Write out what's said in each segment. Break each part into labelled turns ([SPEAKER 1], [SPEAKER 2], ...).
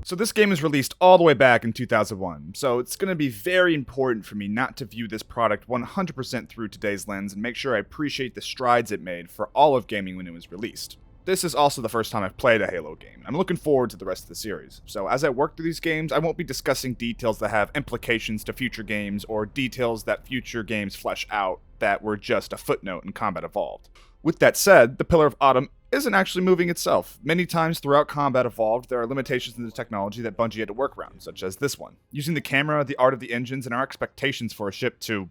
[SPEAKER 1] So this game is released all the way back in 2001, so it's going to be very important for me not to view this product 100% through today's lens and make sure I appreciate the strides it made for all of gaming when it was released. This is also the first time I've played a Halo game. I'm looking forward to the rest of the series. So as I work through these games, I won't be discussing details that have implications to future games or details that future games flesh out that were just a footnote in Combat Evolved. With that said, the Pillar of Autumn isn't actually moving itself. Many times throughout Combat Evolved, there are limitations in the technology that Bungie had to work around, such as this one. Using the camera, the art of the engines, and our expectations for a ship to,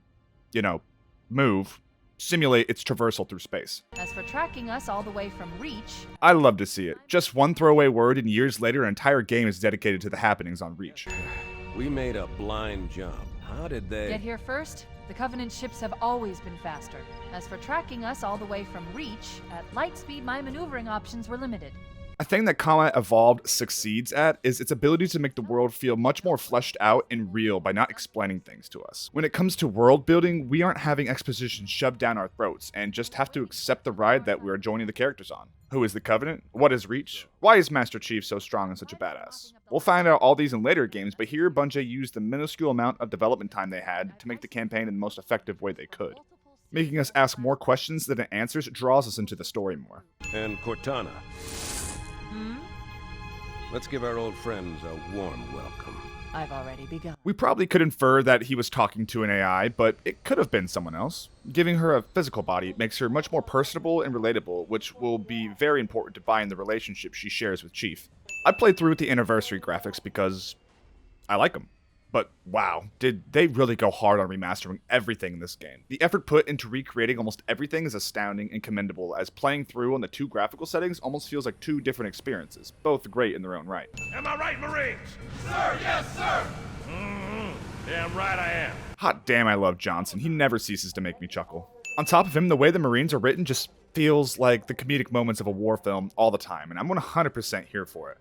[SPEAKER 1] move, simulate its traversal through space.
[SPEAKER 2] As for tracking us all the way from Reach,
[SPEAKER 1] I love to see it. Just one throwaway word, and years later, an entire game is dedicated to the happenings on Reach.
[SPEAKER 3] We made a blind jump. How did they...
[SPEAKER 2] Get here first? The Covenant ships have always been faster. As for tracking us all the way from Reach, at light speed my maneuvering options were limited.
[SPEAKER 1] A thing that Combat Evolved succeeds at is its ability to make the world feel much more fleshed out and real by not explaining things to us. When it comes to world building, we aren't having exposition shoved down our throats and just have to accept the ride that we are joining the characters on. Who is the Covenant? What is Reach? Why is Master Chief so strong and such a badass? We'll find out all these in later games, but here Bungie used the minuscule amount of development time they had to make the campaign in the most effective way they could. Making us ask more questions than it answers draws us into the story more.
[SPEAKER 3] And Cortana. Let's give our old friends a warm welcome.
[SPEAKER 2] I've already begun.
[SPEAKER 1] We probably could infer that he was talking to an AI, but it could have been someone else. Giving her a physical body makes her much more personable and relatable, which will be very important to buy in the relationship she shares with Chief. I played through with the anniversary graphics because I like them. But wow, did they really go hard on remastering everything in this game. The effort put into recreating almost everything is astounding and commendable, as playing through on the two graphical settings almost feels like two different experiences, both great in their own right.
[SPEAKER 4] Am I right, Marines? Sir, yes, sir! Damn right I am.
[SPEAKER 1] Hot damn, I love Johnson. He never ceases to make me chuckle. On top of him, the way the Marines are written just feels like the comedic moments of a war film all the time, and I'm 100% here for it.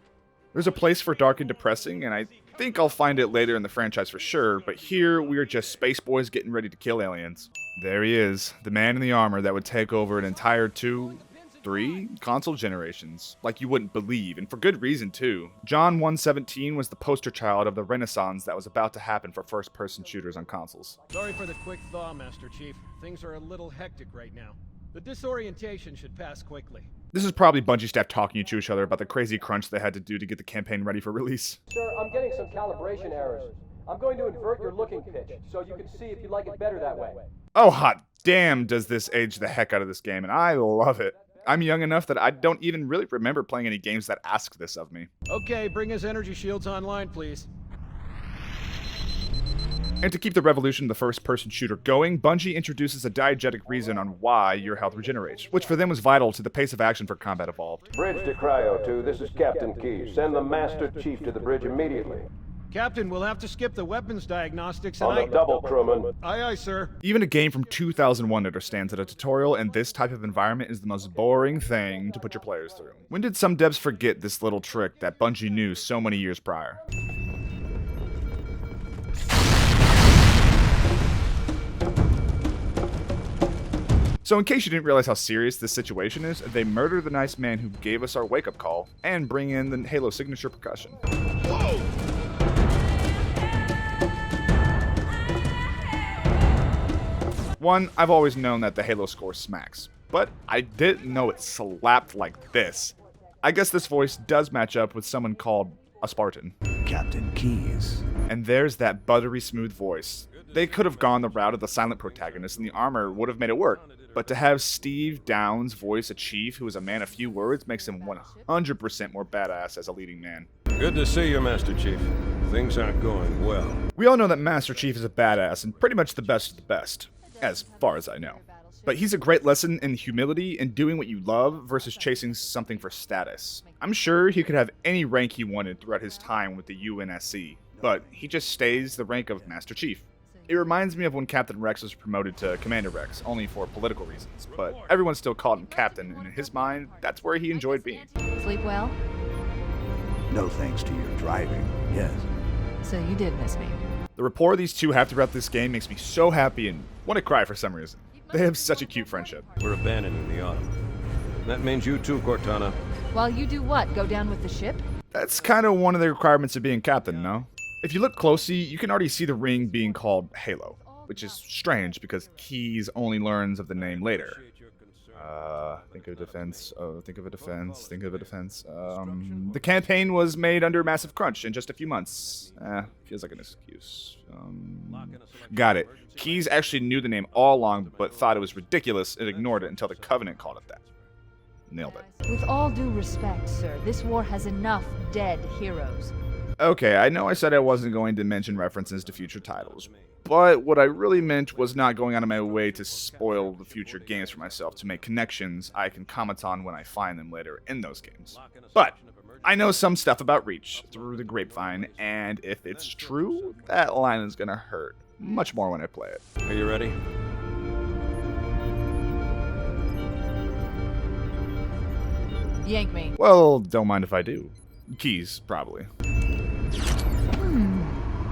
[SPEAKER 1] There's a place for dark and depressing, and I think I'll find it later in the franchise for sure, but here we are just space boys getting ready to kill aliens. There he is, the man in the armor that would take over an entire 3 console generations, like you wouldn't believe, and for good reason too. John 1:17 was the poster child of the renaissance that was about to happen for first-person shooters on consoles.
[SPEAKER 5] Sorry for the quick thaw, Master Chief. Things are a little hectic right now. The disorientation should pass quickly.
[SPEAKER 1] This is probably Bungie staff talking to each other about the crazy crunch they had to do to get the campaign ready for release.
[SPEAKER 6] Sir, I'm getting some calibration errors. I'm going to invert your looking pitch, so you can see if you like it better that way.
[SPEAKER 1] Oh, hot damn does this age the heck out of this game, and I love it. I'm young enough that I don't even really remember playing any games that ask this of me.
[SPEAKER 5] Okay, bring his energy shields online, please.
[SPEAKER 1] And to keep the revolution of the first-person shooter going, Bungie introduces a diegetic reason on why your health regenerates, which for them was vital to the pace of action for Combat Evolved.
[SPEAKER 7] Bridge to Cryo 2, this is Captain Key. Send the Master Chief to the bridge immediately.
[SPEAKER 5] Captain, we'll have to skip the weapons diagnostics and
[SPEAKER 7] On the double, crewman.
[SPEAKER 5] Aye, aye, sir.
[SPEAKER 1] Even a game from 2001 understands that a tutorial in this type of environment is the most boring thing to put your players through. When did some devs forget this little trick that Bungie knew so many years prior? So in case you didn't realize how serious this situation is, they murder the nice man who gave us our wake-up call, and bring in the Halo signature percussion.
[SPEAKER 4] Whoa!
[SPEAKER 1] One, I've always known that the Halo score smacks, but I didn't know it slapped like this. I guess this voice does match up with someone called a Spartan.
[SPEAKER 8] Captain Keyes.
[SPEAKER 1] And there's that buttery smooth voice. They could have gone the route of the silent protagonist and the armor would have made it work. But to have Steve Downes voice a chief who is a man of few words makes him 100% more badass as a leading man.
[SPEAKER 3] Good to see you, Master Chief. Things aren't going well.
[SPEAKER 1] We all know that Master Chief is a badass and pretty much the best of the best, as far as I know. But he's a great lesson in humility and doing what you love versus chasing something for status. I'm sure he could have any rank he wanted throughout his time with the UNSC, but he just stays the rank of Master Chief. It reminds me of when Captain Rex was promoted to Commander Rex, only for political reasons, but everyone still called him Captain, and in his mind, that's where he enjoyed being.
[SPEAKER 2] Sleep well?
[SPEAKER 8] No thanks to your driving, yes.
[SPEAKER 2] So you did miss me.
[SPEAKER 1] The rapport these two have throughout this game makes me so happy and want to cry for some reason. They have such a cute friendship.
[SPEAKER 3] We're abandoning the Autumn. That means you too, Cortana.
[SPEAKER 2] While you do what? Go down with the ship?
[SPEAKER 1] That's kind of one of the requirements of being captain, no? If you look closely, you can already see the ring being called Halo, which is strange because Keyes only learns of the name later. Think of a defense. Oh, think of a defense. Think of a defense. The campaign was made under massive crunch in just a few months. Feels like an excuse. Got it. Keyes actually knew the name all along, but thought it was ridiculous and ignored it until the Covenant called it that. Nailed it.
[SPEAKER 2] With all due respect, sir, this war has enough dead heroes.
[SPEAKER 1] Okay, I know I said I wasn't going to mention references to future titles, but what I really meant was not going out of my way to spoil the future games for myself, to make connections I can comment on when I find them later in those games. But I know some stuff about Reach through the grapevine, and if it's true, that line is gonna hurt much more when I play it.
[SPEAKER 3] Are you ready?
[SPEAKER 2] Yank me.
[SPEAKER 1] Well, don't mind if I do. Keyes, probably.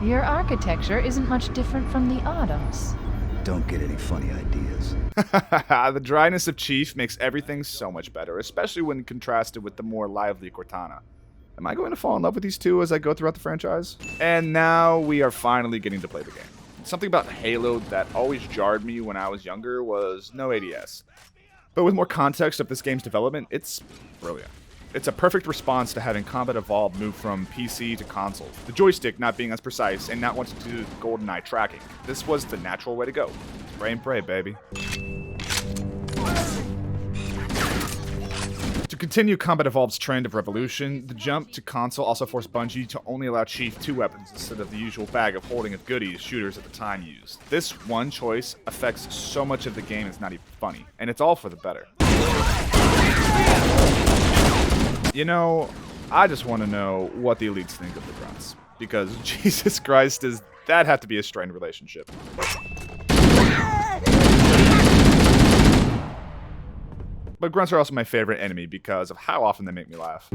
[SPEAKER 2] Your architecture isn't much different from the Autumn's.
[SPEAKER 8] Don't get any funny ideas.
[SPEAKER 1] The dryness of Chief makes everything so much better, especially when contrasted with the more lively Cortana. Am I going to fall in love with these two as I go throughout the franchise? And now we are finally getting to play the game. Something about Halo that always jarred me when I was younger was no ADS. But with more context of this game's development, it's brilliant. It's a perfect response to having Combat Evolved move from PC to console, the joystick not being as precise and not wanting to do GoldenEye tracking. This was the natural way to go. Spray and pray, baby. To continue Combat Evolved's trend of revolution, the jump to console also forced Bungie to only allow Chief 2 weapons instead of the usual bag of holding of goodies shooters at the time used. This one choice affects so much of the game it's not even funny, and it's all for the better. You know, I just want to know what the elites think of the grunts, because Jesus Christ, does that have to be a strained relationship. But grunts are also my favorite enemy because of how often they make me laugh.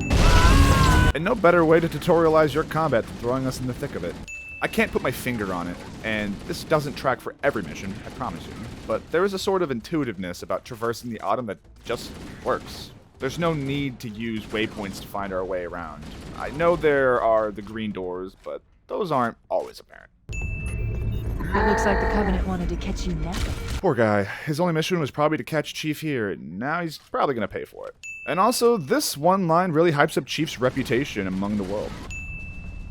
[SPEAKER 1] And no better way to tutorialize your combat than throwing us in the thick of it. I can't put my finger on it, and this doesn't track for every mission, I promise you, but there is a sort of intuitiveness about traversing the Autumn that just works. There's no need to use waypoints to find our way around. I know there are the green doors, but those aren't always apparent.
[SPEAKER 2] It looks like the Covenant wanted to catch you napping.
[SPEAKER 1] Poor guy. His only mission was probably to catch Chief here, and now he's probably going to pay for it. And also, this one line really hypes up Chief's reputation among the world.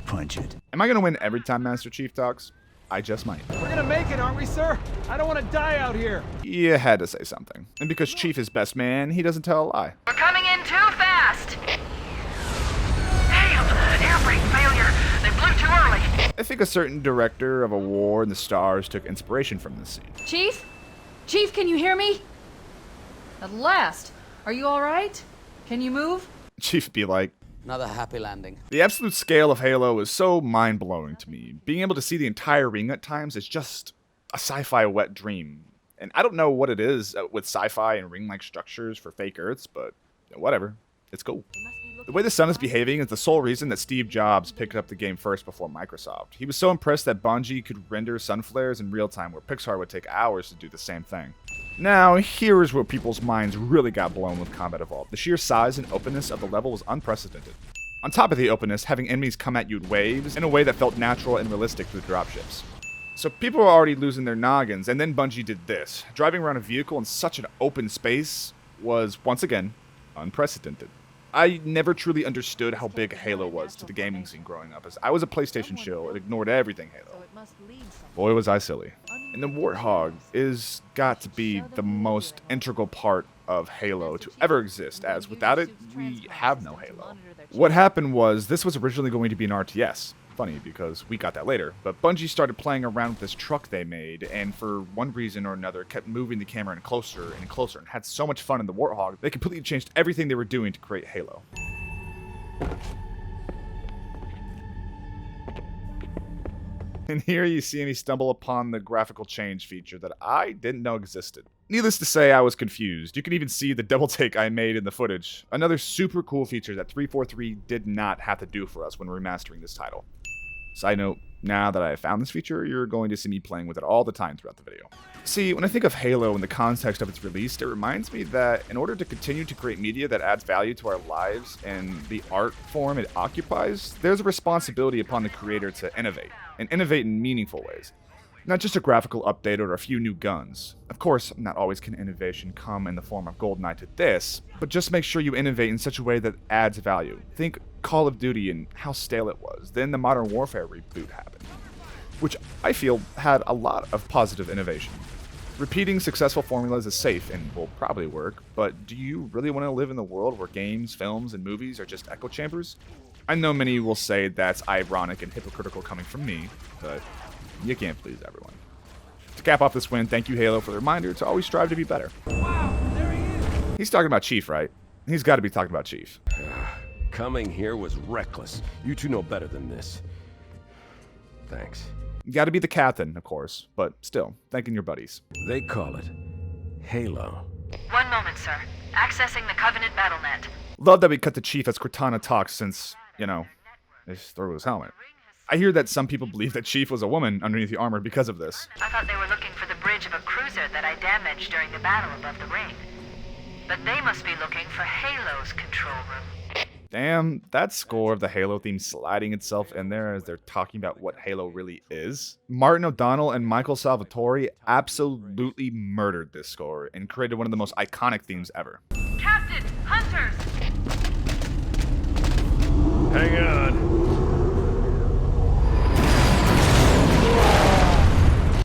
[SPEAKER 8] Punch it.
[SPEAKER 1] Am I going to win every time Master Chief talks? I just might.
[SPEAKER 5] We're gonna make it, aren't we, sir? I don't want to die out here.
[SPEAKER 1] You had to say something. And because Chief is best man, he doesn't tell a lie.
[SPEAKER 9] We're coming in too fast! Damn! Air brake failure! They blew too early!
[SPEAKER 1] I think a certain director of A War in the Stars took inspiration from this scene.
[SPEAKER 2] Chief? Chief, can you hear me? At last. Are you alright? Can you move?
[SPEAKER 1] Chief be like,
[SPEAKER 10] another happy landing.
[SPEAKER 1] the absolute scale of Halo is so mind-blowing to me. Being able to see the entire ring at times is just a sci-fi wet dream. And I don't know what it is with sci-fi and ring-like structures for fake Earths, but whatever. It's cool. The way the sun is behaving is the sole reason that Steve Jobs picked up the game first before Microsoft. He was so impressed that Bungie could render sun flares in real time where Pixar would take hours to do the same thing. Now, here's where people's minds really got blown with Combat Evolved. The sheer size and openness of the level was unprecedented. On top of the openness, having enemies come at you in waves in a way that felt natural and realistic through dropships. So people were already losing their noggins, and then Bungie did this. Driving around a vehicle in such an open space was, once again, unprecedented. I never truly understood how big Halo was to the gaming scene growing up, as I was a PlayStation shill and ignored everything Halo. Boy, was I silly. And the Warthog is got to be the most integral part of Halo to ever exist, as without it, we have no Halo. What happened was, this was originally going to be an RTS. Funny, because we got that later, but Bungie started playing around with this truck they made, and for one reason or another kept moving the camera in closer and closer, and had so much fun in the Warthog, they completely changed everything they were doing to create Halo. And here you see me stumble upon the graphical change feature that I didn't know existed. Needless to say, I was confused. You can even see the double take I made in the footage. Another super cool feature that 343 did not have to do for us when remastering this title. Side note, now that I have found this feature, you're going to see me playing with it all the time throughout the video. See, when I think of Halo in the context of its release, it reminds me that in order to continue to create media that adds value to our lives and the art form it occupies, there's a responsibility upon the creator to innovate, and innovate in meaningful ways. Not just a graphical update or a few new guns. Of course, not always can innovation come in the form of GoldenEye to this, but just make sure you innovate in such a way that adds value. Think Call of Duty and how stale it was. Then the Modern Warfare reboot happened, which I feel had a lot of positive innovation. Repeating successful formulas is safe and will probably work, but do you really want to live in the world where games, films, and movies are just echo chambers? I know many will say that's ironic and hypocritical coming from me, but you can't please everyone. To cap off this win, thank you Halo for the reminder to always strive to be better.
[SPEAKER 4] Wow, there he is!
[SPEAKER 1] He's talking about Chief, right? He's got to be talking about Chief.
[SPEAKER 3] Coming here was reckless. You two know better than this. Thanks.
[SPEAKER 1] You got to be the captain, of course, but still, thanking your buddies.
[SPEAKER 3] They call it Halo.
[SPEAKER 9] 1 moment, sir. Accessing the Covenant BattleNet.
[SPEAKER 1] Love that we cut to Chief as Cortana talks since, you know, he's through his helmet. I hear that some people believe that Chief was a woman underneath the armor because of this.
[SPEAKER 9] I thought they were looking for the bridge of a cruiser that I damaged during the battle above the ring. But they must be looking for Halo's control room.
[SPEAKER 1] Damn, that score of the Halo theme sliding itself in there as they're talking about what Halo really is. Martin O'Donnell and Michael Salvatore absolutely murdered this score and created one of the most iconic themes ever.
[SPEAKER 9] Captain! Hunters!
[SPEAKER 3] Hang on.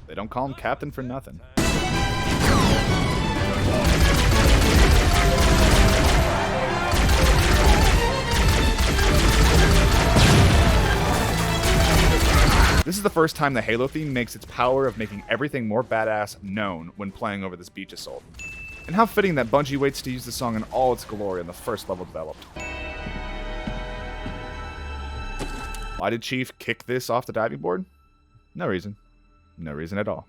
[SPEAKER 1] They don't call him Captain for nothing. This is the first time the Halo theme makes its power of making everything more badass known when playing over this beach assault. And how fitting that Bungie waits to use the song in all its glory on the first level developed. Why did Chief kick this off the diving board? No reason. No reason at all.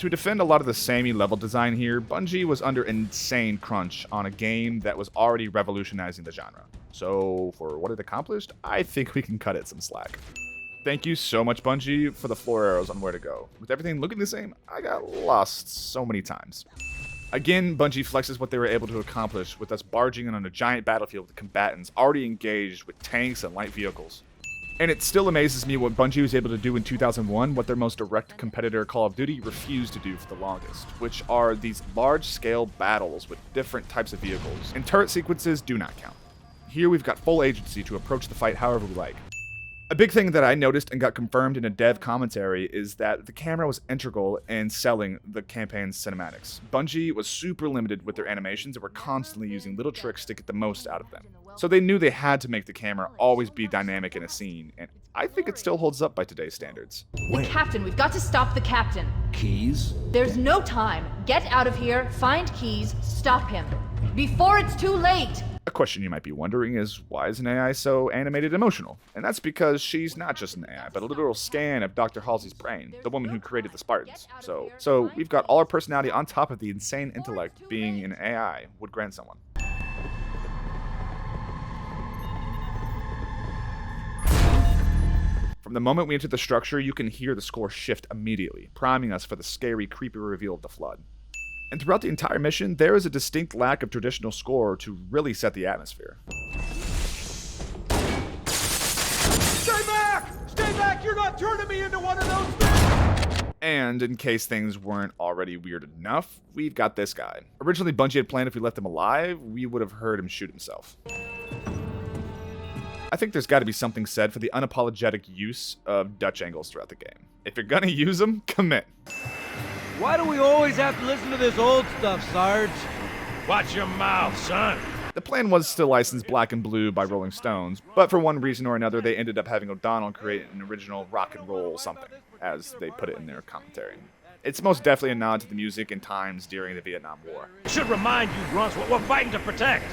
[SPEAKER 1] To defend a lot of the samey level design here, Bungie was under insane crunch on a game that was already revolutionizing the genre. So, for what it accomplished, I think we can cut it some slack. Thank you so much, Bungie, for the floor arrows on where to go. With everything looking the same, I got lost so many times. Again, Bungie flexes what they were able to accomplish with us barging in on a giant battlefield with combatants already engaged with tanks and light vehicles. And it still amazes me what Bungie was able to do in 2001, what their most direct competitor, Call of Duty, refused to do for the longest, which are these large-scale battles with different types of vehicles, and turret sequences do not count. Here we've got full agency to approach the fight however we like. A big thing that I noticed and got confirmed in a dev commentary is that the camera was integral in selling the campaign's cinematics. Bungie was super limited with their animations and were constantly using little tricks to get the most out of them. So they knew they had to make the camera always be dynamic in a scene, and I think it still holds up by today's standards.
[SPEAKER 2] The captain, we've got to stop the captain.
[SPEAKER 8] Keys?
[SPEAKER 2] There's no time. Get out of here, find Keys, stop him. Before it's too late!
[SPEAKER 1] A question you might be wondering is, why is an AI so animated emotional? And that's because she's not just an AI, but a literal scan of Dr. Halsey's brain, the woman who created the Spartans. So we've got all our personality on top of the insane intellect being an AI would grant someone. From the moment we enter the structure, you can hear the score shift immediately, priming us for the scary, creepy reveal of the Flood. And throughout the entire mission, there is a distinct lack of traditional score to really set the atmosphere.
[SPEAKER 4] Stay back! Stay back! You're not turning me into one of those things!
[SPEAKER 1] And in case things weren't already weird enough, we've got this guy. Originally, Bungie had planned if we left him alive, we would have heard him shoot himself. I think there's got to be something said for the unapologetic use of Dutch angles throughout the game. If you're gonna use them, commit.
[SPEAKER 10] Why do we always have to listen to this old stuff, Sarge?
[SPEAKER 4] Watch your mouth, son!
[SPEAKER 1] The plan was to license Black and Blue by Rolling Stones, but for one reason or another, they ended up having O'Donnell create an original rock and roll something, as they put it in their commentary. It's most definitely a nod to the music and times during the Vietnam War.
[SPEAKER 4] It should remind you, grunts, what we're fighting to protect!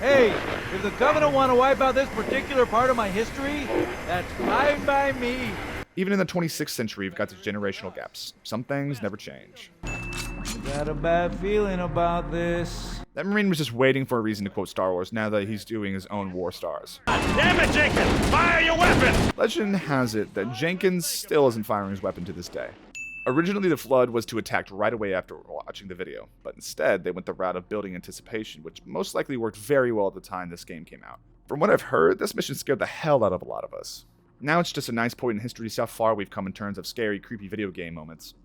[SPEAKER 10] Hey, if the Covenant want to wipe out this particular part of my history, that's fine by me.
[SPEAKER 1] Even in the 26th century, we've got these generational gaps. Some things never change.
[SPEAKER 10] I got a bad feeling about this.
[SPEAKER 1] That Marine was just waiting for a reason to quote Star Wars now that he's doing his own War Stars.
[SPEAKER 4] God damn it, Jenkins! Fire your weapon!
[SPEAKER 1] Legend has it that Jenkins still isn't firing his weapon to this day. Originally, the Flood was to attack right away after watching the video, but instead they went the route of building anticipation, which most likely worked very well at the time this game came out. From what I've heard, this mission scared the hell out of a lot of us. Now it's just a nice point in history to see how far we've come in terms of scary, creepy video game moments.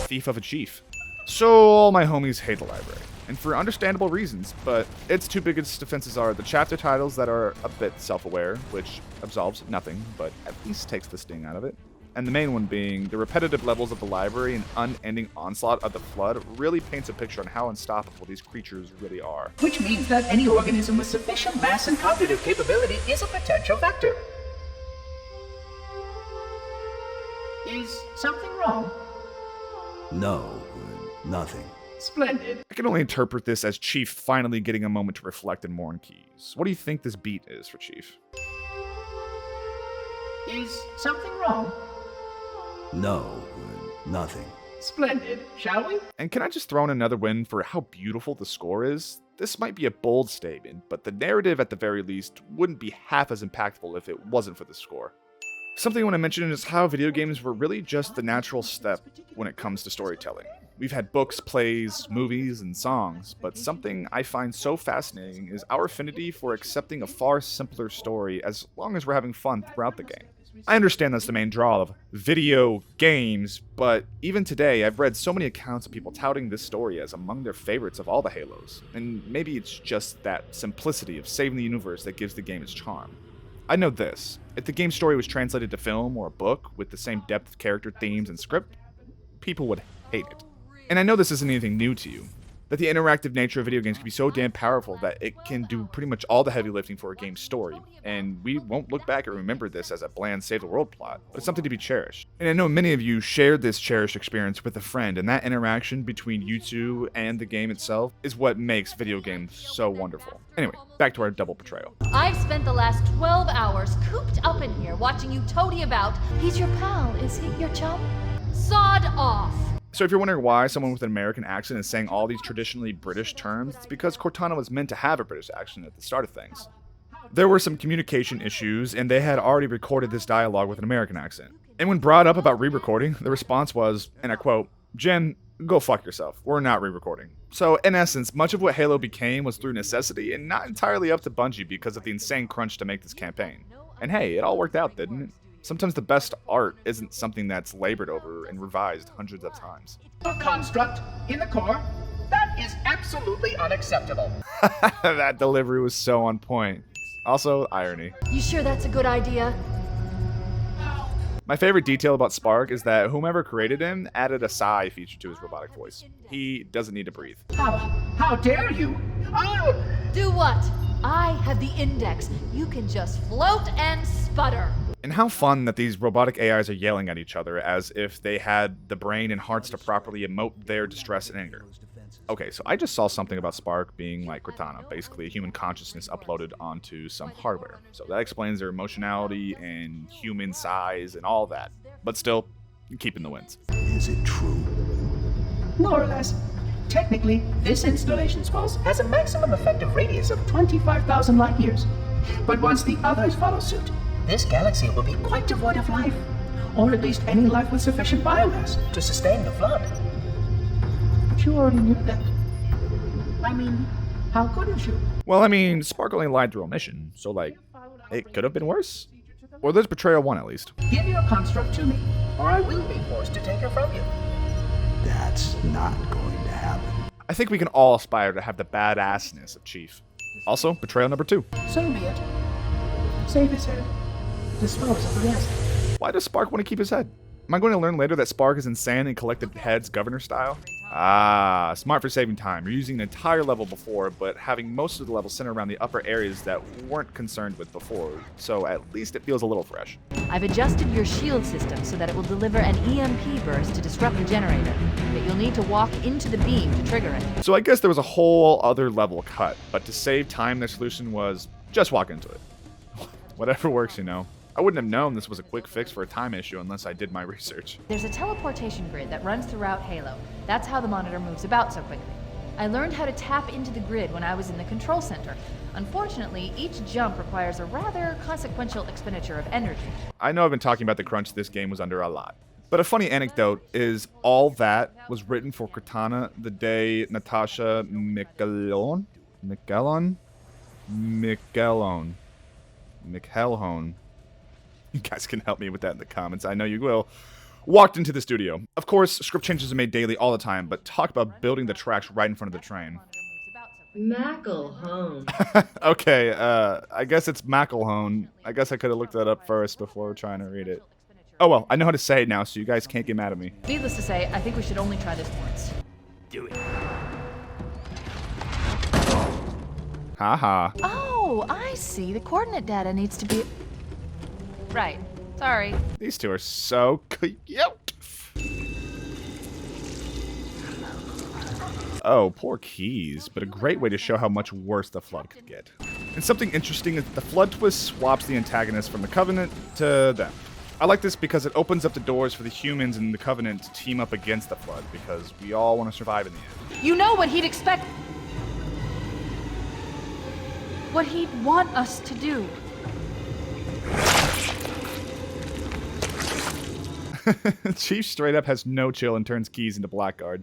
[SPEAKER 1] Thief of a Chief. So all my homies hate the library, and for understandable reasons, but its two biggest defenses are the chapter titles that are a bit self-aware, which absolves nothing, but at least takes the sting out of it, and the main one being the repetitive levels of the library and unending onslaught of the Flood really paints a picture on how unstoppable these creatures really are.
[SPEAKER 11] Which means that any organism with sufficient mass and cognitive capability is a potential vector. Is something wrong?
[SPEAKER 8] No, nothing.
[SPEAKER 11] Splendid.
[SPEAKER 1] I can only interpret this as Chief finally getting a moment to reflect and mourn Keys. What do you think this beat is for Chief?
[SPEAKER 11] Is something wrong?
[SPEAKER 8] No, nothing.
[SPEAKER 11] Splendid, shall we?
[SPEAKER 1] And can I just throw in another win for how beautiful the score is? This might be a bold statement, but the narrative at the very least wouldn't be half as impactful if it wasn't for the score. Something I want to mention is how video games were really just the natural step when it comes to storytelling. We've had books, plays, movies, and songs, but something I find so fascinating is our affinity for accepting a far simpler story as long as we're having fun throughout the game. I understand that's the main draw of video games, but even today I've read so many accounts of people touting this story as among their favorites of all the Halos, and maybe it's just that simplicity of saving the universe that gives the game its charm. I know this, if the game's story was translated to film or a book with the same depth of character, themes, and script, people would hate it. And I know this isn't anything new to you, that the interactive nature of video games can be so damn powerful that it can do pretty much all the heavy lifting for a game's story, and we won't look back and remember this as a bland save-the-world plot, but it's something to be cherished. And I know many of you shared this cherished experience with a friend, and that interaction between you two and the game itself is what makes video games so wonderful. Anyway, back to our double betrayal.
[SPEAKER 2] I've spent the last 12 hours cooped up in here watching you toady about. He's your pal, is he? Your chum? Sod off!
[SPEAKER 1] So if you're wondering why someone with an American accent is saying all these traditionally British terms, it's because Cortana was meant to have a British accent at the start of things. There were some communication issues, and they had already recorded this dialogue with an American accent. And when brought up about re-recording, the response was, and I quote, "Jen, go fuck yourself. We're not re-recording." So in essence, much of what Halo became was through necessity and not entirely up to Bungie because of the insane crunch to make this campaign. And hey, it all worked out, didn't it? Sometimes the best art isn't something that's labored over and revised hundreds of times.
[SPEAKER 11] A construct in the core? That is absolutely unacceptable.
[SPEAKER 1] That delivery was so on point. Also, irony.
[SPEAKER 2] You sure that's a good idea?
[SPEAKER 1] My favorite detail about Spark is that whomever created him added a sigh feature to his robotic voice. He doesn't need to breathe.
[SPEAKER 11] How dare you? Oh!
[SPEAKER 2] Do what? I have the index. You can just float and sputter.
[SPEAKER 1] And how fun that these robotic AIs are yelling at each other as if they had the brain and hearts to properly emote their distress and anger. Okay, so I just saw something about Spark being like Cortana, basically a human consciousness uploaded onto some hardware. So that explains their emotionality and human size and all that. But still, keeping the wins.
[SPEAKER 8] Is it true?
[SPEAKER 11] More or less. Technically, this installation's pulse has a maximum effective radius of 25,000 light years. But once the others follow suit, this galaxy will be quite devoid of life. Or at least any life with sufficient biomass to sustain the flood. But you already knew that. I mean, how couldn't you?
[SPEAKER 1] Well, I mean, Spark only lied through omission, so like, it could have been worse. Or there's Betrayal 1 at least.
[SPEAKER 11] Give your construct to me, or I will be forced to take her from you.
[SPEAKER 8] That's not going to happen.
[SPEAKER 1] I think we can all aspire to have the badassness of Chief. Also, Betrayal number 2.
[SPEAKER 11] So be it. Save his head. Dispose of the rest.
[SPEAKER 1] Why does Spark want to keep his head? Am I going to learn later that Spark is insane and collected heads governor style? Ah, smart for saving time. You're using an entire level before, but having most of the level centered around the upper areas that weren't concerned with before, so at least it feels a little fresh.
[SPEAKER 2] I've adjusted your shield system so that it will deliver an EMP burst to disrupt the generator, but you'll need to walk into the beam to trigger it.
[SPEAKER 1] So I guess there was a whole other level cut, but to save time, their solution was just walk into it. Whatever works, you know. I wouldn't have known this was a quick fix for a time issue unless I did my research.
[SPEAKER 2] There's a teleportation grid that runs throughout Halo. That's how the monitor moves about so quickly. I learned how to tap into the grid when I was in the control center. Unfortunately, each jump requires a rather consequential expenditure of energy.
[SPEAKER 1] I know I've been talking about the crunch this game was under a lot. But a funny anecdote is all that was written for Cortana the day Natasha Michelhone, you guys can help me with that in the comments, I know you will, walked into the studio. Of course, script changes are made daily all the time, but talk about building the tracks right in front of the train.
[SPEAKER 12] McElhone.
[SPEAKER 1] Okay, I guess it's McElhone. I guess I could have looked that up first before trying to read it. Oh well, I know how to say it now, so you guys can't get mad at me.
[SPEAKER 2] Needless to say, I think we should only try this once.
[SPEAKER 8] Do it.
[SPEAKER 1] Haha.
[SPEAKER 2] Oh, I see. The coordinate data needs to be... Right. Sorry.
[SPEAKER 1] These two are so cute. Oh, poor Keys, but a great way to show how much worse the Flood could get. And something interesting is that the Flood twist swaps the antagonist from the Covenant to them. I like this because it opens up the doors for the humans and the Covenant to team up against the Flood, because we all want to survive in the end.
[SPEAKER 2] You know what he'd expect... What he'd want us to do.
[SPEAKER 1] Chief straight up has no chill and turns Keys into Blackguard.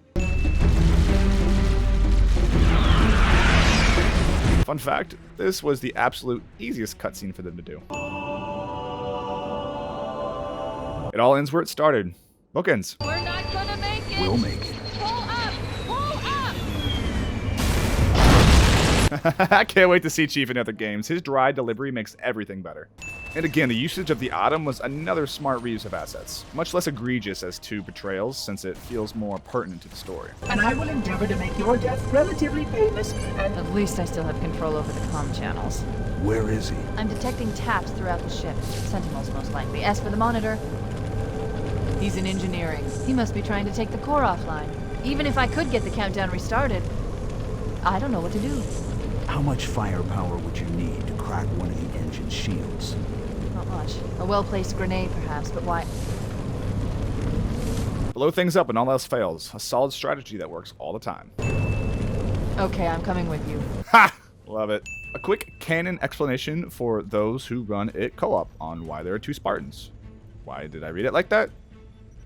[SPEAKER 1] Fun fact, this was the absolute easiest cutscene for them to do. It all ends where it started. Bookends.
[SPEAKER 2] We're not gonna make it!
[SPEAKER 8] We'll make it.
[SPEAKER 2] Pull up! Pull up!
[SPEAKER 1] I can't wait to see Chief in other games. His dry delivery makes everything better. And again, the usage of the Autumn was another smart reuse of assets. Much less egregious as to betrayals, since it feels more pertinent to the story.
[SPEAKER 11] And I will endeavor to make your death relatively painless and...
[SPEAKER 2] At least I still have control over the comm channels.
[SPEAKER 8] Where is he?
[SPEAKER 2] I'm detecting taps throughout the ship. Sentinels, most likely. As for the monitor, he's in engineering. He must be trying to take the core offline. Even if I could get the countdown restarted, I don't know what to do.
[SPEAKER 8] How much firepower would you need to crack one of the engine's shields?
[SPEAKER 2] Not much. A well-placed grenade, perhaps, but why?
[SPEAKER 1] Blow things up and all else fails. A solid strategy that works all the time.
[SPEAKER 2] Okay, I'm coming with you.
[SPEAKER 1] Ha! Love it. A quick canon explanation for those who run it co-op on why there are two Spartans. Why did I read it like that?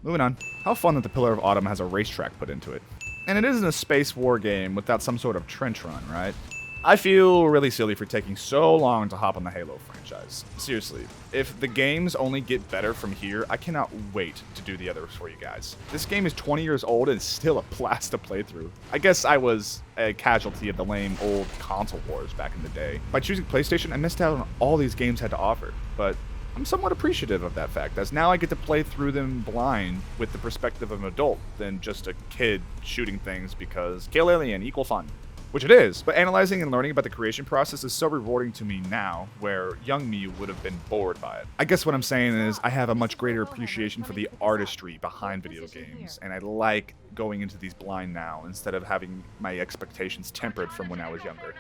[SPEAKER 1] Moving on. How fun that the Pillar of Autumn has a racetrack put into it. And it isn't a space war game without some sort of trench run, right? I feel really silly for taking so long to hop on the Halo franchise. Seriously, if the games only get better from here, I cannot wait to do the others for you guys. This game is 20 years old and is still a blast to play through. I guess I was a casualty of the lame old console wars back in the day. By choosing PlayStation, I missed out on all these games had to offer, but I'm somewhat appreciative of that fact, as now I get to play through them blind with the perspective of an adult than just a kid shooting things because kill alien equal fun. Which it is, but analyzing and learning about the creation process is so rewarding to me now, where young me would have been bored by it. I guess what I'm saying is I have a much greater appreciation for the artistry behind video games, and I like going into these blind now instead of having my expectations tempered from when I was younger.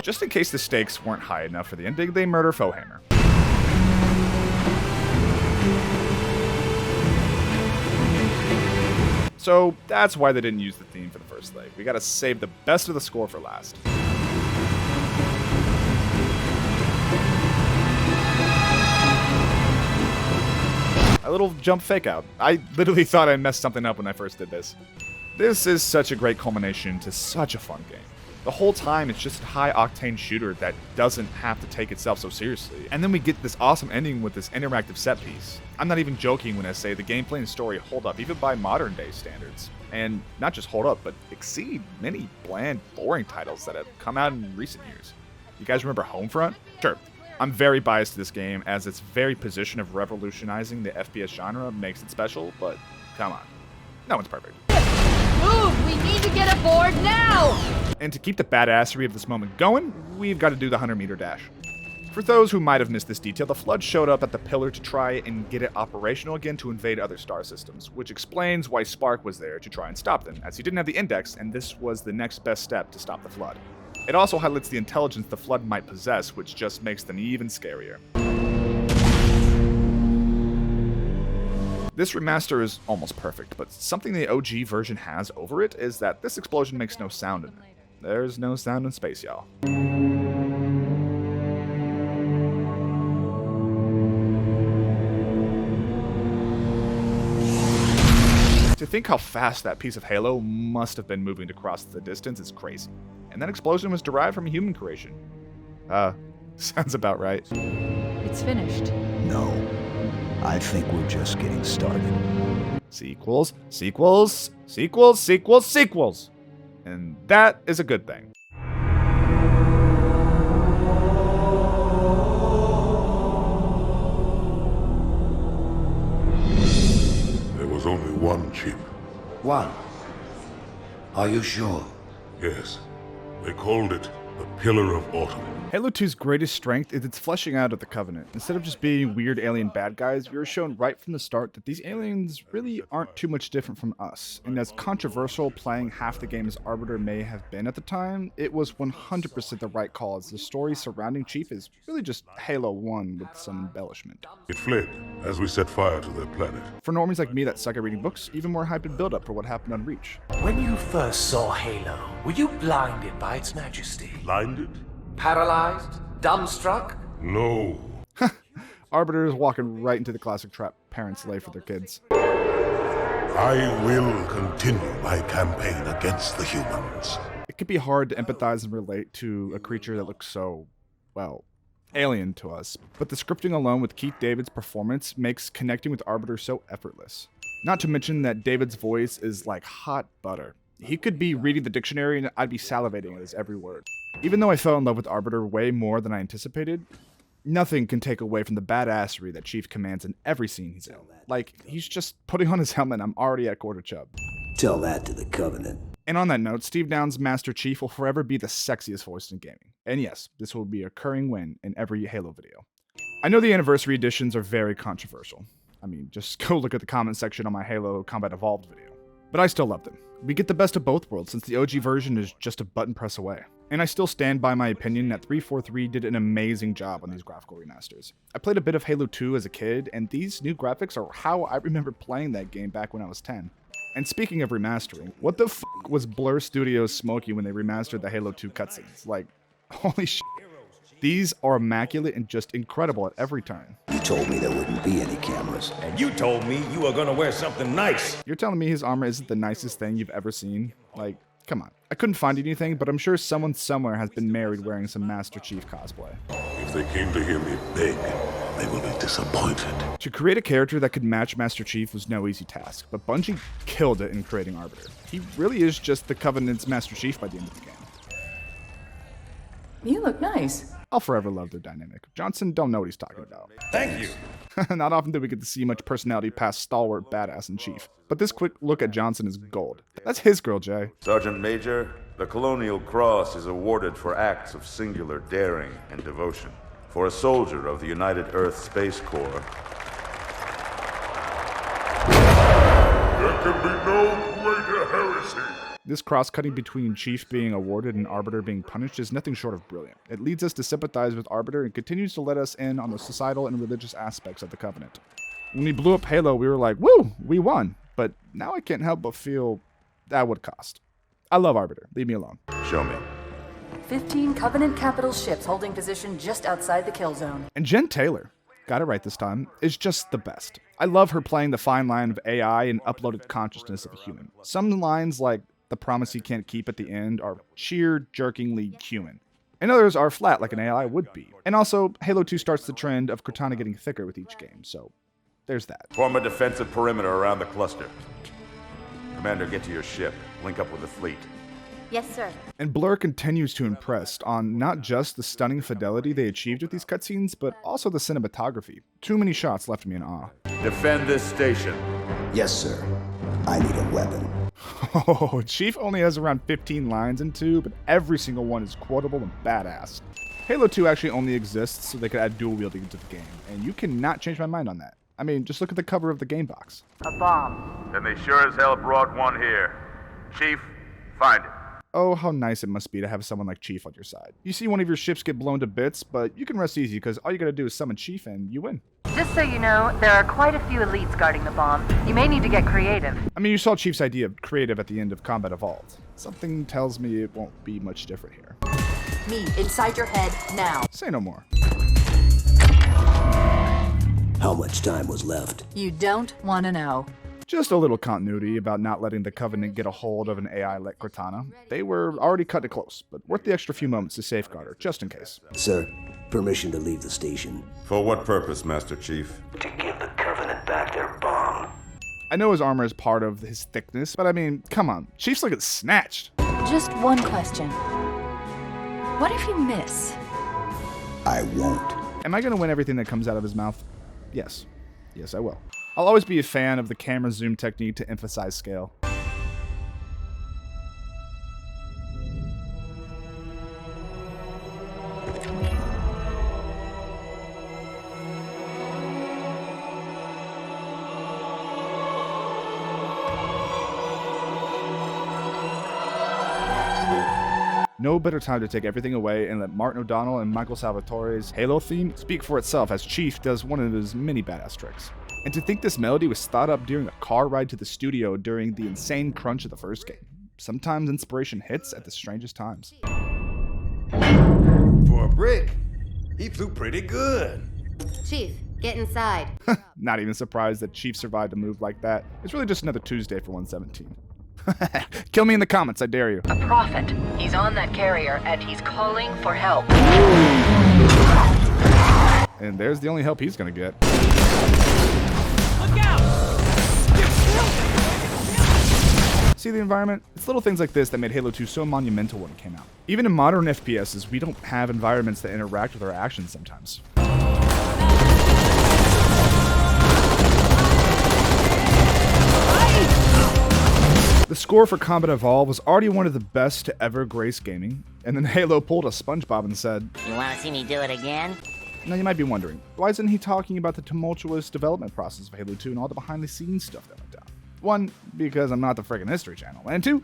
[SPEAKER 1] Just in case the stakes weren't high enough for the ending, they murder Foehammer. So that's why they didn't use the theme for the first leg. We gotta save the best of the score for last. A little jump fake out. I literally thought I messed something up when I first did this. This is such a great culmination to such a fun game. The whole time it's just a high-octane shooter that doesn't have to take itself so seriously. And then we get this awesome ending with this interactive set piece. I'm not even joking when I say the gameplay and story hold up even by modern-day standards. And not just hold up, but exceed many bland, boring titles that have come out in recent years. You guys remember Homefront? Sure. I'm very biased to this game as its very position of revolutionizing the FPS genre makes it special, but come on. No one's perfect.
[SPEAKER 2] Move! We need to get aboard now!
[SPEAKER 1] And to keep the badassery of this moment going, we've got to do the 100-meter dash. For those who might have missed this detail, the Flood showed up at the Pillar to try and get it operational again to invade other star systems, which explains why Spark was there to try and stop them, as he didn't have the Index, and this was the next best step to stop the Flood. It also highlights the intelligence the Flood might possess, which just makes them even scarier. This remaster is almost perfect, but something the OG version has over it is that this explosion makes no sound in it. There's no sound in space, y'all. To think how fast that piece of Halo must have been moving to cross the distance is crazy. And that explosion was derived from a human creation. Sounds about right.
[SPEAKER 2] It's finished.
[SPEAKER 8] No. I think we're just getting started.
[SPEAKER 1] Sequels, sequels, sequels, sequels, sequels! And that is a good thing.
[SPEAKER 12] There was only one chip.
[SPEAKER 13] One? Are you sure?
[SPEAKER 12] Yes. They called it the Pillar of Autumn.
[SPEAKER 1] Halo 2's greatest strength is its fleshing out of the Covenant. Instead of just being weird alien bad guys, we were shown right from the start that these aliens really aren't too much different from us. And as controversial playing half the game as Arbiter may have been at the time, it was 100% the right call, as the story surrounding Chief is really just Halo 1 with some embellishment.
[SPEAKER 12] It fled as we set fire to their planet.
[SPEAKER 1] For normies like me that suck at reading books, even more hype and build-up for what happened on Reach.
[SPEAKER 13] When you first saw Halo, were you blinded by its majesty?
[SPEAKER 12] Blinded?
[SPEAKER 13] Paralyzed? Dumbstruck?
[SPEAKER 12] No.
[SPEAKER 1] Arbiter is walking right into the classic trap parents lay for their kids.
[SPEAKER 12] I will continue my campaign against the humans.
[SPEAKER 1] It can be hard to empathize and relate to a creature that looks so, well, alien to us, but the scripting alone with Keith David's performance makes connecting with Arbiter so effortless. Not to mention that David's voice is like hot butter. He could be reading the dictionary and I'd be salivating at his every word. Even though I fell in love with Arbiter way more than I anticipated, nothing can take away from the badassery that Chief commands in every scene he's in. Like, he's just putting on his helmet and I'm already at quarter chub.
[SPEAKER 13] Tell that to the Covenant.
[SPEAKER 1] And on that note, Steve Downes' Master Chief will forever be the sexiest voice in gaming. And yes, this will be a recurring win in every Halo video. I know the anniversary editions are very controversial. I mean, just go look at the comment section on my Halo Combat Evolved video. But I still love them. We get the best of both worlds since the OG version is just a button press away. And I still stand by my opinion that 343 did an amazing job on these graphical remasters. I played a bit of Halo 2 as a kid, and these new graphics are how I remember playing that game back when I was 10. And speaking of remastering, what the f*** was Blur Studios smoking when they remastered the Halo 2 cutscenes? Like, holy shit. These are immaculate and just incredible at every turn.
[SPEAKER 13] You told me there wouldn't be any cameras.
[SPEAKER 14] And you told me you were gonna wear something nice.
[SPEAKER 1] You're telling me his armor isn't the nicest thing you've ever seen? Like, come on. I couldn't find anything, but I'm sure someone somewhere has been married wearing some Master Chief cosplay.
[SPEAKER 12] If they came to hear me beg, they will be disappointed.
[SPEAKER 1] To create a character that could match Master Chief was no easy task, but Bungie killed it in creating Arbiter. He really is just the Covenant's Master Chief by the end of the game.
[SPEAKER 2] You look nice.
[SPEAKER 1] I'll forever love their dynamic. Johnson don't know what he's talking about.
[SPEAKER 14] Thank you.
[SPEAKER 1] Not often do we get to see much personality past stalwart badass in chief. But this quick look at Johnson is gold. That's his girl, Jay.
[SPEAKER 15] Sergeant Major, the Colonial Cross is awarded for acts of singular daring and devotion. For a soldier of the United Earth Space Corps.
[SPEAKER 12] There can be no greater heresy.
[SPEAKER 1] This cross-cutting between Chief being awarded and Arbiter being punished is nothing short of brilliant. It leads us to sympathize with Arbiter and continues to let us in on the societal and religious aspects of the Covenant. When we blew up Halo, we were like, woo, we won. But now I can't help but feel that would cost. I love Arbiter. Leave me alone.
[SPEAKER 15] Show me.
[SPEAKER 16] 15 Covenant capital ships holding position just outside the kill zone.
[SPEAKER 1] And Jen Taylor, got it right this time, is just the best. I love her playing the fine line of AI and uploaded consciousness of a human. Some lines like the promise he can't keep at the end are sheer, jerkingly human. And others are flat like an AI would be. And also, Halo 2 starts the trend of Cortana getting thicker with each game, so there's that.
[SPEAKER 15] Form a defensive perimeter around the cluster. Commander, get to your ship. Link up with the fleet.
[SPEAKER 16] Yes, sir.
[SPEAKER 1] And Blur continues to impress on not just the stunning fidelity they achieved with these cutscenes, but also the cinematography. Too many shots left me in awe.
[SPEAKER 15] Defend this station.
[SPEAKER 13] Yes, sir. I need a weapon.
[SPEAKER 1] Oh, Chief only has around 15 lines in 2, but every single one is quotable and badass. Halo 2 actually only exists so they could add dual wielding into the game, and you cannot change my mind on that. I mean, just look at the cover of the game box.
[SPEAKER 9] A bomb.
[SPEAKER 15] Then they sure as hell brought one here. Chief, find it.
[SPEAKER 1] oh, how nice it must be to have someone like Chief on your side. You see one of your ships get blown to bits, but you can rest easy because all you gotta do is summon Chief and you win.
[SPEAKER 16] Just so you know, there are quite a few elites guarding the bomb. You may need to get creative.
[SPEAKER 1] I mean, you saw Chief's idea of creative at the end of Combat Evolved. Something tells me it won't be much different here.
[SPEAKER 16] Me, inside your head, now.
[SPEAKER 1] Say no more.
[SPEAKER 17] How much time was left?
[SPEAKER 16] You don't want to know.
[SPEAKER 1] Just a little continuity about not letting the Covenant get a hold of an AI like Cortana. They were already cut it close, but worth the extra few moments to safeguard her, just in case.
[SPEAKER 17] Sir, permission to leave the station.
[SPEAKER 15] For what purpose, Master Chief?
[SPEAKER 13] To give the Covenant back their bomb.
[SPEAKER 1] I know his armor is part of his thickness, but I mean, come on. Chief's looking snatched.
[SPEAKER 16] Just one question. What if you miss?
[SPEAKER 8] I won't.
[SPEAKER 1] Am I going to win everything that comes out of his mouth? Yes. Yes, I will. I'll always be a fan of the camera zoom technique to emphasize scale. No better time to take everything away and let Martin O'Donnell and Michael Salvatore's Halo theme speak for itself as Chief does one of his many badass tricks. And to think this melody was thought up during a car ride to the studio during the insane crunch of the first game. Sometimes inspiration hits at the strangest times.
[SPEAKER 14] For a brick, he flew pretty good.
[SPEAKER 18] Chief, get inside.
[SPEAKER 1] Not even surprised that Chief survived a move like that. It's really just another Tuesday for 117. Kill me in the comments, I dare you.
[SPEAKER 16] A prophet. He's on that carrier and he's calling for help.
[SPEAKER 1] And there's the only help he's gonna get.
[SPEAKER 5] Look out!
[SPEAKER 1] See the environment? It's little things like this that made Halo 2 so monumental when it came out. Even in modern FPSs, we don't have environments that interact with our actions sometimes. The score for Combat Evolved was already one of the best to ever grace gaming, and then Halo pulled a SpongeBob and said,
[SPEAKER 18] You want to see me do it again?
[SPEAKER 1] Now you might be wondering, why isn't he talking about the tumultuous development process of Halo 2 and all the behind-the-scenes stuff that went down? One, because I'm not the friggin' History Channel, and two,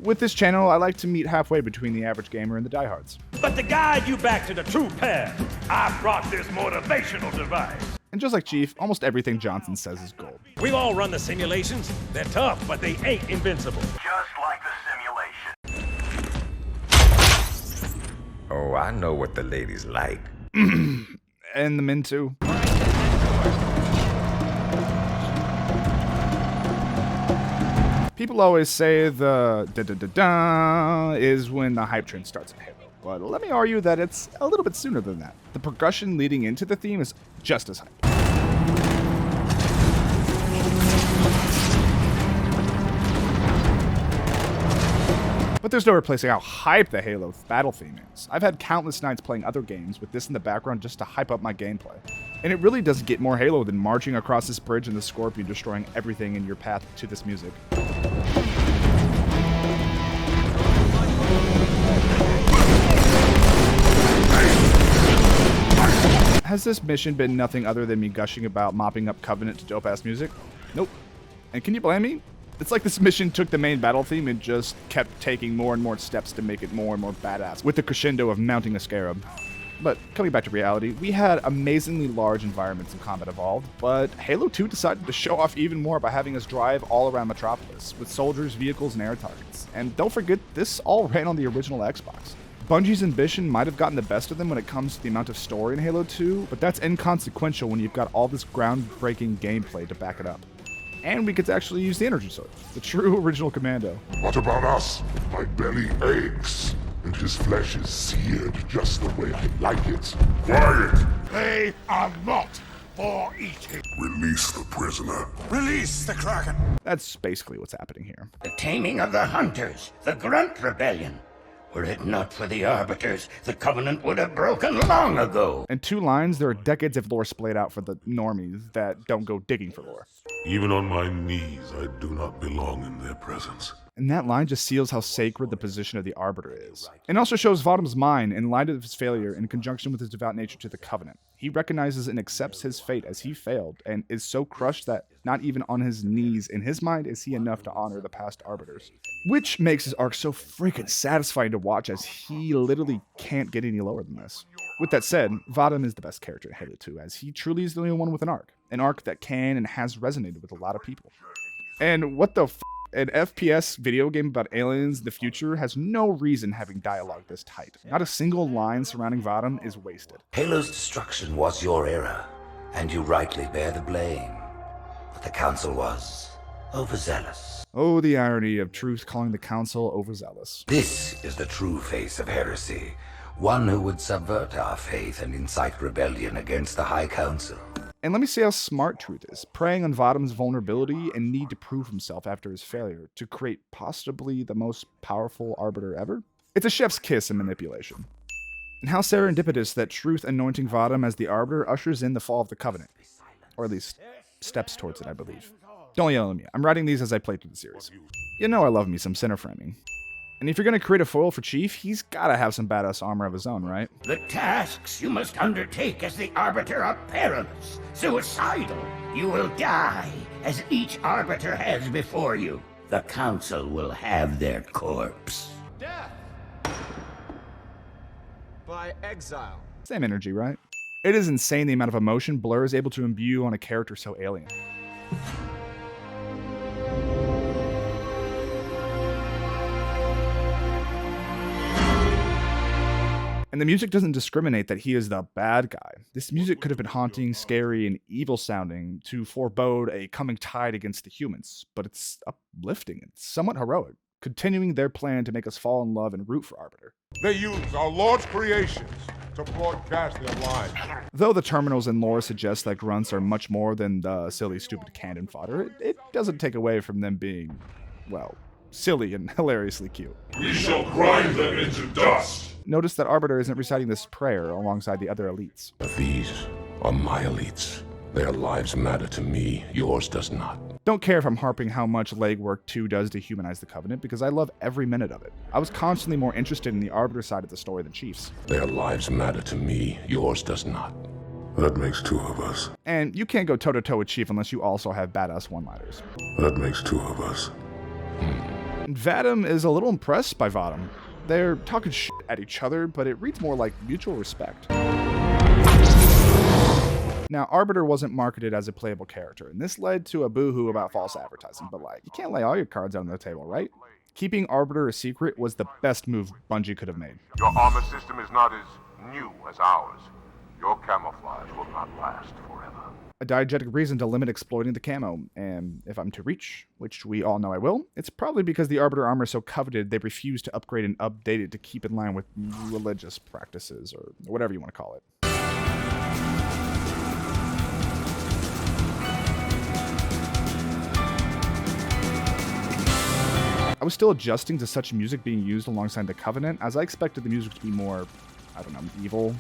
[SPEAKER 1] with this channel, I like to meet halfway between the average gamer and the diehards.
[SPEAKER 14] But to guide you back to the true path, I brought this motivational device.
[SPEAKER 1] And just like Chief, almost everything Johnson says is gold.
[SPEAKER 14] We've all run the simulations. They're tough, but they ain't invincible.
[SPEAKER 13] Just like the simulation.
[SPEAKER 14] Oh, I know what the ladies like.
[SPEAKER 1] And the men too. People always say the da-da-da-da is when the hype train starts in Halo. But let me argue that it's a little bit sooner than that. The progression leading into the theme is just as hype. But there's no replacing how hype the Halo battle theme is. I've had countless nights playing other games with this in the background just to hype up my gameplay. And it really does get more Halo than marching across this bridge in the Scorpion destroying everything in your path to this music. Has this mission been nothing other than me gushing about mopping up Covenant to dope-ass music? Nope. And can you blame me? It's like this mission took the main battle theme and just kept taking more and more steps to make it more and more badass, with the crescendo of mounting a scarab. But coming back to reality, we had amazingly large environments in Combat Evolved, but Halo 2 decided to show off even more by having us drive all around Metropolis, with soldiers, vehicles, and air targets. And don't forget, this all ran on the original Xbox. Bungie's ambition might have gotten the best of them when it comes to the amount of story in Halo 2, but that's inconsequential when you've got all this groundbreaking gameplay to back it up. And we get to actually use the energy sword, the true original Commando.
[SPEAKER 12] What about us? My belly aches, and his flesh is seared just the way I like it. Quiet! They are not for eating. Release the prisoner.
[SPEAKER 19] Release the Kraken.
[SPEAKER 1] That's basically what's happening here.
[SPEAKER 19] The taming of the Hunters, the Grunt Rebellion. Were it not for the Arbiters, the Covenant would have broken long ago.
[SPEAKER 1] In 2 lines, there are decades of lore splayed out for the normies that don't go digging for lore.
[SPEAKER 12] Even on my knees, I do not belong in their presence.
[SPEAKER 1] And that line just seals how sacred the position of the Arbiter is. It also shows Vadam's mind in light of his failure in conjunction with his devout nature to the Covenant. He recognizes and accepts his fate as he failed, and is so crushed that not even on his knees in his mind is he enough to honor the past Arbiters. Which makes his arc so freaking satisfying to watch, as he literally can't get any lower than this. With that said, Vadam is the best character in Halo 2, as he truly is the only one with an arc that can and has resonated with a lot of people. And what the f***? An FPS video game about aliens in the future has no reason having dialogue this tight. Not a single line surrounding Vadam is wasted.
[SPEAKER 13] Halo's destruction was your error, and you rightly bear the blame. But the Council was overzealous.
[SPEAKER 1] Oh, the irony of truth calling the Council overzealous.
[SPEAKER 13] This is the true face of heresy, one who would subvert our faith and incite rebellion against the High Council.
[SPEAKER 1] And let me say how smart Truth is, preying on Vadam's vulnerability and need to prove himself after his failure to create possibly the most powerful Arbiter ever. It's a chef's kiss in manipulation. And how serendipitous that Truth anointing Vadam as the Arbiter ushers in the fall of the Covenant. Or at least, steps towards it, I believe. Don't yell at me, I'm writing these as I play through the series. You know I love me some center framing. And if you're going to create a foil for Chief, he's got to have some badass armor of his own, right?
[SPEAKER 19] The tasks you must undertake as the Arbiter are perilous, suicidal. You will die, as each Arbiter has before you. The Council will have their corpse.
[SPEAKER 4] Death! By exile.
[SPEAKER 1] Same energy, right? It is insane the amount of emotion Blur is able to imbue on a character so alien. And the music doesn't discriminate that he is the bad guy. This music could have been haunting, scary, and evil sounding to forebode a coming tide against the humans, but it's uplifting and somewhat heroic, continuing their plan to make us fall in love and root for Arbiter.
[SPEAKER 12] They use our Lord's creations to broadcast their lives.
[SPEAKER 1] Though the terminals and lore suggest that grunts are much more than the silly, stupid cannon fodder, it doesn't take away from them being, well, silly and hilariously cute.
[SPEAKER 12] We shall grind them into dust.
[SPEAKER 1] Notice that Arbiter isn't reciting this prayer alongside the other elites.
[SPEAKER 12] But these are my elites. Their lives matter to me, yours does not.
[SPEAKER 1] Don't care if I'm harping how much legwork 2 does to humanize the Covenant, because I love every minute of it. I was constantly more interested in the Arbiter side of the story than Chief's.
[SPEAKER 12] Their lives matter to me, yours does not. That makes 2 of us.
[SPEAKER 1] And you can't go toe-to-toe with Chief unless you also have badass one-liners.
[SPEAKER 12] That makes 2 of us.
[SPEAKER 1] Vadam is a little impressed by Vadam. They're talking shit at each other, but it reads more like mutual respect. Now, Arbiter wasn't marketed as a playable character, and this led to a boohoo about false advertising, but like, you can't lay all your cards out on the table, right? Keeping Arbiter a secret was the best move Bungie could have made.
[SPEAKER 12] Your armor system is not as new as ours. Your camouflage will not last forever.
[SPEAKER 1] A diegetic reason to limit exploiting the camo, and if I'm to reach, which we all know I will, it's probably because the Arbiter armor is so coveted they refuse to upgrade and update it to keep in line with religious practices, or whatever you want to call it. I was still adjusting to such music being used alongside the Covenant, as I expected the music to be more, I don't know, evil,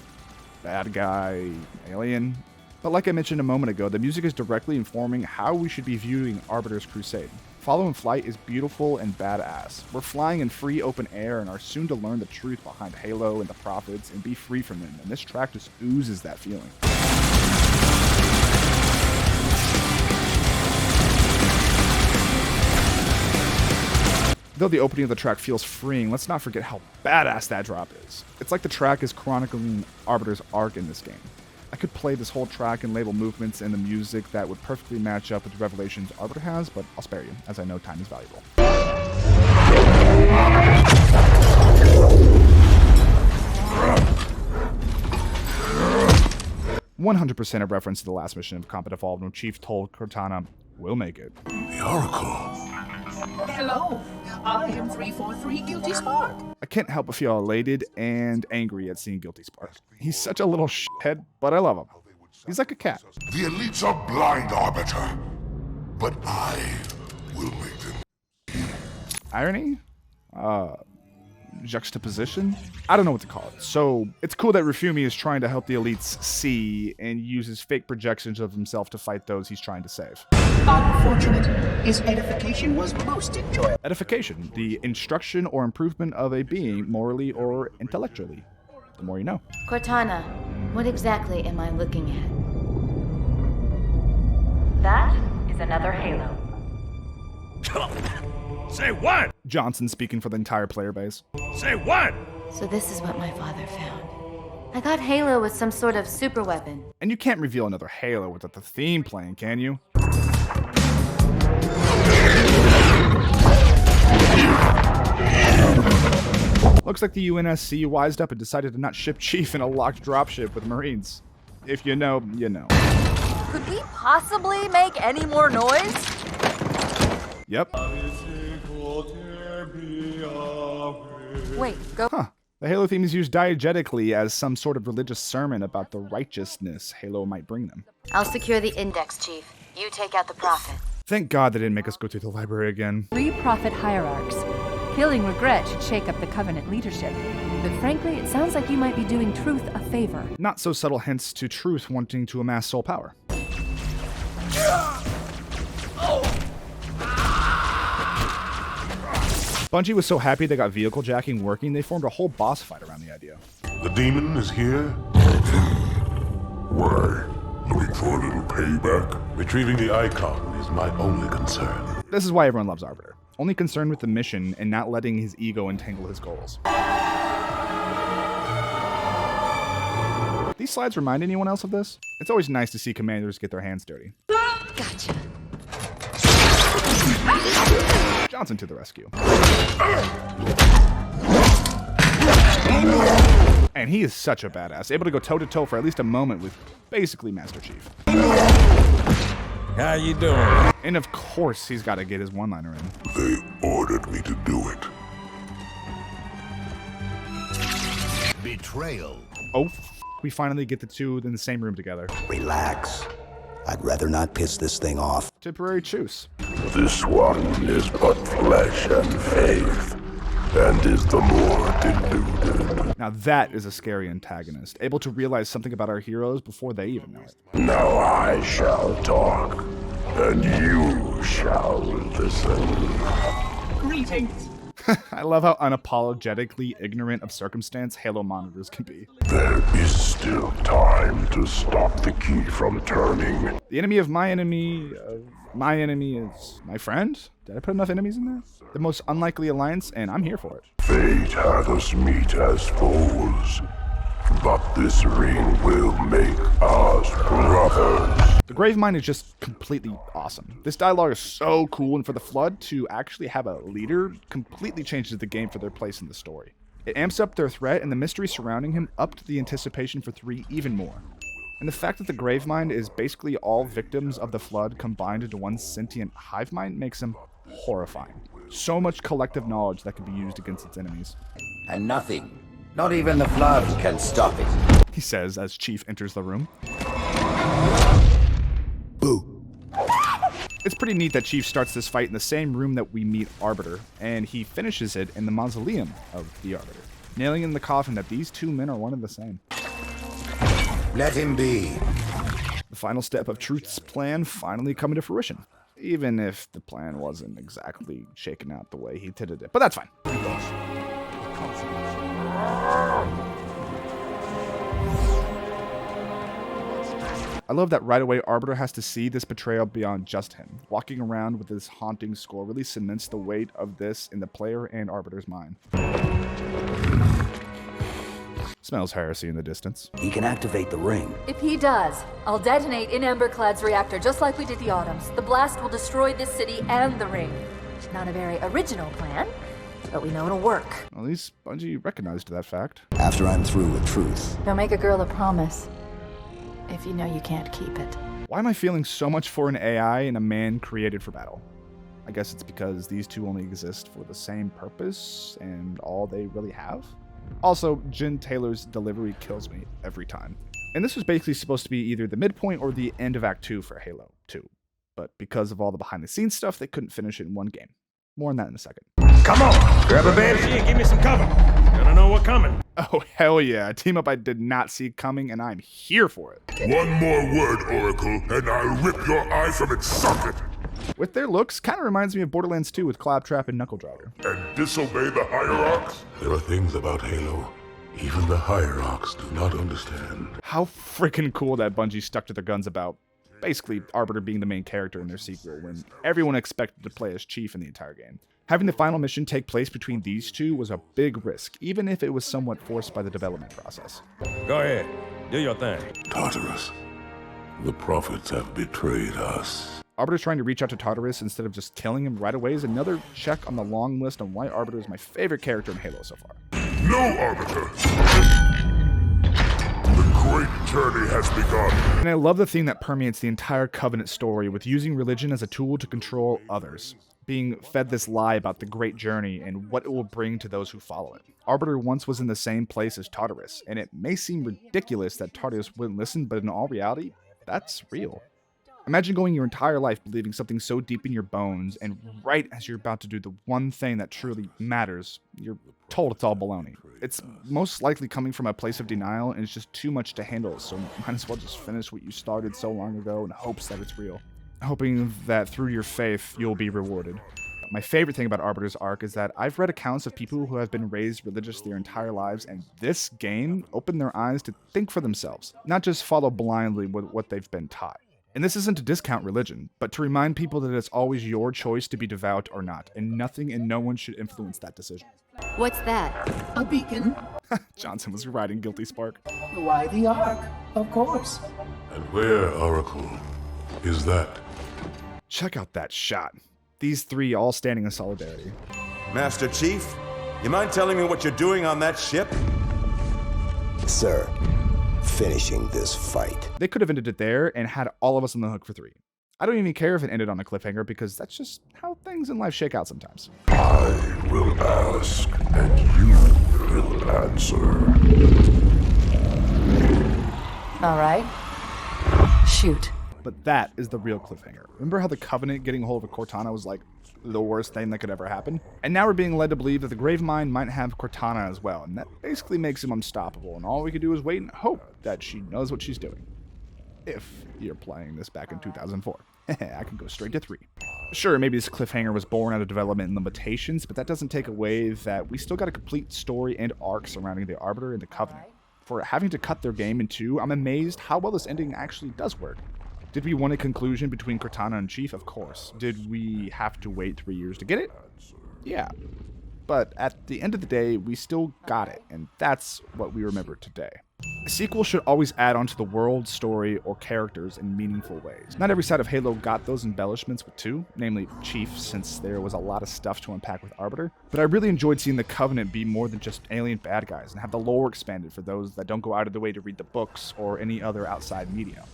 [SPEAKER 1] bad guy, alien. But like I mentioned a moment ago, the music is directly informing how we should be viewing Arbiter's crusade. Follow in Flight is beautiful and badass. We're flying in free open air and are soon to learn the truth behind Halo and the Prophets and be free from them, and this track just oozes that feeling. Though the opening of the track feels freeing, let's not forget how badass that drop is. It's like the track is chronicling Arbiter's arc in this game. I could play this whole track and label movements and the music that would perfectly match up with the revelations Arbiter has, but I'll spare you, as I know time is valuable. 100% a reference to the last mission of Combat Evolved when Chief told Cortana, "We'll make it."
[SPEAKER 12] The Oracle.
[SPEAKER 11] Hello, I am 343 Guilty Spark.
[SPEAKER 1] I can't help but feel elated and angry at seeing Guilty Spark. He's such a little shithead, but I love him. He's like a cat.
[SPEAKER 12] The elites are blind, Arbiter, but I will make them.
[SPEAKER 1] Irony? juxtaposition? I don't know what to call it. So it's cool that Rifumi is trying to help the elites see and uses fake projections of himself to fight those he's trying to save.
[SPEAKER 11] Unfortunate. His edification was most enjoyable.
[SPEAKER 1] Edification, the instruction or improvement of a being morally or intellectually. The more you know.
[SPEAKER 16] Cortana, what exactly am I looking at?
[SPEAKER 9] That is another Halo.
[SPEAKER 14] Say what?
[SPEAKER 1] Johnson speaking for the entire player base.
[SPEAKER 14] Say what?
[SPEAKER 16] So this is what my father found. I thought Halo was some sort of super weapon.
[SPEAKER 1] And you can't reveal another Halo without the theme playing, can you? Looks like the UNSC wised up and decided to not ship Chief in a locked dropship with Marines. If you know, you know.
[SPEAKER 20] Could we possibly make any more noise?
[SPEAKER 1] Yep.
[SPEAKER 20] Wait, go.
[SPEAKER 1] Huh. The Halo theme is used diegetically as some sort of religious sermon about the righteousness Halo might bring them.
[SPEAKER 16] I'll secure the index, Chief. You take out the Prophet.
[SPEAKER 1] Thank God they didn't make us go through the library again.
[SPEAKER 2] 3 Prophet hierarchs. Killing Regret should shake up the Covenant leadership. But frankly, it sounds like you might be doing Truth a favor.
[SPEAKER 1] Not so subtle hints to Truth wanting to amass soul power. Bungie was so happy they got vehicle jacking working, they formed a whole boss fight around the idea.
[SPEAKER 12] The demon is here? Why? Looking for a little payback? Retrieving the icon is my only concern.
[SPEAKER 1] This is why everyone loves Arbiter. Only concerned with the mission and not letting his ego entangle his goals. These slides remind anyone else of this? It's always nice to see commanders get their hands dirty.
[SPEAKER 16] Gotcha.
[SPEAKER 1] Johnson to the rescue. And he is such a badass, able to go toe-to-toe for at least a moment with basically Master Chief.
[SPEAKER 14] How you doing?
[SPEAKER 1] And of course, he's got to get his one-liner in.
[SPEAKER 12] They ordered me to do it.
[SPEAKER 8] Betrayal.
[SPEAKER 1] Oh, we finally get the two in the same room together.
[SPEAKER 17] Relax. I'd rather not piss this thing off.
[SPEAKER 1] Temporary truce.
[SPEAKER 12] This one is but flesh and faith, and is the more deluded.
[SPEAKER 1] Now that is a scary antagonist, able to realize something about our heroes before they even know it.
[SPEAKER 12] Now I shall talk, and you shall listen.
[SPEAKER 11] Greetings.
[SPEAKER 1] I love how unapologetically ignorant of circumstance Halo monitors can be.
[SPEAKER 12] There is still time to stop the key from turning.
[SPEAKER 1] The enemy of my enemy is my friend? Did I put enough enemies in there? The most unlikely alliance, and I'm here for it.
[SPEAKER 12] Fate had us meet as foes, but this ring will make us brothers.
[SPEAKER 1] The Gravemind is just completely awesome. This dialogue is so cool, and for the Flood to actually have a leader completely changes the game for their place in the story. It amps up their threat, and the mystery surrounding him upped the anticipation for 3 even more. And the fact that the Gravemind is basically all victims of the Flood combined into one sentient hive mind makes him horrifying. So much collective knowledge that can be used against its enemies.
[SPEAKER 13] And nothing, not even the Flood, can stop it.
[SPEAKER 1] He says as Chief enters the room.
[SPEAKER 17] Boo.
[SPEAKER 1] It's pretty neat that Chief starts this fight in the same room that we meet Arbiter, and he finishes it in the mausoleum of the Arbiter, nailing in the coffin that these two men are one and the same.
[SPEAKER 13] Let him be.
[SPEAKER 1] The final step of Truth's plan finally coming to fruition, even if the plan wasn't exactly shaken out the way he intended it, but that's fine. I love that right away Arbiter has to see this betrayal beyond just him. Walking around with this haunting score really cements the weight of this in the player and Arbiter's mind. Smells heresy in the distance.
[SPEAKER 17] He can activate the ring.
[SPEAKER 16] If he does, I'll detonate in Emberclad's reactor just like we did the Autumns. The blast will destroy this city and the ring. Not a very original plan, but we know it'll work.
[SPEAKER 1] At least Bungie recognized that fact.
[SPEAKER 17] After I'm through with Truth.
[SPEAKER 16] Don't make a girl a promise if you know you can't keep it.
[SPEAKER 1] Why am I feeling so much for an AI and a man created for battle? I guess it's because these two only exist for the same purpose and all they really have. Also, Jen Taylor's delivery kills me every time. And this was basically supposed to be either the midpoint or the end of Act 2 for Halo 2. But because of all the behind the scenes stuff, they couldn't finish it in one game. More on that in a second.
[SPEAKER 14] Come on, grab a banshee and give me some cover. Gonna know what's coming.
[SPEAKER 1] Oh, hell yeah. A team up I did not see coming, and I'm here for it.
[SPEAKER 12] One more word, Oracle, and I'll rip your eye from its socket.
[SPEAKER 1] With their looks, kind of reminds me of Borderlands 2 with Claptrap and Knuckle Driver.
[SPEAKER 12] And disobey the Hierarchs? There are things about Halo even the Hierarchs do not understand.
[SPEAKER 1] How freaking cool that Bungie stuck to their guns about basically Arbiter being the main character in their sequel when everyone expected to play as Chief in the entire game. Having the final mission take place between these two was a big risk, even if it was somewhat forced by the development process.
[SPEAKER 14] Go ahead, do your thing.
[SPEAKER 12] Tartarus, the prophets have betrayed us.
[SPEAKER 1] Arbiter trying to reach out to Tartarus instead of just killing him right away is another check on the long list on why Arbiter is my favorite character in Halo so far.
[SPEAKER 12] No, Arbiter! The great journey has begun.
[SPEAKER 1] And I love the theme that permeates the entire Covenant story with using religion as a tool to control others, being fed this lie about the great journey and what it will bring to those who follow it. Arbiter once was in the same place as Tartarus, and it may seem ridiculous that Tartarus wouldn't listen, but in all reality, that's real. Imagine going your entire life believing something so deep in your bones, and right as you're about to do the one thing that truly matters, you're told it's all baloney. It's most likely coming from a place of denial, and it's just too much to handle, so might as well just finish what you started so long ago in hopes that it's real. Hoping that through your faith, you'll be rewarded. My favorite thing about Arbiter's arc is that I've read accounts of people who have been raised religious their entire lives, and this game opened their eyes to think for themselves, not just follow blindly what they've been taught. And this isn't to discount religion, but to remind people that it's always your choice to be devout or not, and nothing and no one should influence that decision.
[SPEAKER 18] What's that?
[SPEAKER 11] A beacon.
[SPEAKER 1] Johnson was riding Guilty Spark.
[SPEAKER 11] Why the Ark? Of course.
[SPEAKER 12] And where, Oracle, is that?
[SPEAKER 1] Check out that shot. These three all standing in solidarity.
[SPEAKER 15] Master Chief, you mind telling me what you're doing on that ship?
[SPEAKER 17] Sir, finishing this fight.
[SPEAKER 1] They could have ended it there and had all of us on the hook for 3. I don't even care if it ended on a cliffhanger because that's just how things in life shake out sometimes.
[SPEAKER 12] I will ask, and you will answer.
[SPEAKER 16] All right. Shoot.
[SPEAKER 1] But that is the real cliffhanger. Remember how the Covenant getting a hold of Cortana was like the worst thing that could ever happen? And now we're being led to believe that the Gravemind might have Cortana as well, and that basically makes him unstoppable, and all we can do is wait and hope that she knows what she's doing. If you're playing this back in 2004. I can go straight to 3. Sure, maybe this cliffhanger was born out of development and limitations, but that doesn't take away that we still got a complete story and arc surrounding the Arbiter and the Covenant. For having to cut their game in 2, I'm amazed how well this ending actually does work. Did we want a conclusion between Cortana and Chief? Of course. Did we have to wait 3 years to get it? Yeah. But at the end of the day, we still got it, and that's what we remember today. A sequel should always add on to the world, story, or characters in meaningful ways. Not every side of Halo got those embellishments with 2, namely Chief, since there was a lot of stuff to unpack with Arbiter, but I really enjoyed seeing the Covenant be more than just alien bad guys and have the lore expanded for those that don't go out of the way to read the books or any other outside media.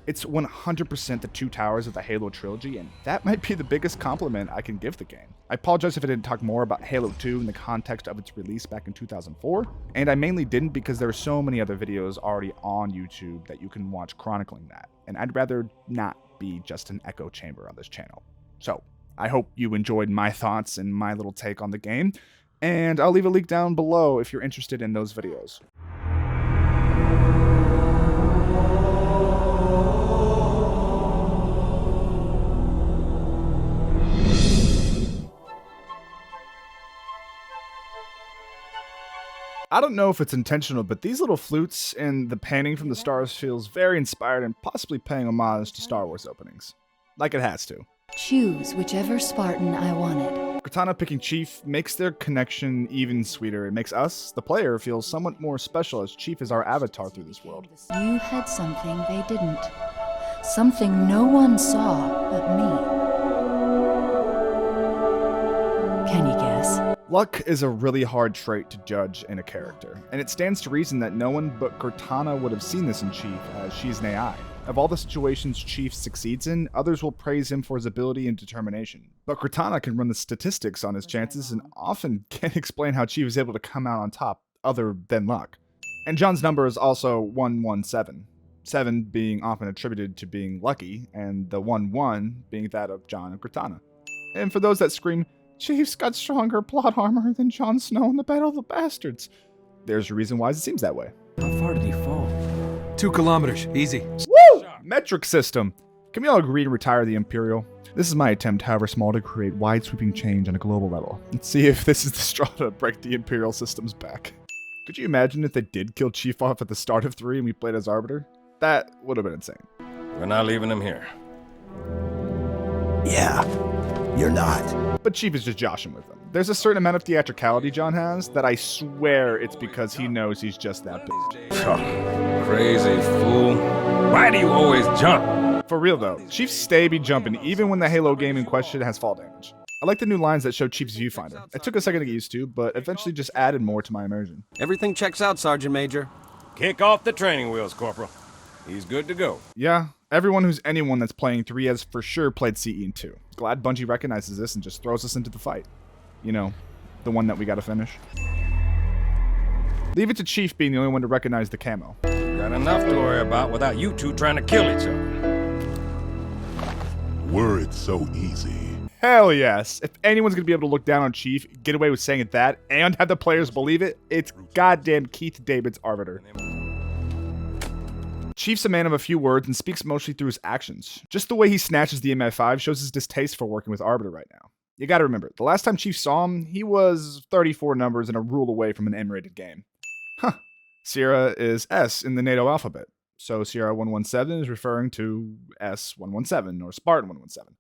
[SPEAKER 1] It's 100% the 2 towers of the Halo trilogy, and that might be the biggest compliment I can give the game. I apologize if I didn't talk more about Halo 2 in the context of its release back in 2004, and I mainly didn't because there are so many other videos already on YouTube that you can watch chronicling that, and I'd rather not be just an echo chamber on this channel. So, I hope you enjoyed my thoughts and my little take on the game, and I'll leave a link down below if you're interested in those videos. I don't know if it's intentional, but these little flutes and the panning from the stars feels very inspired and possibly paying homage to Star Wars openings. Like it has to.
[SPEAKER 21] Choose whichever Spartan I wanted.
[SPEAKER 1] Cortana picking Chief makes their connection even sweeter. It makes us, the player, feel somewhat more special as Chief is our avatar through this world.
[SPEAKER 21] You had something they didn't. Something no one saw but me. Can you guess?
[SPEAKER 1] Luck is a really hard trait to judge in a character, and it stands to reason that no one but Cortana would have seen this in Chief, as she's an AI. Of all the situations Chief succeeds in, others will praise him for his ability and determination. But Cortana can run the statistics on his chances and often can't explain how Chief is able to come out on top, other than luck. And John's number is also 117, 7 being often attributed to being lucky, and the 1-1 being that of John and Cortana. And for those that scream, Chief's got stronger plot armor than Jon Snow in the Battle of the Bastards. There's a reason why it seems that way.
[SPEAKER 10] How far did he fall?
[SPEAKER 6] 2 kilometers. Easy.
[SPEAKER 1] Woo! Metric system. Can we all agree to retire the Imperial? This is my attempt, however small, to create wide-sweeping change on a global level. Let's see if this is the straw to break the Imperial system's back. Could you imagine if they did kill Chief off at the start of 3 and we played as Arbiter? That would have been insane.
[SPEAKER 22] We're not leaving him here.
[SPEAKER 17] Yeah, you're not.
[SPEAKER 1] But Chief is just joshing with them. There's a certain amount of theatricality Jon has that I swear it's because he knows he's just that big.
[SPEAKER 22] Crazy fool. Why do you always jump?
[SPEAKER 1] For real though, Chief stay be jumping even when the Halo game in question has fall damage. I like the new lines that show Chief's viewfinder. It took a second to get used to, but eventually just added more to my immersion.
[SPEAKER 22] Everything checks out, Sergeant Major. Kick off the training wheels, Corporal. He's good to go.
[SPEAKER 1] Yeah, everyone who's anyone that's playing 3 has for sure played CE in 2. Glad Bungie recognizes this and just throws us into the fight. You know, the one that we gotta finish. Leave it to Chief being the only one to recognize the camo.
[SPEAKER 22] Got enough to worry about without you two trying to kill each other.
[SPEAKER 12] Were it so easy.
[SPEAKER 1] Hell yes. If anyone's gonna be able to look down on Chief, get away with saying that, and have the players believe it, it's goddamn Keith David's Arbiter. Chief's a man of a few words and speaks mostly through his actions. Just the way he snatches the MF5 shows his distaste for working with Arbiter right now. You gotta remember, the last time Chief saw him, he was 34 numbers and a rule away from an M-rated game. Huh. Sierra is S in the NATO alphabet, so Sierra 117 is referring to S117 or Spartan 117.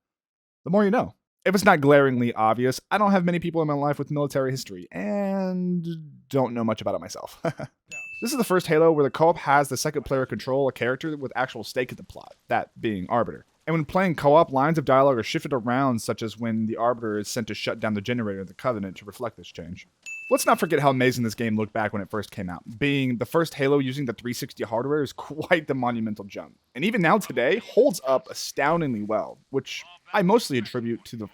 [SPEAKER 1] The more you know. If it's not glaringly obvious, I don't have many people in my life with military history, and don't know much about it myself. This is the first Halo where the co-op has the second player control a character with actual stake in the plot, that being Arbiter. And when playing co-op, lines of dialogue are shifted around, such as when the Arbiter is sent to shut down the generator of the Covenant to reflect this change. Let's not forget how amazing this game looked back when it first came out. Being the first Halo using the 360 hardware is quite the monumental jump. And even now today, holds up astoundingly well, which I mostly attribute to the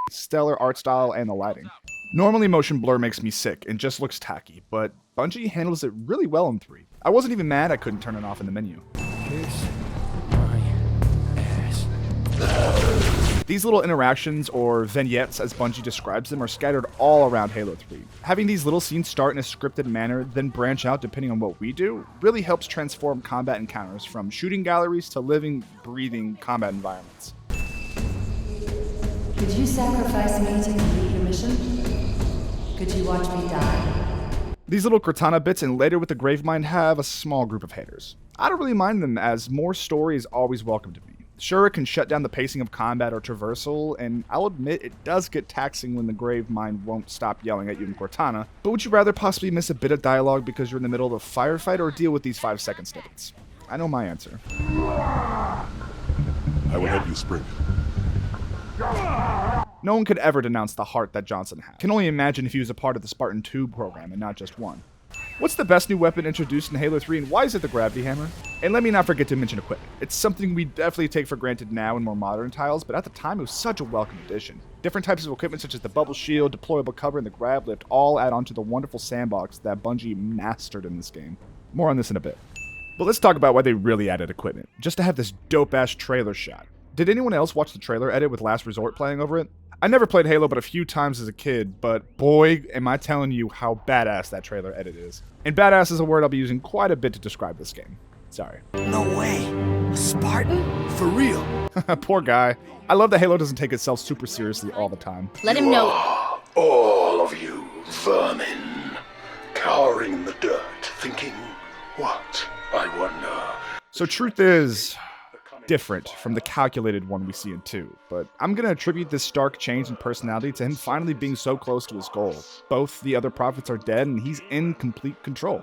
[SPEAKER 1] stellar art style and the lighting. Normally motion blur makes me sick and just looks tacky, but Bungie handles it really well in 3. I wasn't even mad I couldn't turn it off in the menu. These little interactions, or vignettes as Bungie describes them, are scattered all around Halo 3. Having these little scenes start in a scripted manner, then branch out depending on what we do, really helps transform combat encounters from shooting galleries to living, breathing combat environments.
[SPEAKER 21] Could you sacrifice me to complete your mission? Could you watch me die?
[SPEAKER 1] These little Cortana bits and later with the Gravemind have a small group of haters. I don't really mind them, as more story is always welcome to me. Sure, it can shut down the pacing of combat or traversal, and I'll admit it does get taxing when the Gravemind won't stop yelling at you in Cortana, but would you rather possibly miss a bit of dialogue because you're in the middle of a firefight or deal with these 5-second snippets? I know my answer.
[SPEAKER 12] I will help you sprint.
[SPEAKER 1] No one could ever denounce the heart that Johnson had. Can only imagine if he was a part of the Spartan 2 program and not just 1. What's the best new weapon introduced in Halo 3 and why is it the gravity hammer? And let me not forget to mention equipment. It's something we definitely take for granted now in more modern titles, but at the time it was such a welcome addition. Different types of equipment such as the bubble shield, deployable cover, and the grab lift all add on to the wonderful sandbox that Bungie mastered in this game. More on this in a bit. But let's talk about why they really added equipment, just to have this dope-ass trailer shot. Did anyone else watch the trailer edit with Last Resort playing over it? I never played Halo but a few times as a kid, but boy, am I telling you how badass that trailer edit is. And badass is a word I'll be using quite a bit to describe this game. Sorry.
[SPEAKER 6] No way. A Spartan? For real?
[SPEAKER 1] Poor guy. I love that Halo doesn't take itself super seriously all the time.
[SPEAKER 18] Let him know.
[SPEAKER 12] All of you vermin, cowering in the dirt, thinking, what, I wonder?
[SPEAKER 1] So truth is different from the calculated one we see in 2, but I'm gonna attribute this stark change in personality to him finally being so close to his goal. Both the other prophets are dead and he's in complete control.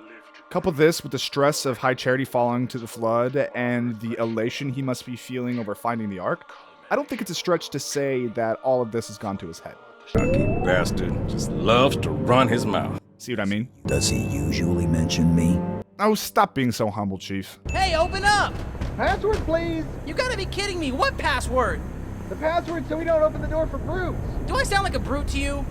[SPEAKER 1] Couple this with the stress of High Charity falling to the Flood and the elation he must be feeling over finding the Ark, I don't think it's a stretch to say that all of this has gone to his head.
[SPEAKER 22] Cocky bastard just loves to run his mouth.
[SPEAKER 1] See what I mean?
[SPEAKER 17] Does he usually mention me?
[SPEAKER 1] Oh, stop being so humble, Chief.
[SPEAKER 10] Hey, open up!
[SPEAKER 4] Password, please!
[SPEAKER 10] You gotta be kidding me. What password?
[SPEAKER 4] The password so we don't open the door for brutes.
[SPEAKER 10] Do I sound like a brute to you?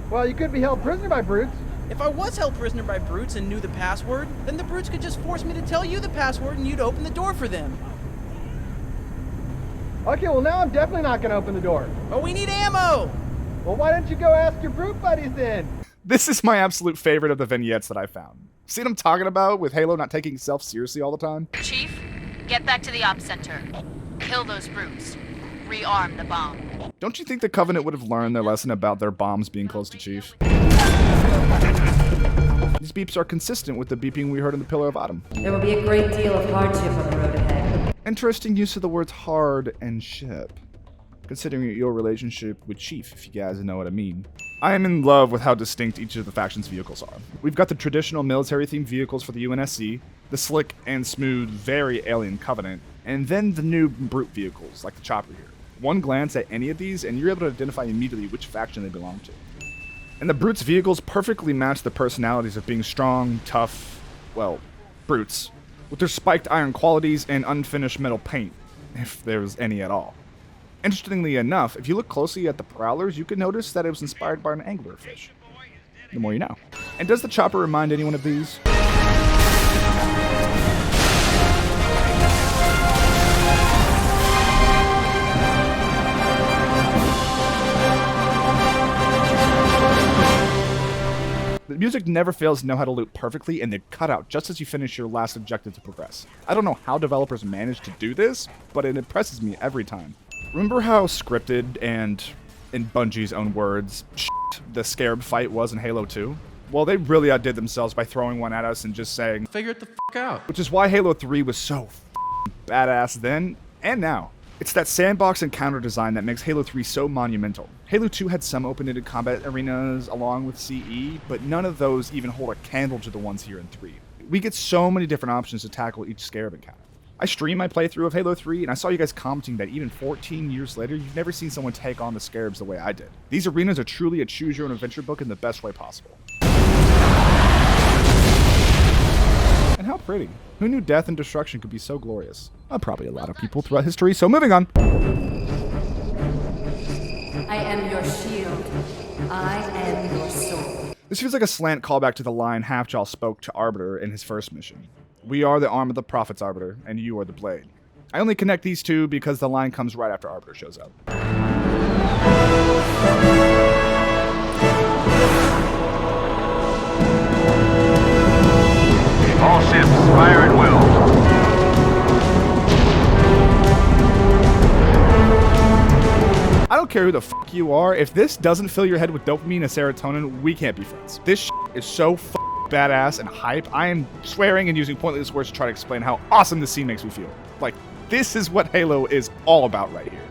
[SPEAKER 4] Well, you could be held prisoner by brutes.
[SPEAKER 10] If I was held prisoner by brutes and knew the password, then the brutes could just force me to tell you the password and you'd open the door for them.
[SPEAKER 4] Okay, well now I'm definitely not gonna open the door.
[SPEAKER 10] But we need ammo! Well, why don't you go ask your brute buddies then?
[SPEAKER 1] This is my absolute favorite of the vignettes that I found. See what I'm talking about with Halo not taking itself seriously all the time?
[SPEAKER 2] Chief, get back to the ops center. Kill those brutes. Rearm the bomb.
[SPEAKER 1] Don't you think the Covenant would have learned their lesson about their bombs being close to Chief? These beeps are consistent with the beeping we heard in the Pillar of Autumn.
[SPEAKER 21] There will be a great deal of hardship on the road ahead.
[SPEAKER 1] Interesting use of the words hard and ship, considering your relationship with Chief, if you guys know what I mean. I am in love with how distinct each of the faction's vehicles are. We've got the traditional military-themed vehicles for the UNSC, the slick and smooth, very alien Covenant, and then the new brute vehicles, like the chopper here. One glance at any of these, and you're able to identify immediately which faction they belong to. And the brutes' vehicles perfectly match the personalities of being strong, tough, well, brutes, with their spiked iron qualities and unfinished metal paint, if there's any at all. Interestingly enough, if you look closely at the Prowlers, you can notice that it was inspired by an anglerfish. The more you know. And does the chopper remind anyone of these? The music never fails to know how to loop perfectly, and they cut out just as you finish your last objective to progress. I don't know how developers manage to do this, but it impresses me every time. Remember how scripted and, in Bungie's own words, the Scarab fight was in Halo 2? Well, they really outdid themselves by throwing one at us and just saying, "Figure it the fuck out." Which is why Halo 3 was so badass then and now. It's that sandbox encounter design that makes Halo 3 so monumental. Halo 2 had some open-ended combat arenas along with CE, but none of those even hold a candle to the ones here in 3. We get so many different options to tackle each Scarab encounter. I streamed my playthrough of Halo 3, and I saw you guys commenting that even 14 years later, you've never seen someone take on the Scarabs the way I did. These arenas are truly a choose-your-own-adventure book in the best way possible. And how pretty. Who knew death and destruction could be so glorious? Probably a lot of people throughout history, so moving on.
[SPEAKER 21] I am your shield. I am your sword.
[SPEAKER 1] This feels like a slant callback to the line Halfjaw spoke to Arbiter in his first mission. We are the arm of the Prophets, Arbiter, and you are the blade. I only connect these two because the line comes right after Arbiter shows up.
[SPEAKER 3] All ships, fire at will.
[SPEAKER 1] I don't care who the fuck you are. If this doesn't fill your head with dopamine and serotonin, we can't be friends. This shit is so badass and hype. I am swearing and using pointless words to try to explain how awesome this scene makes me feel. Like, this is what Halo is all about right here.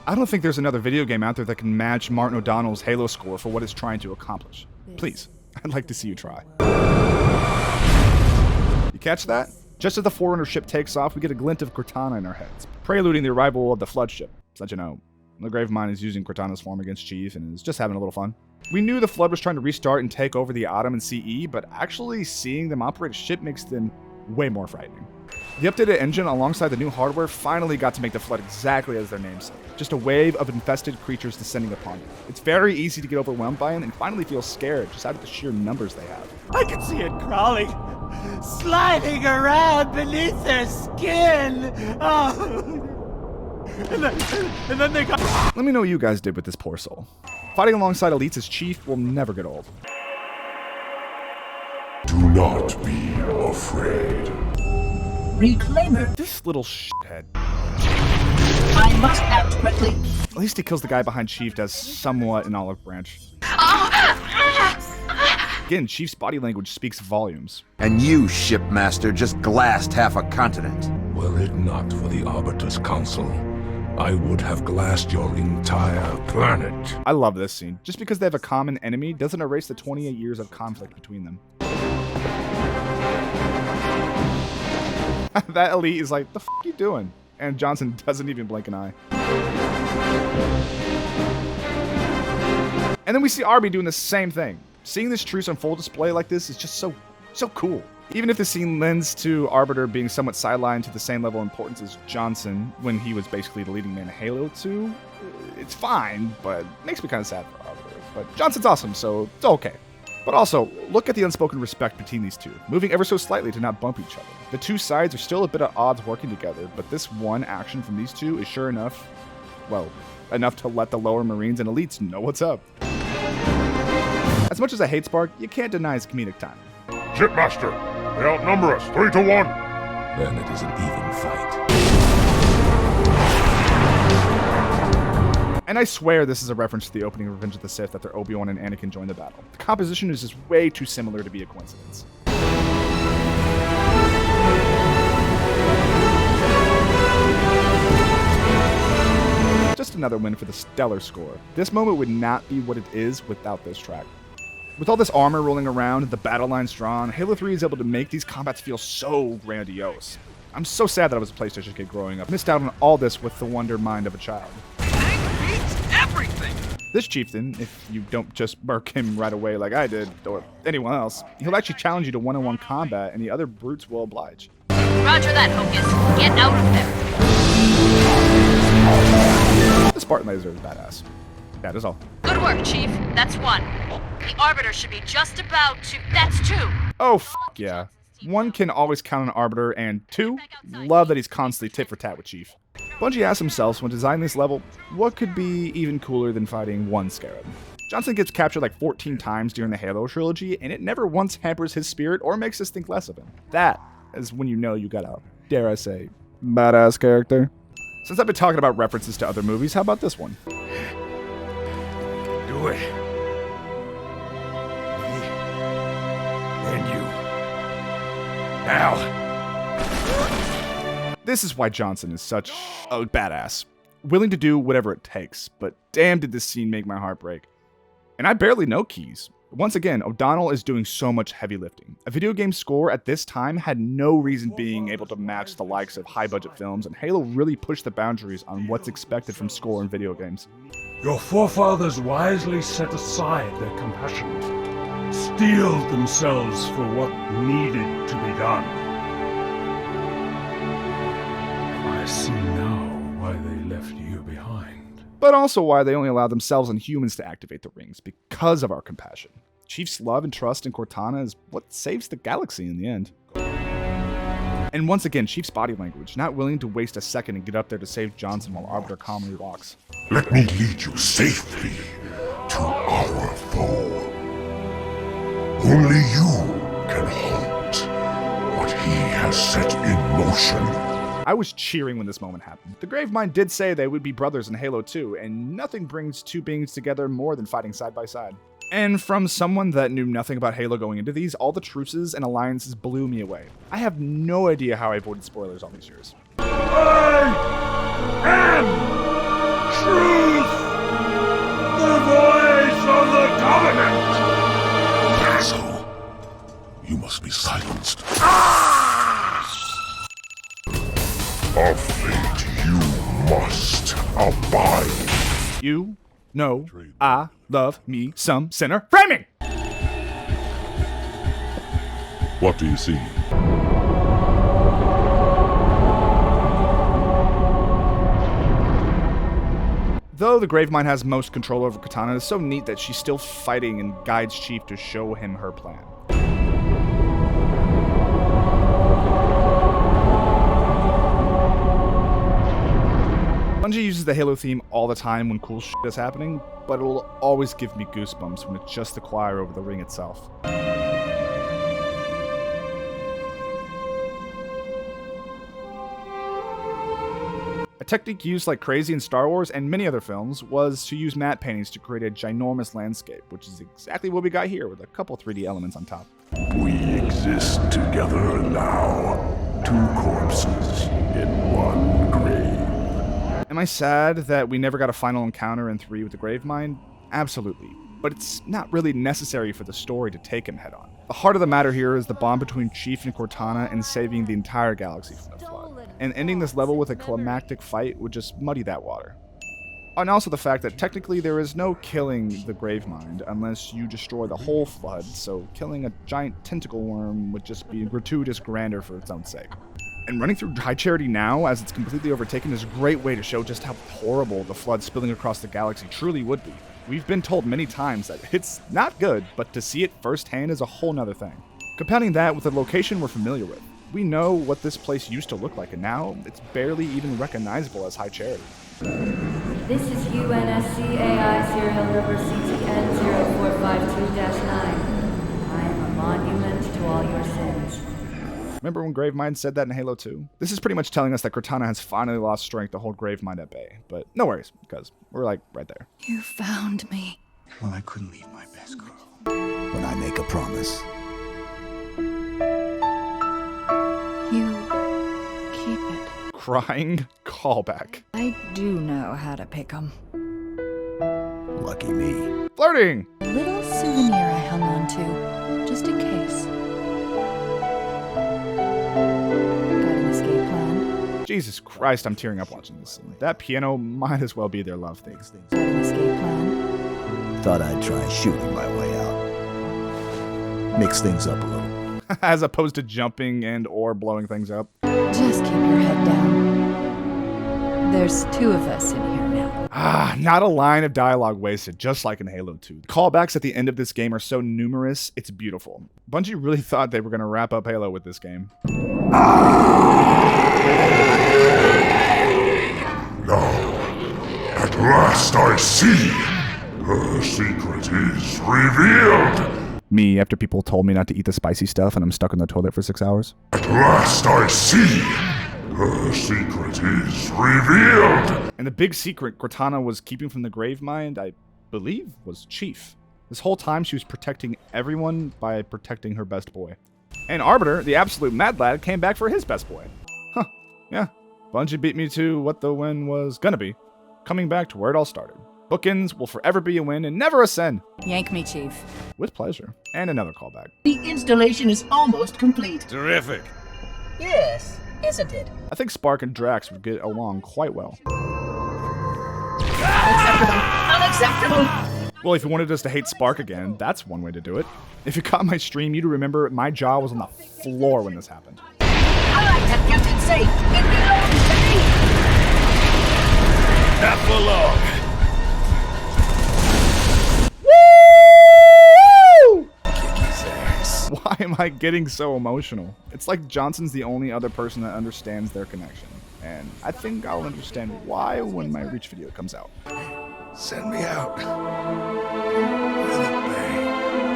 [SPEAKER 1] I don't think there's another video game out there that can match Martin O'Donnell's Halo score for what it's trying to accomplish. Please, I'd like to see you try. You catch that? Just as the Forerunner ship takes off, we get a glint of Cortana in our heads, preluding the arrival of the Flood ship. So that you know, the Gravemind is using Cortana's form against Chief and is just having a little fun. We knew the Flood was trying to restart and take over the Autumn and CE, but actually seeing them operate a ship makes them way more frightening. The updated engine alongside the new hardware finally got to make the Flood exactly as their name said. Just a wave of infested creatures descending upon you. It's very easy to get overwhelmed by it and finally feel scared just out of the sheer numbers they have.
[SPEAKER 7] I can see it crawling, sliding around beneath their skin. Oh. And then they got...
[SPEAKER 1] Let me know what you guys did with this poor soul. Fighting alongside elites as Chief will never get old.
[SPEAKER 12] Do not be afraid.
[SPEAKER 11] Reclaimer.
[SPEAKER 1] This little shithead.
[SPEAKER 11] I must act quickly.
[SPEAKER 1] At least he kills the guy behind Chief as somewhat an olive branch. Again, Chief's body language speaks volumes.
[SPEAKER 23] And you, shipmaster, just glassed half a continent.
[SPEAKER 12] Were it not for the Arbiter's Council, I would have glassed your entire planet.
[SPEAKER 1] I love this scene. Just because they have a common enemy doesn't erase the 28 years of conflict between them. That elite is like, the f*** you doing? And Johnson doesn't even blink an eye. And then we see Arby doing the same thing. Seeing this truce on full display like this is just so So cool. Even if the scene lends to Arbiter being somewhat sidelined to the same level of importance as Johnson when he was basically the leading man in Halo 2, it's fine, but it makes me kind of sad for Arbiter. But Johnson's awesome, so it's okay. But also, look at the unspoken respect between these two, moving ever so slightly to not bump each other. The two sides are still a bit at odds working together, but this one action from these two is sure enough, well, enough to let the lower Marines and elites know what's up. As much as I hate Spark, you can't deny his comedic timing.
[SPEAKER 12] Shipmaster, they outnumber us 3-1.
[SPEAKER 8] Then it is an even fight.
[SPEAKER 1] And I swear this is a reference to the opening of Revenge of the Sith after Obi-Wan and Anakin joined the battle. The composition is just way too similar to be a coincidence. Just another win for the stellar score. This moment would not be what it is without this track. With all this armor rolling around and the battle lines drawn, Halo 3 is able to make these combats feel so grandiose. I'm so sad that I was a PlayStation kid growing up. Missed out on all this with the wonder mind of a child.
[SPEAKER 4] Everything!
[SPEAKER 1] This chieftain, if you don't just murk him right away like I did, or anyone else, he'll actually challenge you to one-on-one combat, and the other brutes will oblige.
[SPEAKER 2] Roger that, Hocus. Get out of there.
[SPEAKER 1] The Spartan laser is badass. That is all.
[SPEAKER 2] Good work, Chief. That's one. The Arbiter should be just about to... That's two.
[SPEAKER 1] Oh, yeah. One can always count on Arbiter, and two, love that he's constantly tit for tat with Chief. Bungie asked themselves when designing this level, what could be even cooler than fighting one Scarab? Johnson gets captured like 14 times during the Halo trilogy, and it never once hampers his spirit or makes us think less of him. That is when you know you got a, dare I say, badass character. Since I've been talking about references to other movies, how about this one?
[SPEAKER 14] Do it. Me. And you. Now.
[SPEAKER 1] This is why Johnson is such a badass. Willing to do whatever it takes, but damn did this scene make my heart break. And I barely know Keyes. Once again, O'Donnell is doing so much heavy lifting. A video game score at this time had no reason being able to match the likes of high-budget films, and Halo really pushed the boundaries on what's expected from score in video games.
[SPEAKER 5] Your forefathers wisely set aside their compassion, steeled themselves for what needed to be done. I see now why they left you behind.
[SPEAKER 1] But also why they only allow themselves and humans to activate the rings, because of our compassion. Chief's love and trust in Cortana is what saves the galaxy in the end. And once again, Chief's body language, not willing to waste a second and get up there to save Johnson while Arbiter calmly walks.
[SPEAKER 12] Let me lead you safely to our foe. Only you can halt what he has set in motion.
[SPEAKER 1] I was cheering when this moment happened. The Gravemind did say they would be brothers in Halo 2, and nothing brings two beings together more than fighting side by side. And from someone that knew nothing about Halo going into these, all the truces and alliances blew me away. I have no idea how I avoided spoilers all these years.
[SPEAKER 5] I am truth! The voice of the Covenant!
[SPEAKER 12] So, you must be silenced. Of fate you must abide.
[SPEAKER 1] You know I love me some sinner framing!
[SPEAKER 12] What do you see?
[SPEAKER 1] Though the Gravemind has most control over Cortana, it's so neat that she's still fighting and guides Chief to show him her plan. Bungie uses the Halo theme all the time when cool shit is happening, but it'll always give me goosebumps when it's just the choir over the ring itself. A technique used like crazy in Star Wars and many other films was to use matte paintings to create a ginormous landscape, which is exactly what we got here with a couple 3D elements on top.
[SPEAKER 12] We exist together now, two corpses in one grave.
[SPEAKER 1] Am I sad that we never got a final encounter in 3 with the Gravemind? Absolutely. But it's not really necessary for the story to take him head on. The heart of the matter here is the bond between Chief and Cortana and saving the entire galaxy from the Flood. And ending this level with a climactic fight would just muddy that water. And also the fact that technically there is no killing the Gravemind unless you destroy the whole flood, so killing a giant tentacle worm would just be gratuitous grandeur for its own sake. And running through High Charity now, as it's completely overtaken, is a great way to show just how horrible the flood spilling across the galaxy truly would be. We've been told many times that it's not good, but to see it firsthand is a whole nother thing. Compounding that with a location we're familiar with. We know what this place used to look like, and now it's barely even recognizable as High Charity.
[SPEAKER 21] This is UNSCAI serial number CTN0452-9. I am a monument to all your sins.
[SPEAKER 1] Remember when Gravemind said that in Halo 2? This is pretty much telling us that Cortana has finally lost strength to hold Gravemind at bay. But no worries, because we're like right there.
[SPEAKER 21] You found me.
[SPEAKER 17] Well, I couldn't leave my best girl. When I make a promise.
[SPEAKER 21] You keep it.
[SPEAKER 1] Crying callback.
[SPEAKER 21] I do know how to pick 'em.
[SPEAKER 17] Lucky me.
[SPEAKER 1] Flirting!
[SPEAKER 21] A little souvenir I hung on to, just in case. Got an escape plan?
[SPEAKER 1] Jesus Christ, I'm tearing up watching this scene. That piano might as well be their love theme.
[SPEAKER 21] Got an escape plan?
[SPEAKER 17] Thought I'd try shooting my way out. Mix things up a little.
[SPEAKER 1] As opposed to jumping and or blowing things up.
[SPEAKER 21] Just keep your head down. There's 2 of us in here now.
[SPEAKER 1] Not a line of dialogue wasted, just like in Halo 2. Callbacks at the end of this game are so numerous, it's beautiful. Bungie really thought they were going to wrap up Halo with this game.
[SPEAKER 12] Now, at last I see. Her secret is revealed.
[SPEAKER 1] Me, after people told me not to eat the spicy stuff and I'm stuck in the toilet for 6 hours.
[SPEAKER 12] At last I see. Her secret is revealed.
[SPEAKER 1] And the big secret Cortana was keeping from the Gravemind, I believe, was Chief. This whole time she was protecting everyone by protecting her best boy. And Arbiter, the absolute mad lad, came back for his best boy. Huh, yeah. Bungie beat me to what the win was gonna be. Coming back to where it all started. Bookends will forever be a win and never a sin.
[SPEAKER 21] Yank me, Chief.
[SPEAKER 1] With pleasure. And another callback.
[SPEAKER 11] The installation is almost complete.
[SPEAKER 22] Terrific.
[SPEAKER 11] Yes, isn't it?
[SPEAKER 1] I think Spark and Drax would get along quite well.
[SPEAKER 11] Unacceptable!
[SPEAKER 1] Well, if you wanted us to hate Spark again, that's one way to do it. If you caught my stream, you'd remember my jaw was on the floor when this happened.
[SPEAKER 11] I have kept it safe. It belongs to me.
[SPEAKER 14] Not for long.
[SPEAKER 1] Why am I getting so emotional? It's like Johnson's the only other person that understands their connection. And I think I'll understand why when my Reach video comes out.
[SPEAKER 12] Send me out.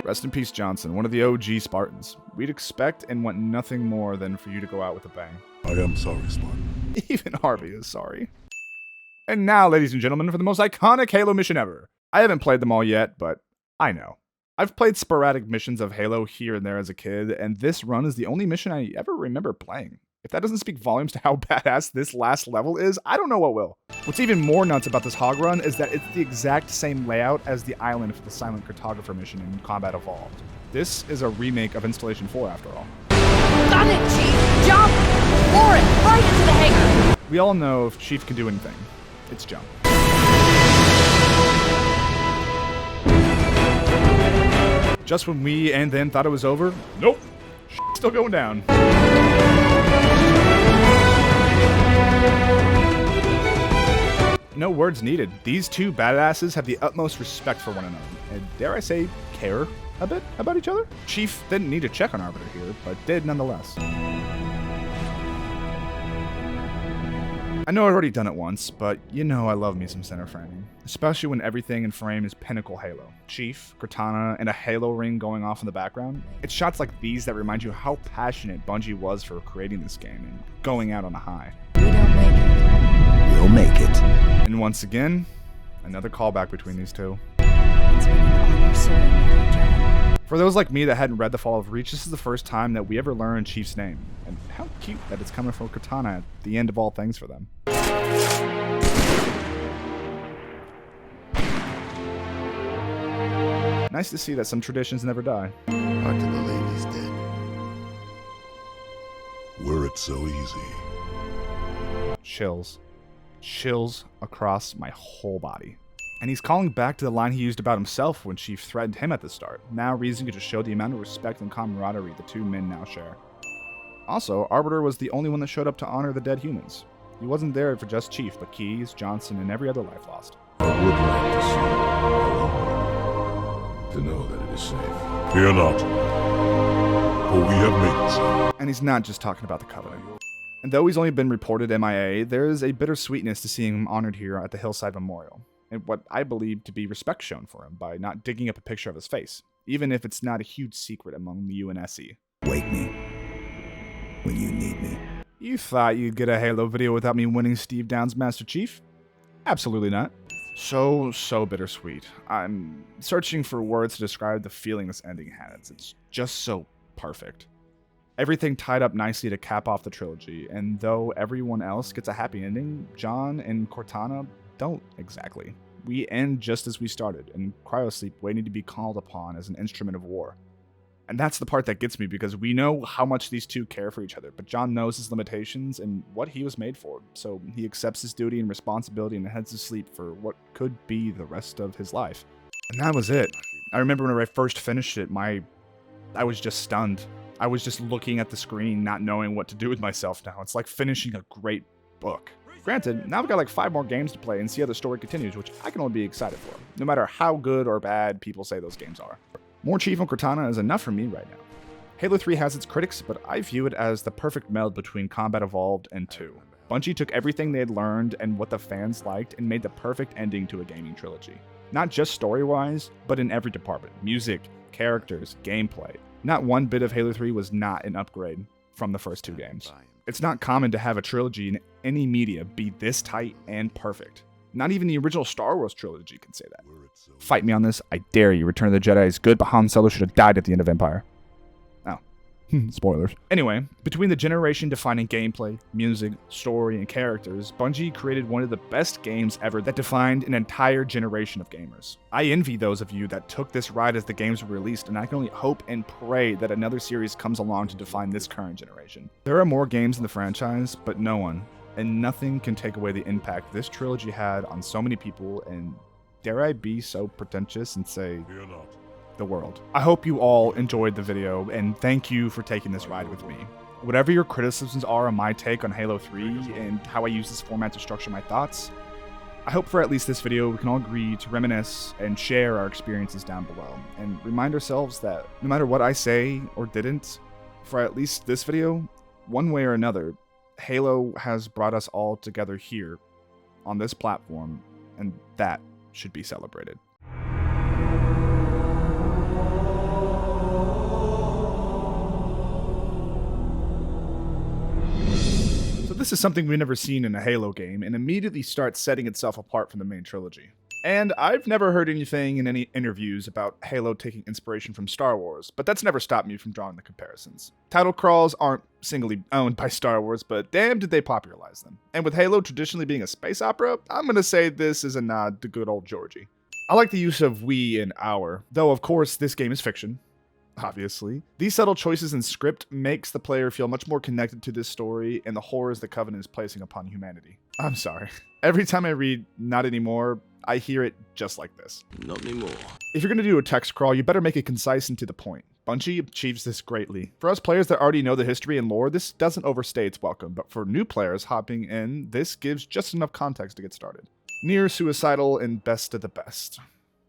[SPEAKER 1] Rest in peace, Johnson, one of the OG Spartans. We'd expect and want nothing more than for you to go out with a bang.
[SPEAKER 12] I am sorry, Spartan.
[SPEAKER 1] Even Harvey is sorry. And now, ladies and gentlemen, for the most iconic Halo mission ever. I haven't played them all yet, but I know. I've played sporadic missions of Halo here and there as a kid, and this run is the only mission I ever remember playing. If that doesn't speak volumes to how badass this last level is, I don't know what will. What's even more nuts about this hog run is that it's the exact same layout as the island for the Silent Cartographer mission in Combat Evolved. This is a remake of Installation 4 after all.
[SPEAKER 2] Done it, Chief! Jump! For it! Right into the hangar!
[SPEAKER 1] We all know if Chief can do anything, it's jump. Just when we and then thought it was over, nope, still going down. No words needed. These two badasses have the utmost respect for one another, and dare I say, care a bit about each other? Chief didn't need to check on Arbiter here, but did nonetheless. I know I've already done it once, but you know I love me some center framing. Especially when everything in frame is pinnacle Halo. Chief, Cortana, and a Halo ring going off in the background. It's shots like these that remind you how passionate Bungie was for creating this game and going out on a high.
[SPEAKER 21] We don't make it.
[SPEAKER 17] We'll make it.
[SPEAKER 1] And once again, another callback between these two.
[SPEAKER 21] It's been an honor serving with you, John.
[SPEAKER 1] For those like me that hadn't read The Fall of Reach, this is the first time that we ever learned Chief's name. And how cute that it's coming from Cortana at the end of all things for them. Nice to see that some traditions never die.
[SPEAKER 12] After the lady's dead. Were it so easy?
[SPEAKER 1] Chills. Chills across my whole body. And he's calling back to the line he used about himself when Chief threatened him at the start, now using it to show the amount of respect and camaraderie the two men now share. Also, Arbiter was the only one that showed up to honor the dead humans. He wasn't there for just Chief, but Keyes, Johnson, and every other life lost.
[SPEAKER 12] I would like to see to know that it is safe.
[SPEAKER 5] Fear not, for we have made it so.
[SPEAKER 1] And he's not just talking about the Covenant. And though he's only been reported MIA, there is a bitter sweetness to seeing him honored here at the Hillside Memorial, and what I believe to be respect shown for him by not digging up a picture of his face, even if it's not a huge secret among the UNSC.
[SPEAKER 17] Wake me when you need me.
[SPEAKER 1] You thought you'd get a Halo video without me winning Steve Down's Master Chief? Absolutely not. So bittersweet. I'm searching for words to describe the feeling this ending has. It's just so perfect. Everything tied up nicely to cap off the trilogy, and though everyone else gets a happy ending, John and Cortana don't exactly. We end just as we started, in cryosleep waiting to be called upon as an instrument of war. And that's the part that gets me, because we know how much these two care for each other, but John knows his limitations and what he was made for, so he accepts his duty and responsibility and heads to sleep for what could be the rest of his life. And that was it. I remember when I first finished it, I was just stunned. I was just looking at the screen, not knowing what to do with myself now. It's like finishing a great book. Granted, now we've got like 5 more games to play and see how the story continues, which I can only be excited for, no matter how good or bad people say those games are. More Chief and Cortana is enough for me right now. Halo 3 has its critics, but I view it as the perfect meld between Combat Evolved and 2. Bungie took everything they had learned and what the fans liked and made the perfect ending to a gaming trilogy. Not just story-wise, but in every department. Music, characters, gameplay. Not one bit of Halo 3 was not an upgrade from the first 2 games. It's not common to have a trilogy in any media be this tight and perfect. Not even the original Star Wars trilogy can say that. Fight me on this, I dare you. Return of the Jedi is good, but Han Solo should have died at the end of Empire. Oh. Spoilers. Anyway, between the generation-defining gameplay, music, story, and characters, Bungie created one of the best games ever that defined an entire generation of gamers. I envy those of you that took this ride as the games were released, and I can only hope and pray that another series comes along to define this current generation. There are more games in the franchise, but no one, and nothing can take away the impact this trilogy had on so many people, and dare I be so pretentious and say,
[SPEAKER 5] Fear not.
[SPEAKER 1] the world. I hope you all enjoyed the video, and thank you for taking this ride with me. Whatever your criticisms are on my take on Halo 3 and how I use this format to structure my thoughts, I hope for at least this video we can all agree to reminisce and share our experiences down below, and remind ourselves that no matter what I say or didn't, for at least this video, one way or another, Halo has brought us all together here on this platform, and that should be celebrated. So this is something we've never seen in a Halo game, and immediately starts setting itself apart from the main trilogy. And I've never heard anything in any interviews about Halo taking inspiration from Star Wars, but that's never stopped me from drawing the comparisons. Title crawls aren't singly owned by Star Wars, but damn did they popularize them. And with Halo traditionally being a space opera, I'm gonna say this is a nod to good old Georgie. I like the use of we and our, though of course this game is fiction. Obviously. These subtle choices in script makes the player feel much more connected to this story and the horrors the Covenant is placing upon humanity. I'm sorry. Every time I read not anymore, I hear it just like this.
[SPEAKER 9] Not anymore.
[SPEAKER 1] If you're going to do a text crawl, you better make it concise and to the point. Bungie achieves this greatly. For us players that already know the history and lore, this doesn't overstay its welcome, but for new players hopping in, this gives just enough context to get started. Near suicidal and best of the best.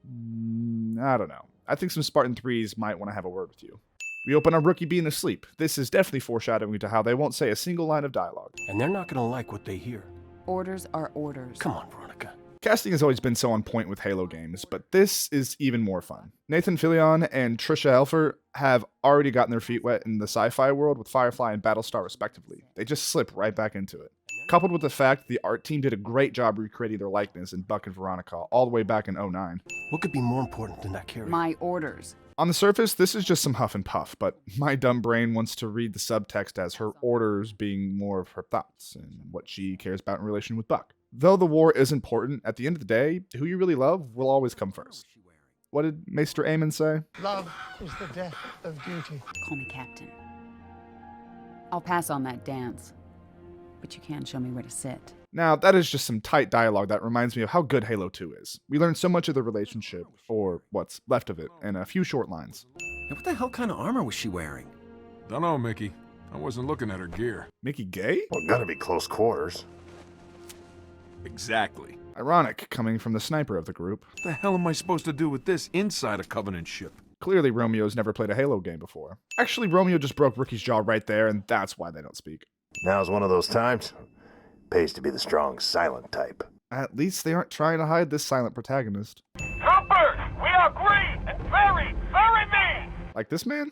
[SPEAKER 1] I don't know. I think some Spartan 3s might want to have a word with you. We open on Rookie being asleep. This is definitely foreshadowing to how they won't say a single line of dialogue.
[SPEAKER 22] And they're not gonna like what they hear.
[SPEAKER 21] Orders are orders.
[SPEAKER 22] Come on, Veronica.
[SPEAKER 1] Casting has always been so on point with Halo games, but this is even more fun. Nathan Fillion and Trisha Helfer have already gotten their feet wet in the sci-fi world with Firefly and Battlestar respectively. They just slip right back into it. Coupled with the fact the art team did a great job recreating their likeness in Buck and Veronica all the way back in 2009.
[SPEAKER 22] What could be more important than that character?
[SPEAKER 21] My orders.
[SPEAKER 1] On the surface, this is just some huff and puff, but my dumb brain wants to read the subtext as her orders being more of her thoughts and what she cares about in relation with Buck. Though the war is important, at the end of the day, who you really love will always come first. What did Maester Aemon say?
[SPEAKER 19] Love is the death of duty.
[SPEAKER 21] Call me Captain. I'll pass on that dance, but you can show me where to sit.
[SPEAKER 1] Now, that is just some tight dialogue that reminds me of how good Halo 2 is. We learn so much of the relationship, or what's left of it, in a few short lines.
[SPEAKER 22] And what the hell kind of armor was she wearing?
[SPEAKER 9] Dunno, Mickey. I wasn't looking at her gear.
[SPEAKER 1] Mickey gay?
[SPEAKER 17] Well, gotta be close quarters.
[SPEAKER 9] Exactly.
[SPEAKER 1] Ironic, coming from the sniper of the group.
[SPEAKER 9] What the hell am I supposed to do with this inside a Covenant ship?
[SPEAKER 1] Clearly, Romeo's never played a Halo game before. Actually, Romeo just broke Rookie's jaw right there, and that's why they don't speak.
[SPEAKER 17] Now's one of those times. Pays to be the strong, silent type.
[SPEAKER 1] At least they aren't trying to hide this silent protagonist.
[SPEAKER 3] Troopers, we are green and very, very mean!
[SPEAKER 1] Like this man?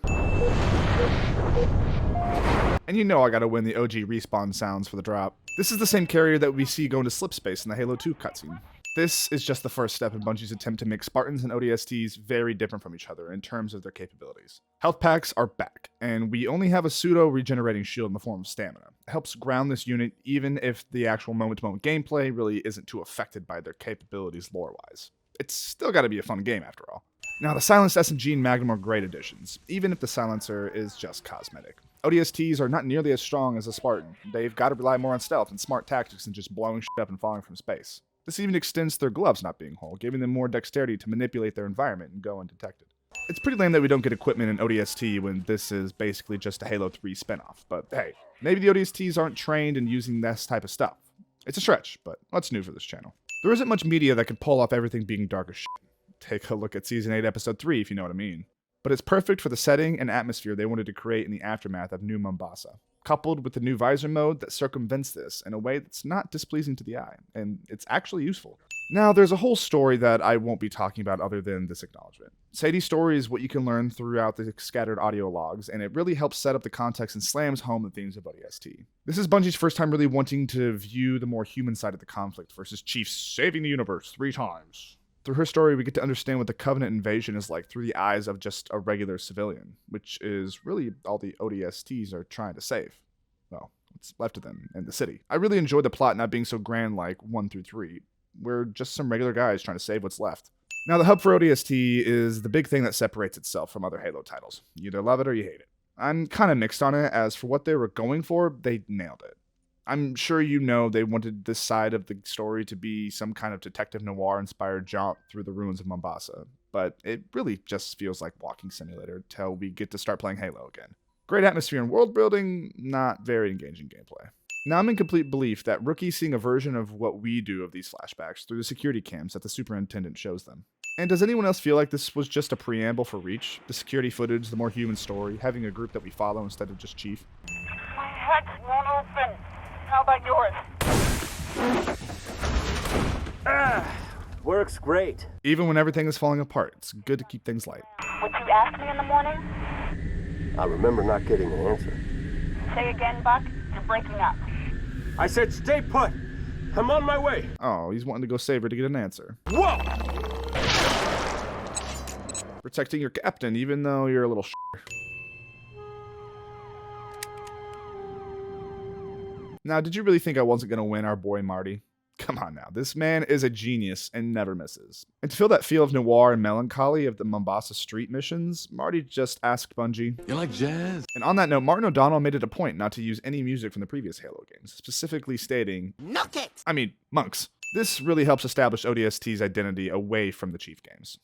[SPEAKER 1] And you know I gotta win the OG respawn sounds for the drop. This is the same carrier that we see going to slipspace in the Halo 2 cutscene. This is just the first step in Bungie's attempt to make Spartans and ODSTs very different from each other in terms of their capabilities. Health packs are back, and we only have a pseudo-regenerating shield in the form of stamina. It helps ground this unit even if the actual moment-to-moment gameplay really isn't too affected by their capabilities lore-wise. It's still gotta be a fun game after all. Now, the silenced SMG and Magnum are great additions, even if the silencer is just cosmetic. ODSTs are not nearly as strong as a Spartan. They've got to rely more on stealth and smart tactics than just blowing shit up and falling from space. This even extends to their gloves not being whole, giving them more dexterity to manipulate their environment and go undetected. It's pretty lame that we don't get equipment in ODST when this is basically just a Halo 3 spinoff, but hey, maybe the ODSTs aren't trained in using this type of stuff. It's a stretch, but what's new for this channel? There isn't much media that could pull off everything being dark as shit. Take a look at Season 8, Episode 3 if you know what I mean. But it's perfect for the setting and atmosphere they wanted to create in the aftermath of New Mombasa, coupled with the new visor mode that circumvents this in a way that's not displeasing to the eye, and it's actually useful. Now, there's a whole story that I won't be talking about other than this acknowledgement. Sadie's story is what you can learn throughout the scattered audio logs, and it really helps set up the context and slams home the themes of ODST. This is Bungie's first time really wanting to view the more human side of the conflict versus Chief saving the universe 3 times. Through her story, we get to understand what the Covenant invasion is like through the eyes of just a regular civilian, which is really all the ODSTs are trying to save. Well, what's left of them in the city. I really enjoyed the plot not being so grand like 1 through 3. We're just some regular guys trying to save what's left. Now, the hub for ODST is the big thing that separates itself from other Halo titles. You either love it or you hate it. I'm kind of mixed on it, as for what they were going for, they nailed it. I'm sure you know they wanted this side of the story to be some kind of detective noir-inspired jaunt through the ruins of Mombasa, but it really just feels like walking simulator till we get to start playing Halo again. Great atmosphere and world building, not very engaging gameplay. Now I'm in complete belief that Rookie's seeing a version of what we do of these flashbacks through the security cams that the superintendent shows them. And does anyone else feel like this was just a preamble for Reach? The security footage, the more human story, having a group that we follow instead of just Chief?
[SPEAKER 3] My hatch won't open. How about yours?
[SPEAKER 7] Works great.
[SPEAKER 1] Even when everything is falling apart, it's good to keep things light.
[SPEAKER 3] Would you ask me in the morning?
[SPEAKER 17] I remember not getting an answer.
[SPEAKER 3] Say again, Buck. You're breaking up.
[SPEAKER 7] I said stay put. I'm on my way.
[SPEAKER 1] Oh, he's wanting to go save her to get an answer.
[SPEAKER 7] Whoa!
[SPEAKER 1] Protecting your captain, even though you're a little Now, did you really think I wasn't going to win our boy Marty? Come on now, this man is a genius and never misses. And to feel that feel of noir and melancholy of the Mombasa street missions, Marty just asked Bungie,
[SPEAKER 9] "You like jazz?"
[SPEAKER 1] And on that note, Martin O'Donnell made it a point not to use any music from the previous Halo games, specifically stating, monks. This really helps establish ODST's identity away from the Chief games.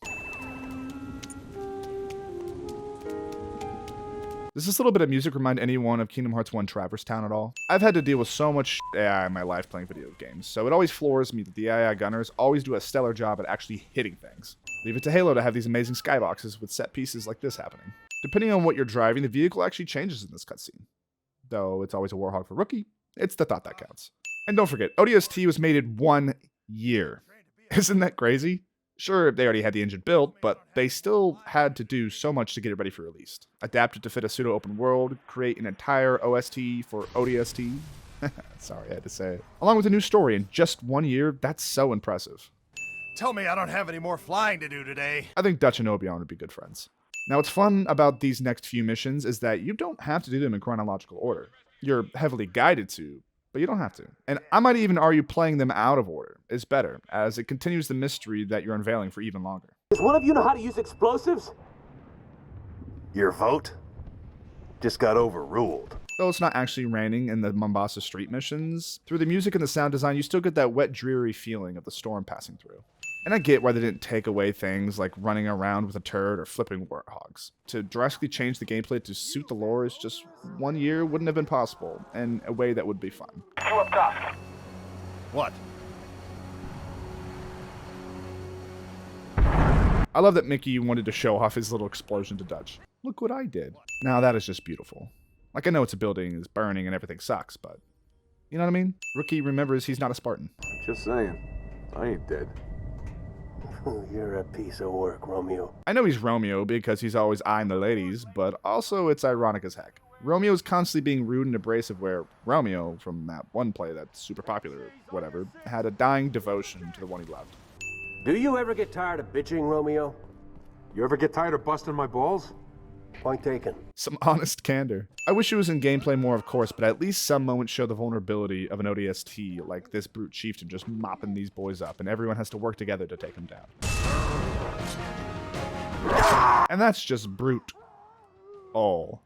[SPEAKER 1] Does this little bit of music remind anyone of Kingdom Hearts 1 Traverse Town at all? I've had to deal with so much AI in my life playing video games, so it always floors me that the AI gunners always do a stellar job at actually hitting things. Leave it to Halo to have these amazing skyboxes with set pieces like this happening. Depending on what you're driving, the vehicle actually changes in this cutscene. Though it's always a Warhog for Rookie, it's the thought that counts. And don't forget, ODST was made in 1 year. Isn't that crazy? Sure, they already had the engine built, but they still had to do so much to get it ready for release. Adapt it to fit a pseudo-open world, create an entire OST for ODST. Sorry, I had to say it. Along with a new story in just 1 year, that's so impressive.
[SPEAKER 6] Tell me I don't have any more flying to do today.
[SPEAKER 1] I think Dutch and Obion would be good friends. Now, what's fun about these next few missions is that you don't have to do them in chronological order. You're heavily guided to, but you don't have to. And I might even argue playing them out of order is better, as it continues the mystery that you're unveiling for even longer.
[SPEAKER 7] Does one of you know how to use explosives?
[SPEAKER 17] Your vote just got overruled.
[SPEAKER 1] Though it's not actually raining in the Mombasa street missions, through the music and the sound design, you still get that wet, dreary feeling of the storm passing through. And I get why they didn't take away things like running around with a turret or flipping warthogs. To drastically change the gameplay to suit the lore is just 1 year wouldn't have been possible, and a way that would be fun.
[SPEAKER 3] You up top.
[SPEAKER 6] What?
[SPEAKER 1] I love that Mickey wanted to show off his little explosion to Dutch. Look what I did. Now that is just beautiful. Like, I know it's a building, is burning, and everything sucks, but you know what I mean? Rookie remembers he's not a Spartan.
[SPEAKER 13] Just saying. I ain't dead.
[SPEAKER 15] You're a piece of work, Romeo.
[SPEAKER 1] I know he's Romeo because he's always eyeing the ladies, but also it's ironic as heck. Romeo's constantly being rude and abrasive where Romeo, from that one play that's super popular or whatever, had a dying devotion to the one he loved.
[SPEAKER 15] Do you ever get tired of bitching, Romeo?
[SPEAKER 9] You ever get tired of busting my balls?
[SPEAKER 15] Point taken.
[SPEAKER 1] Some honest candor. I wish it was in gameplay more, of course, but at least some moments show the vulnerability of an ODST, like this brute chieftain just mopping these boys up, and everyone has to work together to take him down. And that's just brute. Oh.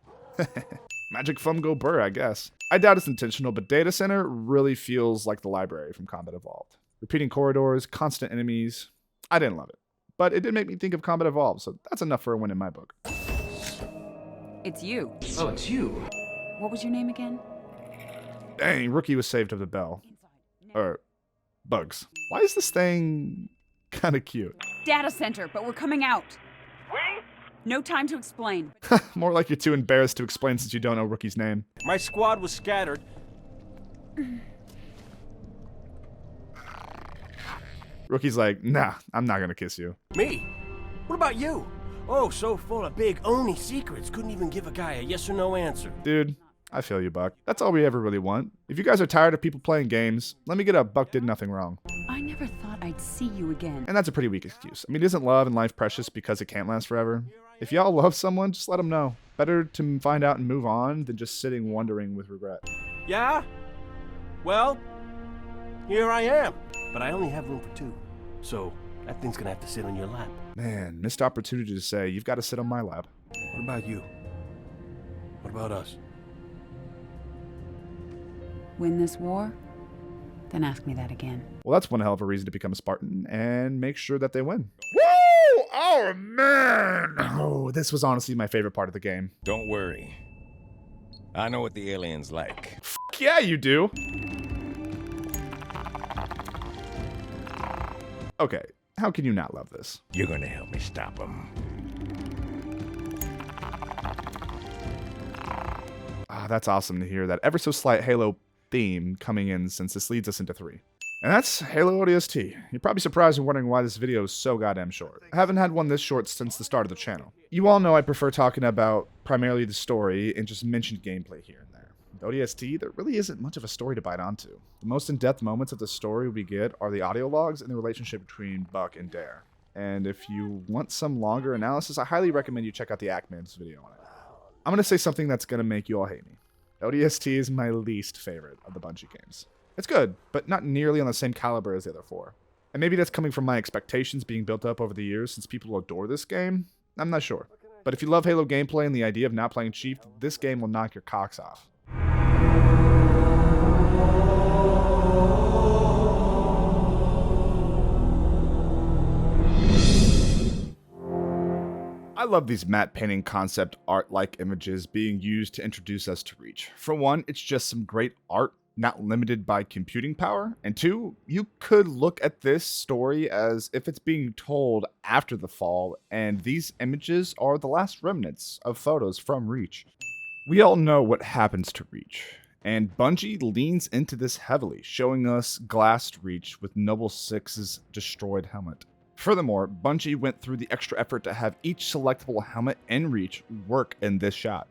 [SPEAKER 1] Magic Fumgo Burr, I guess. I doubt it's intentional, but Data Center really feels like the library from Combat Evolved. Repeating corridors, constant enemies. I didn't love it, but it did make me think of Combat Evolved, so that's enough for a win in my book.
[SPEAKER 20] It's you.
[SPEAKER 24] Oh, it's you.
[SPEAKER 20] What was your name again?
[SPEAKER 1] Dang, Rookie was saved of the bell. Or, bugs. Why is this thing kind of cute?
[SPEAKER 20] Data center, but we're coming out.
[SPEAKER 3] We?
[SPEAKER 20] No time to explain.
[SPEAKER 1] More like you're too embarrassed to explain since you don't know Rookie's name.
[SPEAKER 22] My squad was scattered.
[SPEAKER 1] Rookie's like, nah, I'm not gonna kiss you.
[SPEAKER 15] Me? What about you? Oh, so full of big Oni secrets, couldn't even give a guy a yes or no answer.
[SPEAKER 1] Dude, I feel you, Buck. That's all we ever really want. If you guys are tired of people playing games, let me get a Buck did nothing wrong.
[SPEAKER 20] I never thought I'd see you again.
[SPEAKER 1] And that's a pretty weak excuse. I mean, isn't love and life precious because it can't last forever? If y'all love someone, just let them know. Better to find out and move on than just sitting wondering with regret.
[SPEAKER 15] Yeah? Well, here I am. But I only have room for two. So that thing's gonna have to sit on your lap.
[SPEAKER 1] Man, missed opportunity to say, you've got to sit on my lap.
[SPEAKER 15] What about you? What about us?
[SPEAKER 20] Win this war? Then ask me that again.
[SPEAKER 1] Well, that's one hell of a reason to become a Spartan and make sure that they win. Woo! Oh, man! Oh, this was honestly my favorite part of the game.
[SPEAKER 22] Don't worry. I know what the aliens like.
[SPEAKER 1] F yeah, you do. Okay, how can you not love this?
[SPEAKER 22] You're gonna help me stop them.
[SPEAKER 1] Ah, that's awesome to hear that ever so slight Halo theme coming in, since this leads us into 3. And that's Halo ODST. You're probably surprised and wondering why this video is so goddamn short. I haven't had one this short since the start of the channel. You all know I prefer talking about primarily the story and just mentioned gameplay here and there. With ODST, there really isn't much of a story to bite onto. The most in-depth moments of the story we get are the audio logs and the relationship between Buck and Dare. And if you want some longer analysis, I highly recommend you check out the Ackman's video on it. I'm going to say something that's going to make you all hate me. ODST is my least favorite of the Bungie games. It's good, but not nearly on the same caliber as the other 4. And maybe that's coming from my expectations being built up over the years since people adore this game. I'm not sure. But if you love Halo gameplay and the idea of not playing Chief, this game will knock your cocks off. I love these matte painting concept art-like images being used to introduce us to Reach. For one, it's just some great art, not limited by computing power. And 2, you could look at this story as if it's being told after the fall, and these images are the last remnants of photos from Reach. We all know what happens to Reach, and Bungie leans into this heavily, showing us glassed Reach with Noble Six's destroyed helmet. Furthermore, Bungie went through the extra effort to have each selectable helmet in Reach work in this shot.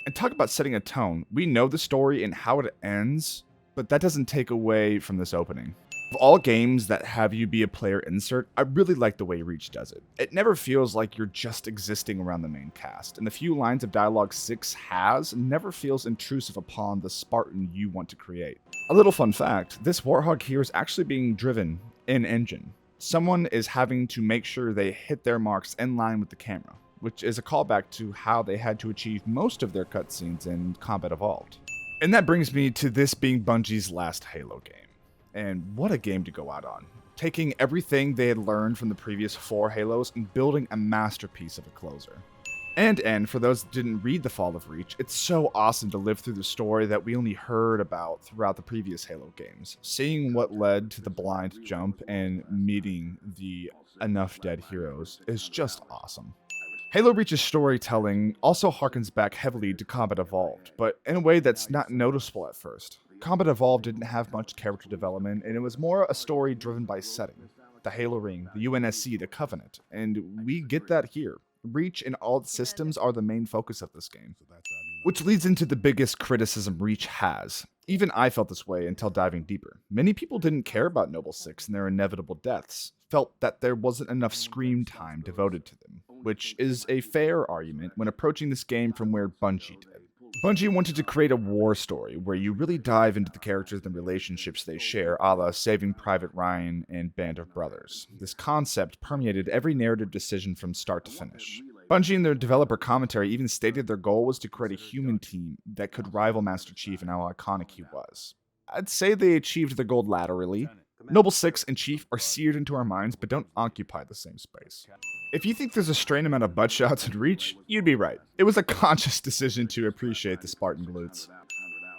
[SPEAKER 1] And talk about setting a tone. We know the story and how it ends, but that doesn't take away from this opening. Of all games that have you be a player insert, I really like the way Reach does it. It never feels like you're just existing around the main cast, and the few lines of dialogue 6 has never feels intrusive upon the Spartan you want to create. A little fun fact, this Warthog here is actually being driven in-engine. Someone is having to make sure they hit their marks in line with the camera, which is a callback to how they had to achieve most of their cutscenes in Combat Evolved. And that brings me to this being Bungie's last Halo game. And what a game to go out on. Taking everything they had learned from the previous 4 Halos and building a masterpiece of a closer. And for those that didn't read The Fall of Reach, it's so awesome to live through the story that we only heard about throughout the previous Halo games. Seeing what led to the blind jump and meeting the enough dead heroes is just awesome. Halo Reach's storytelling also harkens back heavily to Combat Evolved, but in a way that's not noticeable at first. Combat Evolved didn't have much character development, and it was more a story driven by setting. The Halo Ring, the UNSC, the Covenant, and we get that here. Reach and all its systems are the main focus of this game, which leads into the biggest criticism Reach has. Even I felt this way until diving deeper. Many people didn't care about Noble Six and their inevitable deaths, felt that there wasn't enough screen time devoted to them, which is a fair argument when approaching this game from where Bungie did. Bungie wanted to create a war story where you really dive into the characters and relationships they share, a la Saving Private Ryan and Band of Brothers. This concept permeated every narrative decision from start to finish. Bungie in their developer commentary even stated their goal was to create a human team that could rival Master Chief and how iconic he was. I'd say they achieved the goal laterally. Noble Six and Chief are seared into our minds, but don't occupy the same space. If you think there's a strange amount of butt shots in Reach, you'd be right. It was a conscious decision to appreciate the Spartan glutes.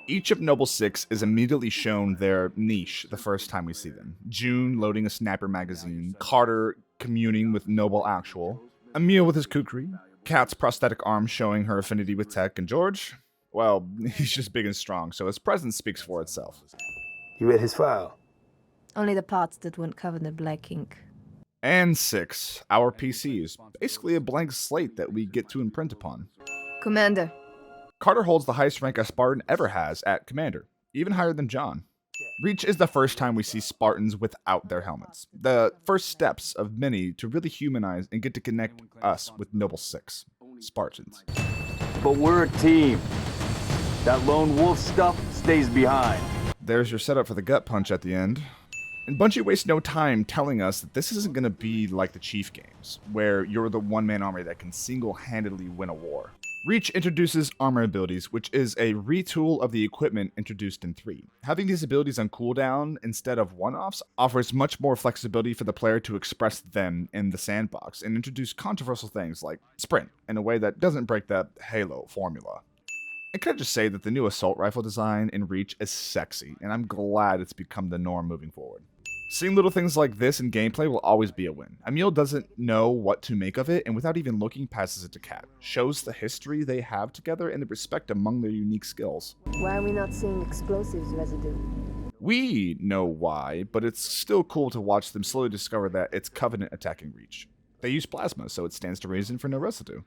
[SPEAKER 1] Each of Noble Six is immediately shown their niche the first time we see them. June loading a sniper magazine, Carter communing with Noble Actual, Emil with his kukri, Kat's prosthetic arm showing her affinity with tech, and George, well, he's just big and strong, so his presence speaks for itself.
[SPEAKER 10] You read his file?
[SPEAKER 16] Only the parts that weren't covered in black ink.
[SPEAKER 1] And 6, our PCs, basically a blank slate that we get to imprint upon.
[SPEAKER 16] Commander.
[SPEAKER 1] Carter holds the highest rank a Spartan ever has at Commander, even higher than John. Reach is the first time we see Spartans without their helmets. The first steps of many to really humanize and get to connect us with Noble Six, Spartans.
[SPEAKER 10] But we're a team. That lone wolf stuff stays behind.
[SPEAKER 1] There's your setup for the gut punch at the end. And Bungie wastes no time telling us that this isn't going to be like the Chief games, where you're the one-man army that can single-handedly win a war. Reach introduces armor abilities, which is a retool of the equipment introduced in 3. Having these abilities on cooldown instead of one-offs offers much more flexibility for the player to express them in the sandbox and introduce controversial things like sprint in a way that doesn't break that Halo formula. I could just say that the new assault rifle design in Reach is sexy, and I'm glad it's become the norm moving forward. Seeing little things like this in gameplay will always be a win. Emil doesn't know what to make of it, and without even looking, passes it to Kat. Shows the history they have together and the respect among their unique skills.
[SPEAKER 21] Why are we not seeing explosives residue?
[SPEAKER 1] We know why, but it's still cool to watch them slowly discover that it's Covenant attacking Reach. They use plasma, so it stands to reason for no residue.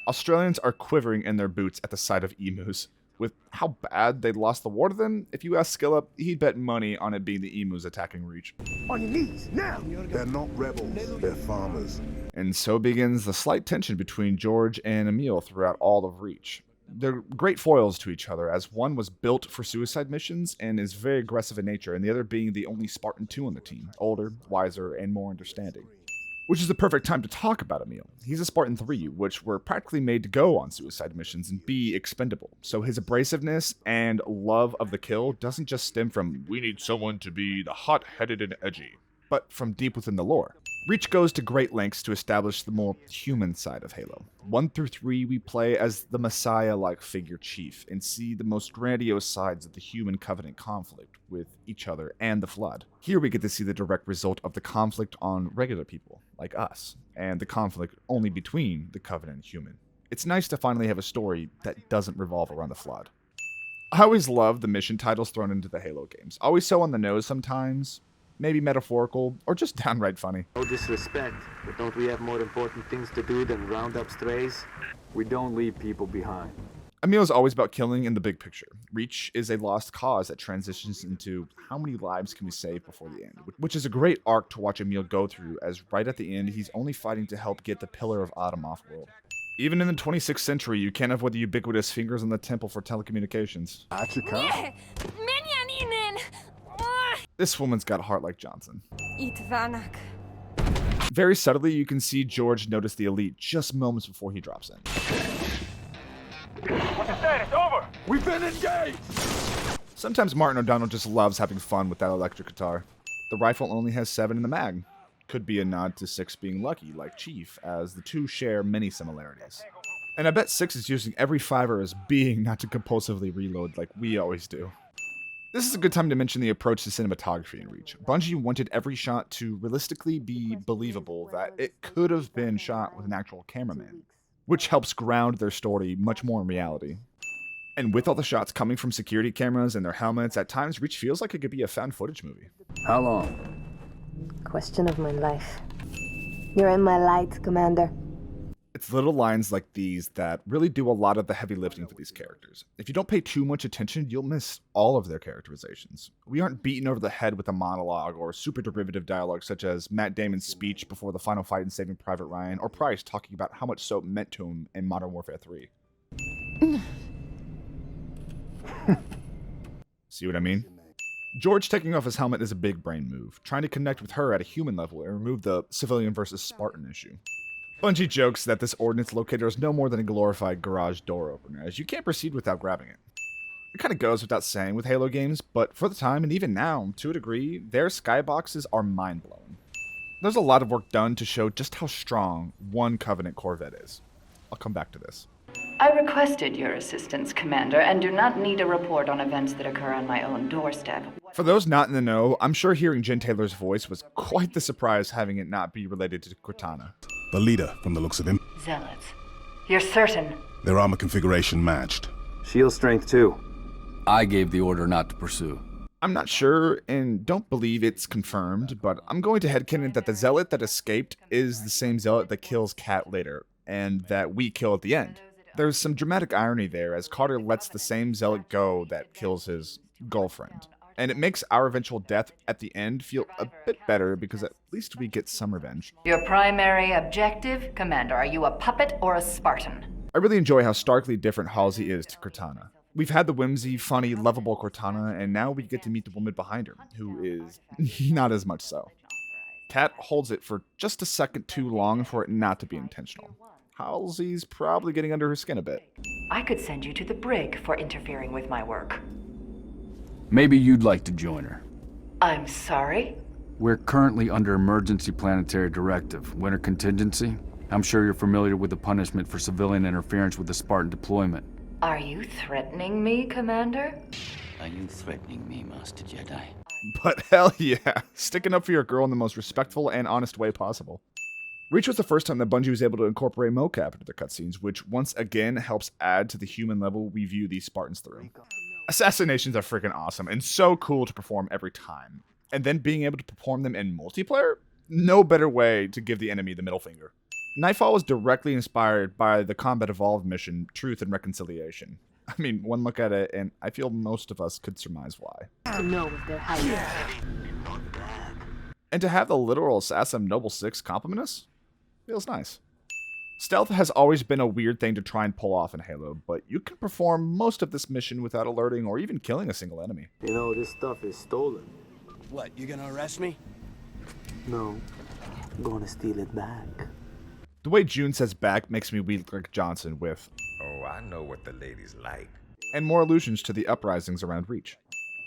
[SPEAKER 1] Australians are quivering in their boots at the sight of emus. With how bad they lost the war to them, if you ask Skillup, he'd bet money on it being the emus attacking Reach.
[SPEAKER 12] On your knees, now! They're not rebels, they're farmers.
[SPEAKER 1] And so begins the slight tension between George and Emil throughout all of Reach. They're great foils to each other, as one was built for suicide missions and is very aggressive in nature, and the other being the only Spartan 2 on the team, older, wiser, and more understanding. Which is the perfect time to talk about Emil. He's a Spartan 3, which were practically made to go on suicide missions and be expendable. So his abrasiveness and love of the kill doesn't just stem from, we need someone to be the hot-headed and edgy, but from deep within the lore. Reach goes to great lengths to establish the more human side of Halo. 1 through 3 we play as the Messiah-like figure Chief and see the most grandiose sides of the human Covenant conflict with each other and the Flood. Here we get to see the direct result of the conflict on regular people, like us, and the conflict only between the Covenant and human. It's nice to finally have a story that doesn't revolve around the Flood. I always love the mission titles thrown into the Halo games. Always so on the nose sometimes, maybe metaphorical, or just downright funny.
[SPEAKER 10] No disrespect, but don't we have more important things to do than round up strays? We don't leave people behind.
[SPEAKER 1] Emil is always about killing in the big picture. Reach is a lost cause that transitions into how many lives can we save before the end, which is a great arc to watch Emil go through, as right at the end he's only fighting to help get the Pillar of Autumn off-world. Even in the 26th century, you can't avoid the ubiquitous fingers on the temple for telecommunications. This woman's got a heart like Johnson. Very subtly, you can see George notice the elite just moments before he drops in.
[SPEAKER 3] What's the status? Over!
[SPEAKER 4] We've been engaged!
[SPEAKER 1] Sometimes Martin O'Donnell just loves having fun with that electric guitar. The rifle only has 7 in the mag. Could be a nod to 6 being lucky, like Chief, as the two share many similarities. And I bet 6 is using every fiber as being not to compulsively reload like we always do. This is a good time to mention the approach to cinematography in Reach. Bungie wanted every shot to realistically be believable that it could have been shot with an actual cameraman, which helps ground their story much more in reality. And with all the shots coming from security cameras and their helmets, at times Reach feels like it could be a found footage movie.
[SPEAKER 10] How long?
[SPEAKER 16] Question of my life. You're in my light, Commander.
[SPEAKER 1] It's little lines like these that really do a lot of the heavy lifting for these characters. If you don't pay too much attention, you'll miss all of their characterizations. We aren't beaten over the head with a monologue or super derivative dialogue such as Matt Damon's speech before the final fight in Saving Private Ryan, or Price talking about how much soap meant to him in Modern Warfare 3. See what I mean? George taking off his helmet is a big brain move, trying to connect with her at a human level and remove the civilian versus Spartan issue. Bungie jokes that this ordnance locator is no more than a glorified garage door opener, as you can't proceed without grabbing it. It kind of goes without saying with Halo games, but for the time, and even now, to a degree, their skyboxes are mind-blowing. There's a lot of work done to show just how strong one Covenant Corvette is. I'll come back to this.
[SPEAKER 21] I requested your assistance, Commander, and do not need a report on events that occur on my own doorstep.
[SPEAKER 1] For those not in the know, I'm sure hearing Jen Taylor's voice was quite the surprise having it not be related to Cortana.
[SPEAKER 12] The leader, from the looks of him.
[SPEAKER 21] Zealots. You're certain?
[SPEAKER 12] Their armor configuration matched.
[SPEAKER 10] Shield strength 2.
[SPEAKER 8] I gave the order not to pursue.
[SPEAKER 1] I'm not sure and don't believe it's confirmed, but I'm going to headcanon that the Zealot that escaped is the same Zealot that kills Kat later, and that we kill at the end. There's some dramatic irony there, as Carter lets the same Zealot go that kills his girlfriend. And it makes our eventual death at the end feel a bit better because at least we get some revenge.
[SPEAKER 21] Your primary objective, Commander, are you a puppet or a Spartan?
[SPEAKER 1] I really enjoy how starkly different Halsey is to Cortana. We've had the whimsy, funny, lovable Cortana, and now we get to meet the woman behind her, who is not as much so. Kat holds it for just a second too long for it not to be intentional. Halsey's probably getting under her skin a bit.
[SPEAKER 21] I could send you to the brig for interfering with my work.
[SPEAKER 8] Maybe you'd like to join her.
[SPEAKER 21] I'm sorry?
[SPEAKER 8] We're currently under emergency planetary directive, winter contingency. I'm sure you're familiar with the punishment for civilian interference with the Spartan deployment.
[SPEAKER 21] Are you threatening me, Commander?
[SPEAKER 18] Are you threatening me, Master Jedi?
[SPEAKER 1] But hell yeah, sticking up for your girl in the most respectful and honest way possible. Reach was the first time that Bungie was able to incorporate mocap into their cutscenes, which once again helps add to the human level we view these Spartans through. Assassinations are freaking awesome and so cool to perform every time. And then being able to perform them in multiplayer? No better way to give the enemy the middle finger. Nightfall was directly inspired by the Combat Evolved mission, Truth and Reconciliation. I mean, one look at it and I feel most of us could surmise why.
[SPEAKER 16] To know if they're hiding.
[SPEAKER 1] And to have the literal assassin Noble 6 compliment us? Feels nice. Stealth has always been a weird thing to try and pull off in Halo, but you can perform most of this mission without alerting or even killing a single enemy.
[SPEAKER 10] You know, this stuff is stolen.
[SPEAKER 15] What, you gonna arrest me?
[SPEAKER 10] No, I'm gonna steal it back.
[SPEAKER 1] The way June says back makes me weep like Johnson with,
[SPEAKER 23] "Oh, I know what the ladies like,"
[SPEAKER 1] and more allusions to the uprisings around Reach.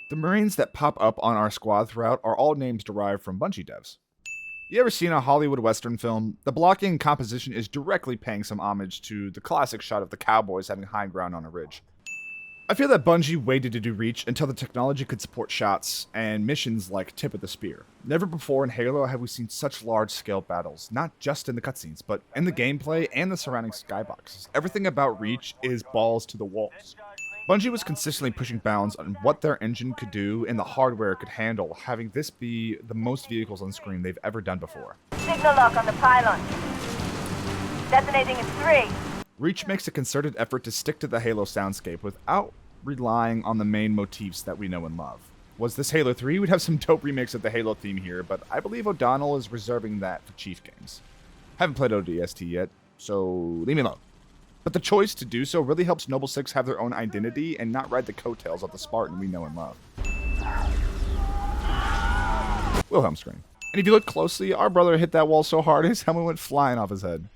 [SPEAKER 1] The Marines that pop up on our squad throughout are all names derived from Bungie devs. You ever seen a Hollywood Western film? The blocking and composition is directly paying some homage to the classic shot of the cowboys having high ground on a ridge. I feel that Bungie waited to do Reach until the technology could support shots and missions like Tip of the Spear. Never before in Halo have we seen such large-scale battles, not just in the cutscenes, but in the gameplay and the surrounding skyboxes. Everything about Reach is balls to the walls. Bungie was consistently pushing bounds on what their engine could do and the hardware it could handle, having this be the most vehicles on screen they've ever done before.
[SPEAKER 24] Signal lock on the pylon. Detonating in 3.
[SPEAKER 1] Reach makes a concerted effort to stick to the Halo soundscape without relying on the main motifs that we know and love. Was this Halo 3? We'd have some dope remakes of the Halo theme here, but I believe O'Donnell is reserving that for Chief games. Haven't played ODST yet, so leave me alone. But the choice to do so really helps Noble 6 have their own identity and not ride the coattails of the Spartan we know and love. Wilhelm scream. And if you look closely, our brother hit that wall so hard his helmet went flying off his head.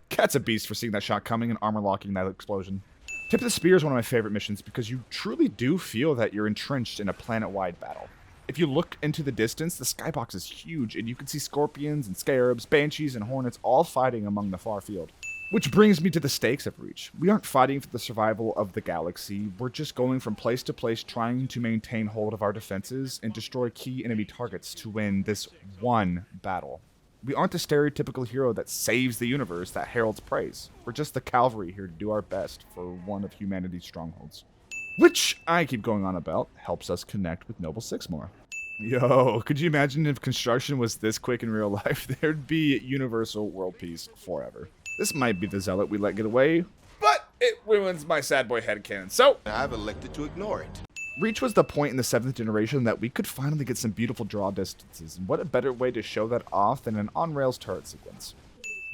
[SPEAKER 1] Cat's a beast for seeing that shot coming and armor locking that explosion. Tip of the Spear is one of my favorite missions because you truly do feel that you're entrenched in a planet-wide battle. If you look into the distance, the skybox is huge and you can see scorpions and scarabs, banshees and hornets all fighting among the far field. Which brings me to the stakes of Reach. We aren't fighting for the survival of the galaxy, we're just going from place to place trying to maintain hold of our defenses and destroy key enemy targets to win this one battle. We aren't the stereotypical hero that saves the universe that heralds praise. We're just the cavalry here to do our best for one of humanity's strongholds. Which, I keep going on about, helps us connect with Noble Six more. Yo, could you imagine if construction was this quick in real life? There'd be universal world peace forever. This might be the zealot we let get away, but it ruins my sad boy headcanon, so
[SPEAKER 2] I've elected to ignore it.
[SPEAKER 1] Reach was the point in the 7th generation that we could finally get some beautiful draw distances, and what a better way to show that off than an on-rails turret sequence.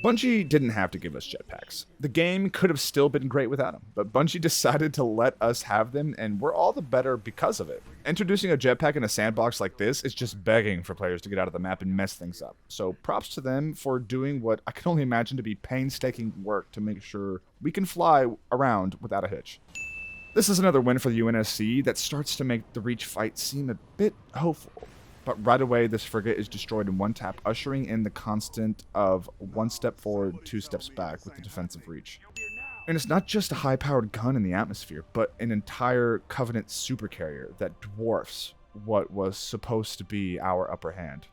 [SPEAKER 1] Bungie didn't have to give us jetpacks. The game could have still been great without them, but Bungie decided to let us have them, and we're all the better because of it. Introducing a jetpack in a sandbox like this is just begging for players to get out of the map and mess things up. So props to them for doing what I can only imagine to be painstaking work to make sure we can fly around without a hitch. This is another win for the UNSC that starts to make the Reach fight seem a bit hopeful. But right away, this frigate is destroyed in one tap, ushering in the constant of 1 step forward, 2 steps back with the defensive Reach. And it's not just a high-powered gun in the atmosphere, but an entire Covenant supercarrier that dwarfs what was supposed to be our upper hand.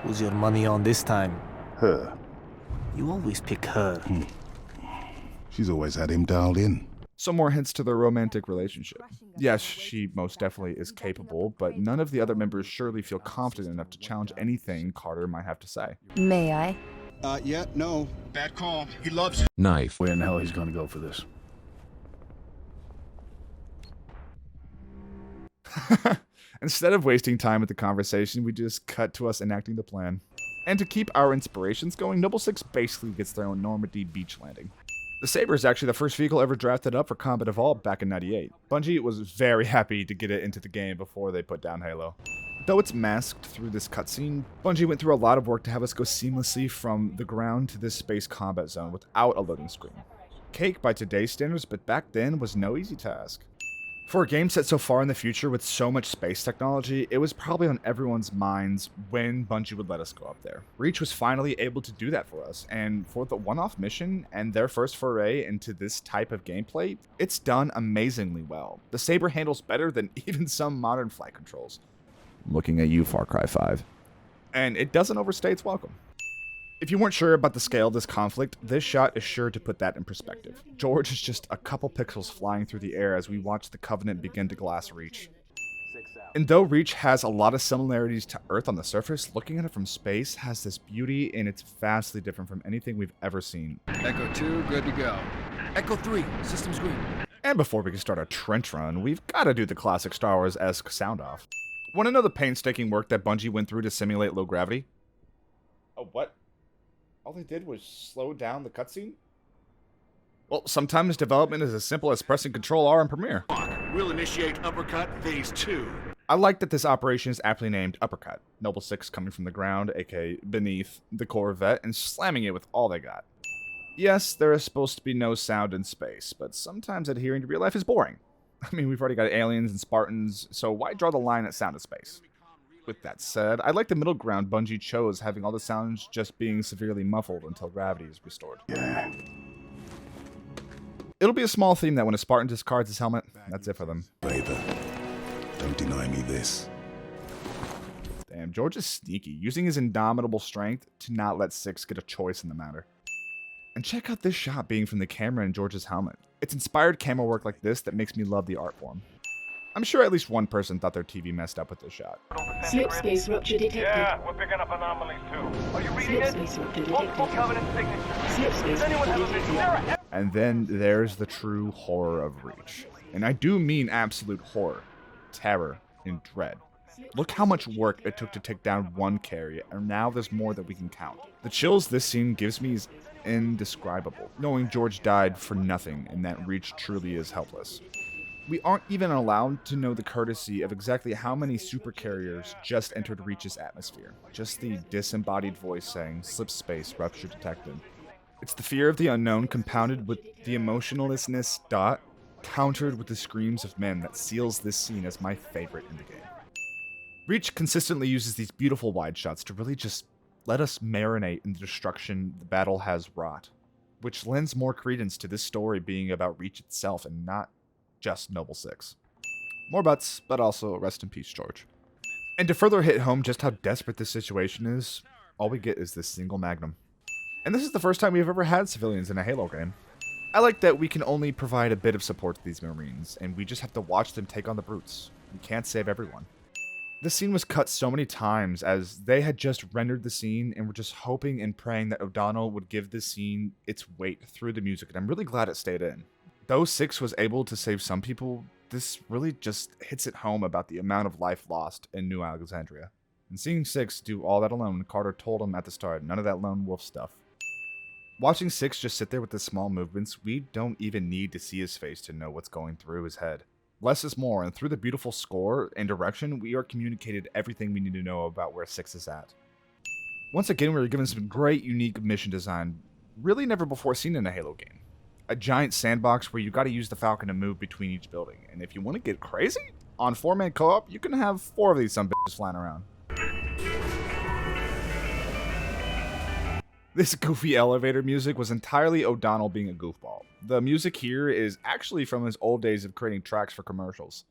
[SPEAKER 5] Who's your money on this time?
[SPEAKER 17] Her.
[SPEAKER 5] You always pick her.
[SPEAKER 17] She's always had him dialed in.
[SPEAKER 1] Some more hints to their romantic relationship. Yes, she most definitely is capable, but none of the other members surely feel confident enough to challenge anything Carter might have to say.
[SPEAKER 16] May I?
[SPEAKER 2] Yeah, no. Bad call. He loves it.
[SPEAKER 8] Knife. Where in the hell he's gonna go for this?
[SPEAKER 1] Instead of wasting time with the conversation, we just cut to us enacting the plan. And to keep our inspirations going, Noble Six basically gets their own Normandy beach landing. The Saber is actually the first vehicle ever drafted up for Combat Evolved back in '98. Bungie was very happy to get it into the game before they put down Halo. Though it's masked through this cutscene, Bungie went through a lot of work to have us go seamlessly from the ground to this space combat zone without a loading screen. Cake by today's standards, but back then was no easy task. For a game set so far in the future with so much space technology, it was probably on everyone's minds when Bungie would let us go up there. Reach was finally able to do that for us, and for the one-off mission and their first foray into this type of gameplay, it's done amazingly well. The Saber handles better than even some modern flight controls. Looking at you, Far Cry 5. And it doesn't overstay its welcome. If you weren't sure about the scale of this conflict, this shot is sure to put that in perspective. George is just a couple pixels flying through the air as we watch the Covenant begin to glass Reach. And though Reach has a lot of similarities to Earth on the surface, looking at it from space has this beauty and it's vastly different from anything we've ever seen.
[SPEAKER 8] Echo 2, good to go. Echo 3, systems green.
[SPEAKER 1] And before we can start our trench run, we've got to do the classic Star Wars-esque sound off. Want to know the painstaking work that Bungie went through to simulate low gravity? Oh, what? All they did was slow down the cutscene? Well, sometimes development is as simple as pressing Control R in Premiere.
[SPEAKER 2] We'll initiate Uppercut Phase 2.
[SPEAKER 1] I like that this operation is aptly named Uppercut. Noble Six coming from the ground, aka beneath the Corvette, and slamming it with all they got. Yes, there is supposed to be no sound in space, but sometimes adhering to real life is boring. I mean, we've already got aliens and Spartans, so why draw the line at sound in space? With that said, I like the middle ground Bungie chose, having all the sounds just being severely muffled until gravity is restored.
[SPEAKER 17] Yeah.
[SPEAKER 1] It'll be a small theme that when a Spartan discards his helmet, that's it for them.
[SPEAKER 17] Favor. Don't deny me this.
[SPEAKER 1] Damn, George is sneaky, using his indomitable strength to not let Six get a choice in the matter. And check out this shot being from the camera in George's helmet. It's inspired camera work like this that makes me love the art form. I'm sure at least one person thought their TV messed up with this shot.
[SPEAKER 11] Slip space rupture detected.
[SPEAKER 3] Yeah, we're picking up anomalies too. Are you reading it?
[SPEAKER 11] Slip space rupture detected.
[SPEAKER 3] Multiple Covenant signatures.
[SPEAKER 11] Slip space
[SPEAKER 3] Does anyone have a vision?
[SPEAKER 1] And then there's the true horror of Reach. And I do mean absolute horror, terror, and dread. Look how much work it took to take down one carrier, and now there's more that we can count. The chills this scene gives me is indescribable, knowing George died for nothing and that Reach truly is helpless. We aren't even allowed to know the courtesy of exactly how many supercarriers just entered Reach's atmosphere. Just the disembodied voice saying, slip space, rupture detected. It's the fear of the unknown compounded with the emotionlessness countered with the screams of men that seals this scene as my favorite in the game. Reach consistently uses these beautiful wide shots to really just let us marinate in the destruction the battle has wrought, which lends more credence to this story being about Reach itself and not just Noble Six. More butts, but also rest in peace, George. And to further hit home just how desperate this situation is, all we get is this single magnum. And this is the first time we've ever had civilians in a Halo game. I like that we can only provide a bit of support to these Marines, and we just have to watch them take on the brutes. We can't save everyone. This scene was cut so many times as they had just rendered the scene and were just hoping and praying that O'Donnell would give this scene its weight through the music, and I'm really glad it stayed in. Though Six was able to save some people, this really just hits it home about the amount of life lost in New Alexandria. And seeing Six do all that alone, Carter told him at the start, none of that lone wolf stuff. Watching Six just sit there with the small movements, we don't even need to see his face to know what's going through his head. Less is more, and through the beautiful score and direction, we are communicated everything we need to know about where Six is at. Once again, we were given some great, unique mission design, really never before seen in a Halo game. A giant sandbox where you gotta use the Falcon to move between each building, and if you want to get crazy, on 4-man co-op, you can have 4 of these sumbitches flying around. This goofy elevator music was entirely O'Donnell being a goofball. The music here is actually from his old days of creating tracks for commercials.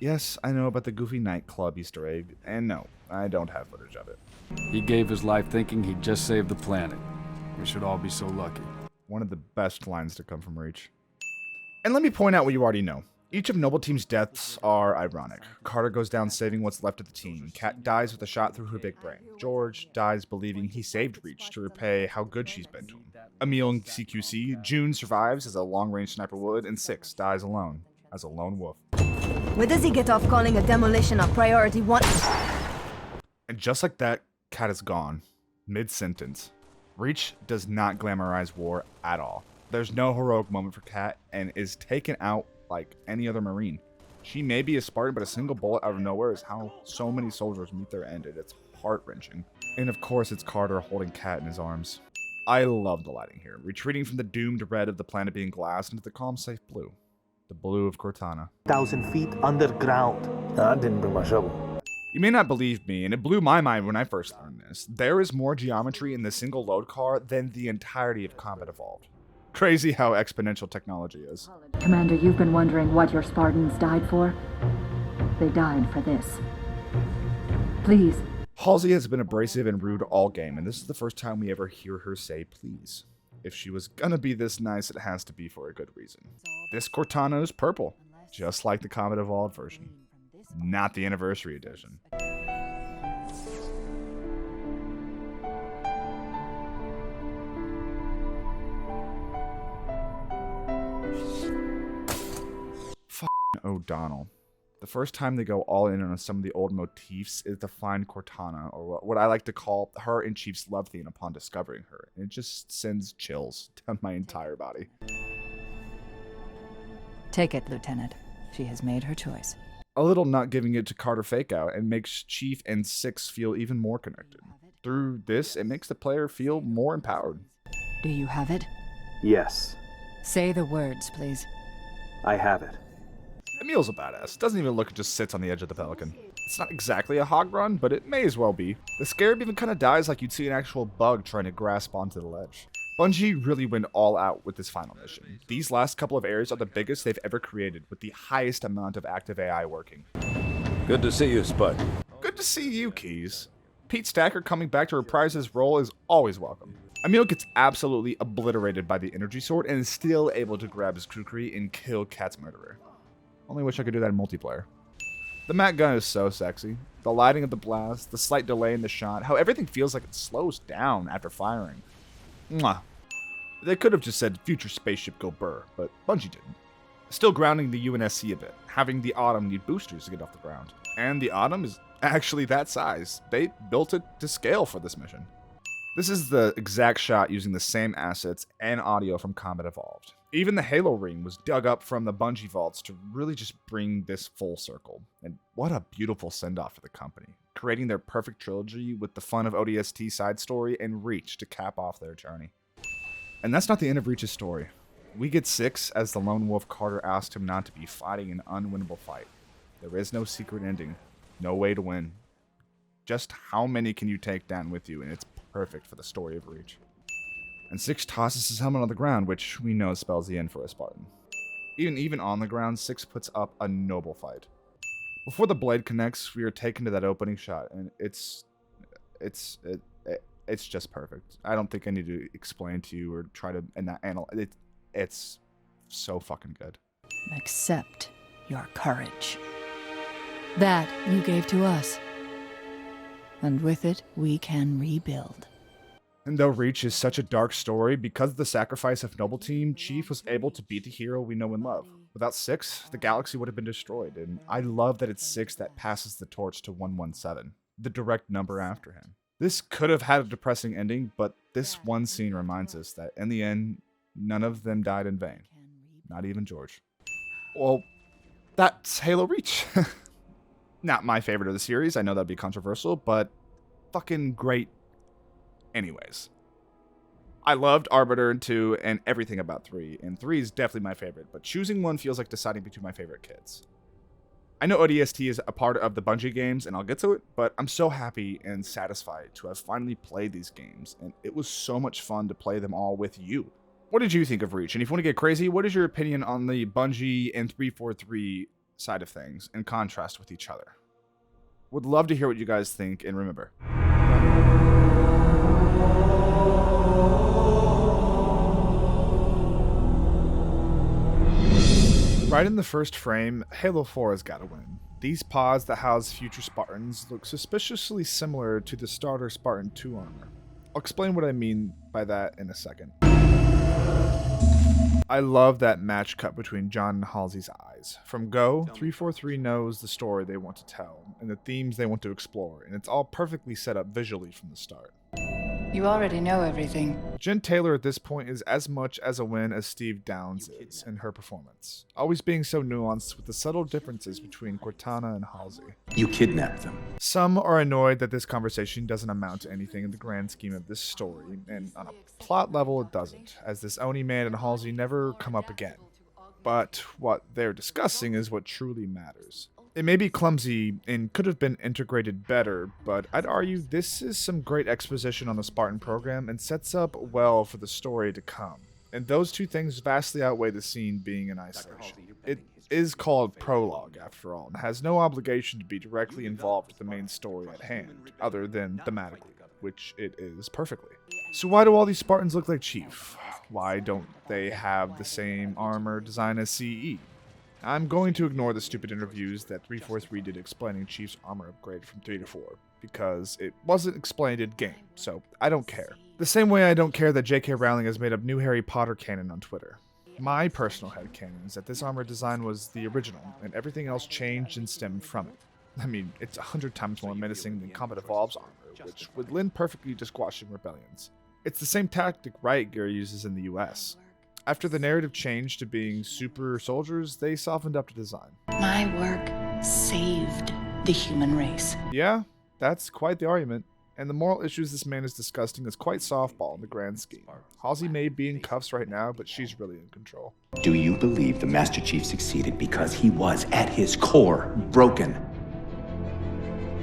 [SPEAKER 1] Yes, I know about the goofy nightclub Easter egg, and no, I don't have footage of it.
[SPEAKER 8] He gave his life thinking he'd just saved the planet. We should all be so lucky.
[SPEAKER 1] One of the best lines to come from Reach. And let me point out what you already know. Each of Noble Team's deaths are ironic. Carter goes down saving what's left of the team. Kat dies with a shot through her big brain. George dies believing he saved Reach to repay how good she's been to him. Emil in CQC, June survives as a long-range sniper would, and Six dies alone as a lone wolf.
[SPEAKER 16] Where does he get off calling a demolition a priority one?
[SPEAKER 1] And just like that, Kat is gone. Mid-sentence. Reach does not glamorize war at all. There's no heroic moment for Kat and is taken out like any other Marine. She may be a Spartan, but a single bullet out of nowhere is how so many soldiers meet their end, and it's heart-wrenching. And of course, it's Carter holding Kat in his arms. I love the lighting here, retreating from the doomed red of the planet being glass into the calm, safe blue. The blue of Cortana.
[SPEAKER 5] 1,000 feet underground.
[SPEAKER 17] I didn't bring my shovel.
[SPEAKER 1] You may not believe me, and it blew my mind when I first learned this. There is more geometry in the single load car than the entirety of Combat Evolved. Crazy how exponential technology is.
[SPEAKER 6] Commander, you've been wondering what your Spartans died for? They died for this. Please.
[SPEAKER 1] Halsey has been abrasive and rude all game, and this is the first time we ever hear her say please. If she was gonna be this nice, it has to be for a good reason. This Cortana is purple, just like the Combat Evolved version. Not the Anniversary Edition. O'Donnell. The first time they go all in on some of the old motifs is to find Cortana, or what I like to call her and Chief's love theme upon discovering her. And it just sends chills down my entire body.
[SPEAKER 21] Take it, Lieutenant. She has made her choice.
[SPEAKER 1] A little not giving it to Carter fake out and makes Chief and Six feel even more connected. Through this, it makes the player feel more empowered.
[SPEAKER 21] Do you have it?
[SPEAKER 10] Yes.
[SPEAKER 21] Say the words, please.
[SPEAKER 10] I have it.
[SPEAKER 1] Emil's a badass. Doesn't even look, just sits on the edge of the Pelican. It's not exactly a hog run, but it may as well be. The Scarab even kind of dies like you'd see an actual bug trying to grasp onto the ledge. Bungie really went all out with this final mission. These last couple of areas are the biggest they've ever created, with the highest amount of active AI working.
[SPEAKER 22] Good to see you, Spud.
[SPEAKER 1] Good to see you, Keys. Pete Stacker coming back to reprise his role is always welcome. Emil gets absolutely obliterated by the energy sword and is still able to grab his kukri and kill Kat's murderer. Only wish I could do that in multiplayer. The Mac gun is so sexy. The lighting of the blast, the slight delay in the shot, how everything feels like it slows down after firing. Mwah. They could have just said future spaceship go burr, but Bungie didn't. Still grounding the UNSC a bit, having the Autumn need boosters to get off the ground. And the Autumn is actually that size. They built it to scale for this mission. This is the exact shot using the same assets and audio from Combat Evolved. Even the Halo ring was dug up from the Bungie vaults to really just bring this full circle. And what a beautiful send-off for the company, creating their perfect trilogy with the fun of ODST side story and Reach to cap off their journey. And that's not the end of Reach's story. We get 6 as the lone wolf Carter asked him not to be fighting an unwinnable fight. There is no secret ending, no way to win. Just how many can you take down with you, and it's perfect for the story of Reach. And 6 tosses his helmet on the ground, which we know spells the end for a Spartan. Even on the ground, 6 puts up a noble fight. Before the blade connects, we are taken to that opening shot, and it's just perfect. I don't think I need to explain to you or try to analyze it. It's so fucking good.
[SPEAKER 20] Accept your courage. That you gave to us. And with it, we can rebuild.
[SPEAKER 1] And though Reach is such a dark story, because of the sacrifice of Noble Team, Chief was able to beat the hero we know and love. Without 6, the galaxy would have been destroyed, and I love that it's 6 that passes the torch to 117, the direct number after him. This could have had a depressing ending, but this one scene reminds us that in the end, none of them died in vain. Not even George. Well, that's Halo Reach. Not my favorite of the series, I know that'd be controversial, but fucking great anyways. I loved Arbiter in 2 and everything about 3, and 3 is definitely my favorite, but choosing one feels like deciding between my favorite kids. I know ODST is a part of the Bungie games, and I'll get to it, but I'm so happy and satisfied to have finally played these games, and it was so much fun to play them all with you. What did you think of Reach? And if you want to get crazy, what is your opinion on the Bungie and 343 side of things in contrast with each other? Would love to hear what you guys think, and remember, right in the first frame, Halo 4 has got to win. These pods that house future Spartans look suspiciously similar to the starter Spartan 2 armor. I'll explain what I mean by that in a second. I love that match cut between John and Halsey's eyes. From go, 343 knows the story they want to tell, and the themes they want to explore, and it's all perfectly set up visually from the start.
[SPEAKER 21] You already know everything.
[SPEAKER 1] Jen Taylor at this point is as much as a win as Steve Downes is in her performance, always being so nuanced with the subtle differences between Cortana and Halsey.
[SPEAKER 7] You kidnapped them.
[SPEAKER 1] Some are annoyed that this conversation doesn't amount to anything in the grand scheme of this story, and on a plot level it doesn't, as this Oni man and Halsey never come up again. But what they're discussing is what truly matters. It may be clumsy and could have been integrated better, but I'd argue this is some great exposition on the Spartan program and sets up well for the story to come. And those two things vastly outweigh the scene being in isolation. It is called Prologue, after all, and has no obligation to be directly involved with the main story at hand, other than thematically, which it is perfectly. So why do all these Spartans look like Chief? Why don't they have the same armor design as CE? I'm going to ignore the stupid interviews that 343 did explaining Chief's armor upgrade from 3 to 4, because it wasn't explained in game, so I don't care. The same way I don't care that J.K. Rowling has made up new Harry Potter canon on Twitter. My personal headcanon is that this armor design was the original, and everything else changed and stemmed from it. I mean, it's 100 times more menacing than Combat Evolved's armor, which would lend perfectly to squashing rebellions. It's the same tactic Riot Gear uses in the US. After the narrative changed to being super soldiers, they softened up the design.
[SPEAKER 21] My work saved the human race.
[SPEAKER 1] Yeah, that's quite the argument. And the moral issues this man is discussing is quite softball in the grand scheme. Halsey may be in cuffs right now, but she's really in control.
[SPEAKER 7] Do you believe the Master Chief succeeded because he was, at his core, broken?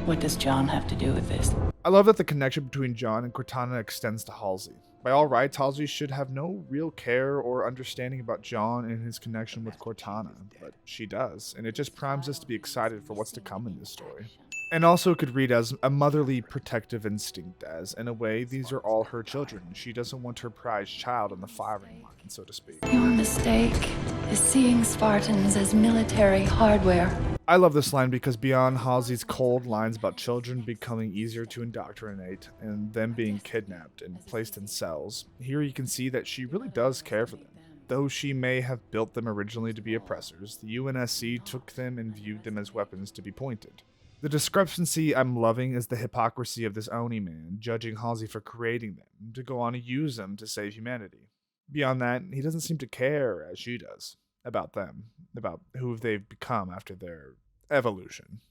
[SPEAKER 21] What does John have to do with this?
[SPEAKER 1] I love that the connection between John and Cortana extends to Halsey. By all rights, Halsey should have no real care or understanding about John and his connection with Cortana, but she does, and it just primes us to be excited for what's to come in this story. And also could read as a motherly protective instinct, as, in a way, these are all her children. She doesn't want her prized child on the firing line, so to speak.
[SPEAKER 21] Your mistake is seeing Spartans as military hardware.
[SPEAKER 1] I love this line because beyond Halsey's cold lines about children becoming easier to indoctrinate and them being kidnapped and placed in cells, here you can see that she really does care for them. Though she may have built them originally to be oppressors, the UNSC took them and viewed them as weapons to be pointed. The discrepancy I'm loving is the hypocrisy of this Oni man, judging Halsey for creating them, to go on to use them to save humanity. Beyond that, he doesn't seem to care, as she does, about them, about who they've become after their evolution.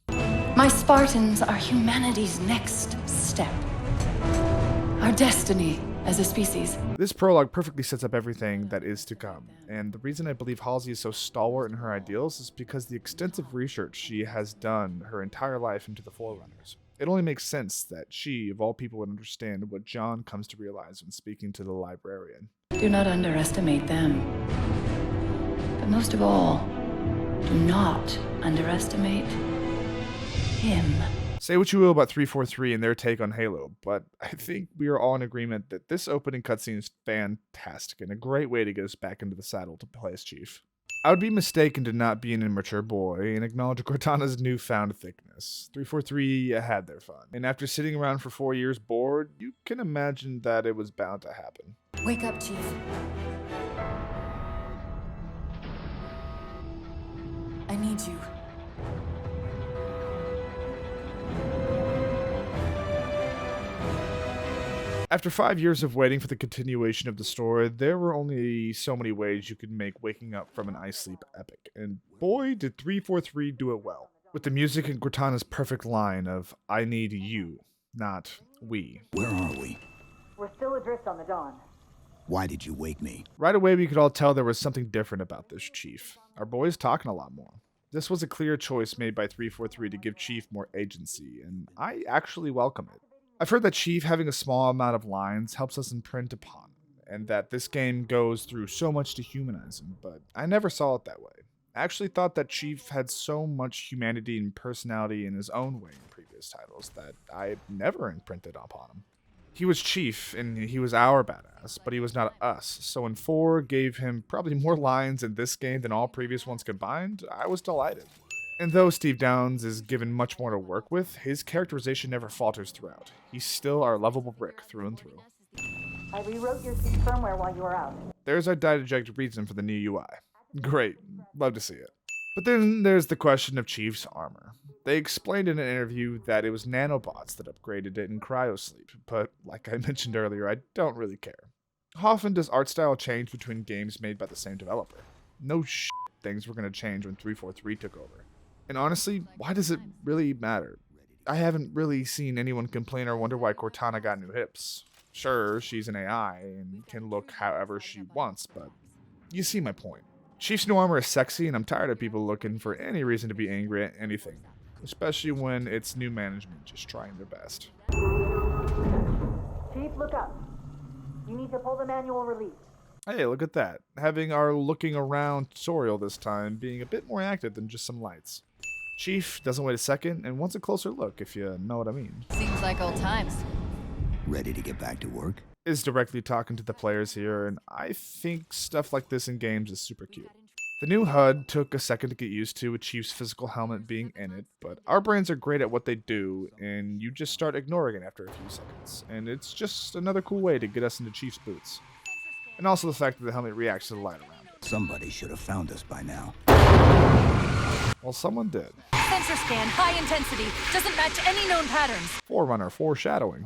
[SPEAKER 21] My Spartans are humanity's next step. Our destiny as a species.
[SPEAKER 1] This prologue perfectly sets up everything that is to come, and the reason I believe Halsey is so stalwart in her ideals is because the extensive research she has done her entire life into the Forerunners. It only makes sense that she, of all people, would understand what John comes to realize when speaking to the librarian.
[SPEAKER 21] Do not underestimate them. But most of all, do not underestimate him.
[SPEAKER 1] Say what you will about 343 and their take on Halo, but I think we are all in agreement that this opening cutscene is fantastic and a great way to get us back into the saddle to play as Chief. I would be mistaken to not be an immature boy and acknowledge Cortana's newfound thickness. 343 had their fun, and after sitting around for 4 years bored, you can imagine that it was bound to happen.
[SPEAKER 21] Wake up, Chief. I need you.
[SPEAKER 1] After 5 years of waiting for the continuation of the story, there were only so many ways you could make waking up from an ice sleep epic, and boy did 343 do it well. With the music and Cortana's perfect line of, "I need you, not we."
[SPEAKER 17] Where are we?
[SPEAKER 6] We're still adrift on the Dawn.
[SPEAKER 17] Why did you wake me?
[SPEAKER 1] Right away we could all tell there was something different about this Chief. Our boy's talking a lot more. This was a clear choice made by 343 to give Chief more agency, and I actually welcome it. I've heard that Chief having a small amount of lines helps us imprint upon him, and that this game goes through so much to humanize him, but I never saw it that way. I actually thought that Chief had so much humanity and personality in his own way in previous titles that I never imprinted upon him. He was Chief, and he was our badass, but he was not us, so when 4 gave him probably more lines in this game than all previous ones combined, I was delighted. And though Steve Downes is given much more to work with, his characterization never falters throughout. He's still our lovable brick through and through.
[SPEAKER 6] I rewrote your C firmware while you were out.
[SPEAKER 1] There's our didactic reason for the new UI. Great, love to see it. But then there's the question of Chief's armor. They explained in an interview that it was nanobots that upgraded it in cryosleep, but like I mentioned earlier, I don't really care. How often does art style change between games made by the same developer? No things were going to change when 343 took over. And honestly, why does it really matter? I haven't really seen anyone complain or wonder why Cortana got new hips. Sure, she's an AI and can look however she wants, but you see my point. Chief's new armor is sexy, and I'm tired of people looking for any reason to be angry at anything, especially when it's new management just trying their best.
[SPEAKER 6] Chief, look up. You need to pull the manual release.
[SPEAKER 1] Hey, look at that. Having our looking around tutorial this time being a bit more active than just some lights. Chief doesn't wait a second and wants a closer look, if you know what I mean.
[SPEAKER 20] Seems like old times.
[SPEAKER 17] Ready to get back to work?
[SPEAKER 1] Is directly talking to the players here, and I think stuff like this in games is super cute. The new HUD took a second to get used to with Chief's physical helmet being in it, but our brains are great at what they do, and you just start ignoring it after a few seconds, and it's just another cool way to get us into Chief's boots. And also the fact that the helmet reacts to the light around it.
[SPEAKER 17] Somebody should have found us by now.
[SPEAKER 1] Well, someone did.
[SPEAKER 20] Sensor scan, high intensity, doesn't match any known patterns.
[SPEAKER 1] Forerunner, foreshadowing.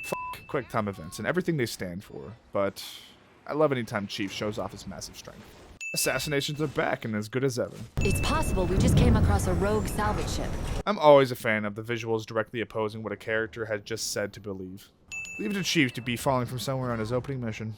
[SPEAKER 1] Fuck quick time events and everything they stand for, but I love anytime Chief shows off his massive strength. Assassinations are back and as good as ever.
[SPEAKER 20] It's possible we just came across a rogue salvage ship.
[SPEAKER 1] I'm always a fan of the visuals directly opposing what a character had just said to believe. Leave it to Chief to be falling from somewhere on his opening mission.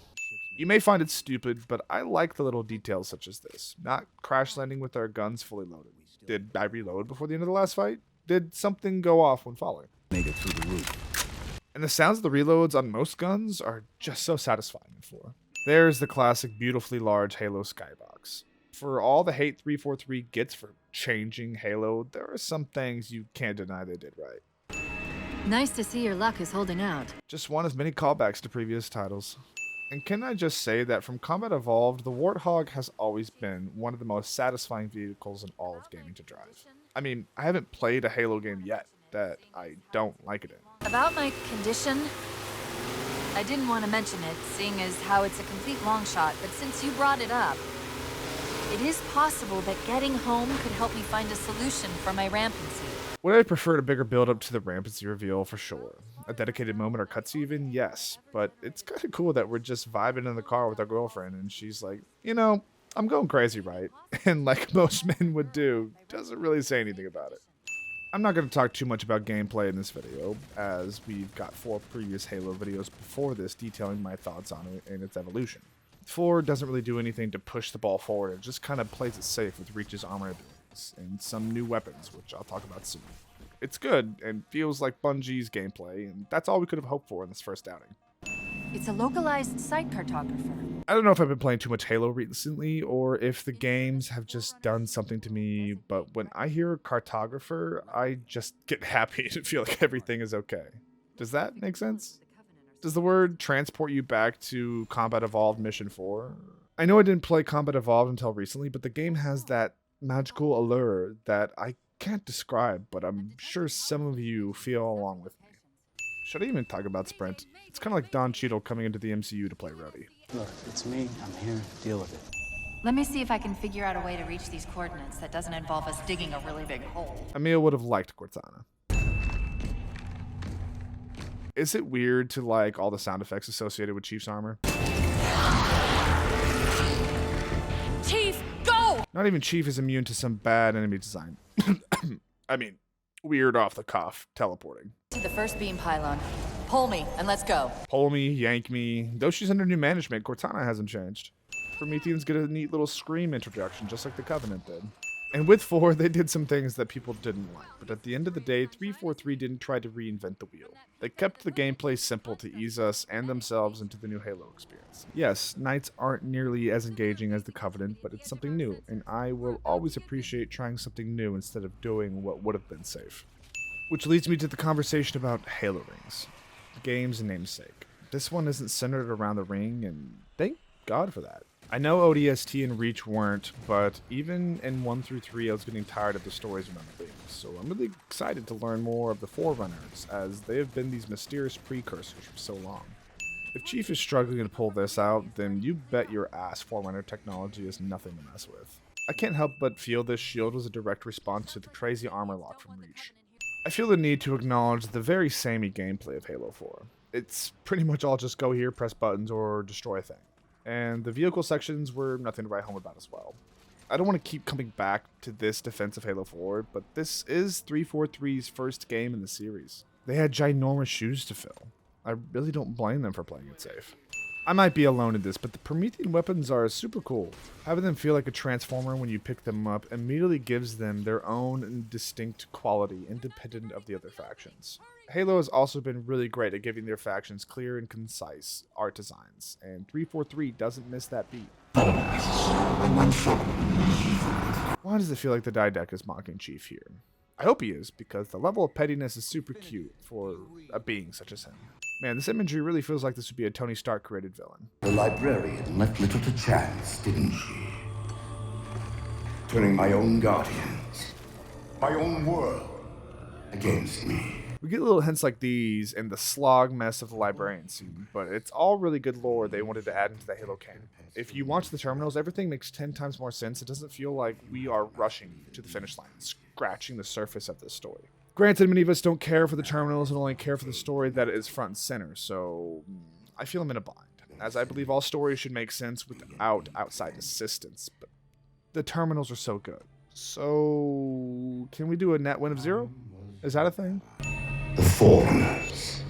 [SPEAKER 1] You may find it stupid, but I like the little details such as this. Not crash landing with our guns fully loaded. Did I reload before the end of the last fight? Did something go off when falling?
[SPEAKER 17] Made it through the roof.
[SPEAKER 1] And the sounds of the reloads on most guns are just so satisfying in 4. There's the classic beautifully large Halo skybox. For all the hate 343 gets for changing Halo, there are some things you can't deny they did right.
[SPEAKER 20] Nice to see your luck is holding out.
[SPEAKER 1] Just one of many callbacks to previous titles. And can I just say that from Combat Evolved, the Warthog has always been one of the most satisfying vehicles in all of gaming to drive. I mean, I haven't played a Halo game yet that I don't like it in.
[SPEAKER 20] About my condition, I didn't want to mention it, seeing as how it's a complete long shot, but since you brought it up,
[SPEAKER 21] It is possible that getting home could help me find a solution for my rampancy.
[SPEAKER 1] Would I prefer a bigger build up to the rampancy reveal? For sure. A dedicated moment or cutscene even? Yes. But it's kind of cool that we're just vibing in the car with our girlfriend and she's like, you know, I'm going crazy, right? And like most men would do, doesn't really say anything about it. I'm not going to talk too much about gameplay in this video, as we've got 4 previous Halo videos before this detailing my thoughts on it and its evolution. 4 doesn't really do anything to push the ball forward, it just kind of plays it safe with Reach's armor abilities, and some new weapons, which I'll talk about soon. It's good, and feels like Bungie's gameplay, and that's all we could have hoped for in this first outing.
[SPEAKER 21] It's a localized site cartographer.
[SPEAKER 1] I don't know if I've been playing too much Halo recently, or if the games have just done something to me, but when I hear cartographer, I just get happy and feel like everything is okay. Does that make sense? Does the word transport you back to Combat Evolved Mission 4? I know I didn't play Combat Evolved until recently, but the game has that magical allure that I can't describe, but I'm sure some of you feel along with me. Should I even talk about Sprint? It's kind of like Don Cheadle coming into the MCU to play Rhodey.
[SPEAKER 18] Look, it's me. I'm here to deal with it.
[SPEAKER 21] Let me see if I can figure out a way to reach these coordinates that doesn't involve us digging a really big hole.
[SPEAKER 1] Emil would have liked Cortana. Is it weird to like all the sound effects associated with Chief's armor?
[SPEAKER 21] Chief, go!
[SPEAKER 1] Not even Chief is immune to some bad enemy design. I mean, weird off the cuff teleporting.
[SPEAKER 21] To the first beam pylon. Pull me and let's go.
[SPEAKER 1] Pull me, yank me. Though she's under new management, Cortana hasn't changed. Prometheans get a neat little scream introduction, just like the Covenant did. And with 4, they did some things that people didn't like, but at the end of the day, 343 didn't try to reinvent the wheel. They kept the gameplay simple to ease us and themselves into the new Halo experience. Yes, Knights aren't nearly as engaging as the Covenant, but it's something new, and I will always appreciate trying something new instead of doing what would have been safe. Which leads me to the conversation about Halo rings. The game's namesake. This one isn't centered around the ring, and thank God for that. I know ODST and Reach weren't, but even in 1 through 3 I was getting tired of the stories around the rings, so I'm really excited to learn more of the Forerunners, as they have been these mysterious precursors for so long. If Chief is struggling to pull this out, then you bet your ass Forerunner technology is nothing to mess with. I can't help but feel this shield was a direct response to the crazy armor lock from Reach. I feel the need to acknowledge the very samey gameplay of Halo 4. It's pretty much all just go here, press buttons, or destroy a thing. And the vehicle sections were nothing to write home about as well. I don't want to keep coming back to this defense of Halo 4, but this is 343's first game in the series. They had ginormous shoes to fill. I really don't blame them for playing it safe. I might be alone in this, but the Promethean weapons are super cool. Having them feel like a transformer when you pick them up immediately gives them their own distinct quality, independent of the other factions. Halo has also been really great at giving their factions clear and concise art designs, and 343 doesn't miss that beat. Why does it feel like the Didact is mocking Chief here? I hope he is, because the level of pettiness is super cute for a being such as him. Man, this imagery really feels like this would be a Tony Stark created villain.
[SPEAKER 12] The librarian left little to chance, didn't she? Turning my own guardians, my own world, against me.
[SPEAKER 1] We get little hints like these in the slog mess of the librarian scene, but it's all really good lore they wanted to add into the Halo canon. If you watch the terminals, everything makes 10 times more sense. It doesn't feel like we are rushing to the finish line, scratching the surface of this story. Granted, many of us don't care for the terminals and only care for the story that is front and center, so I feel I'm in a bind, as I believe all stories should make sense without outside assistance, but the terminals are so good. So, can we do a net win of 0? Is that a thing?
[SPEAKER 12] The Forerunners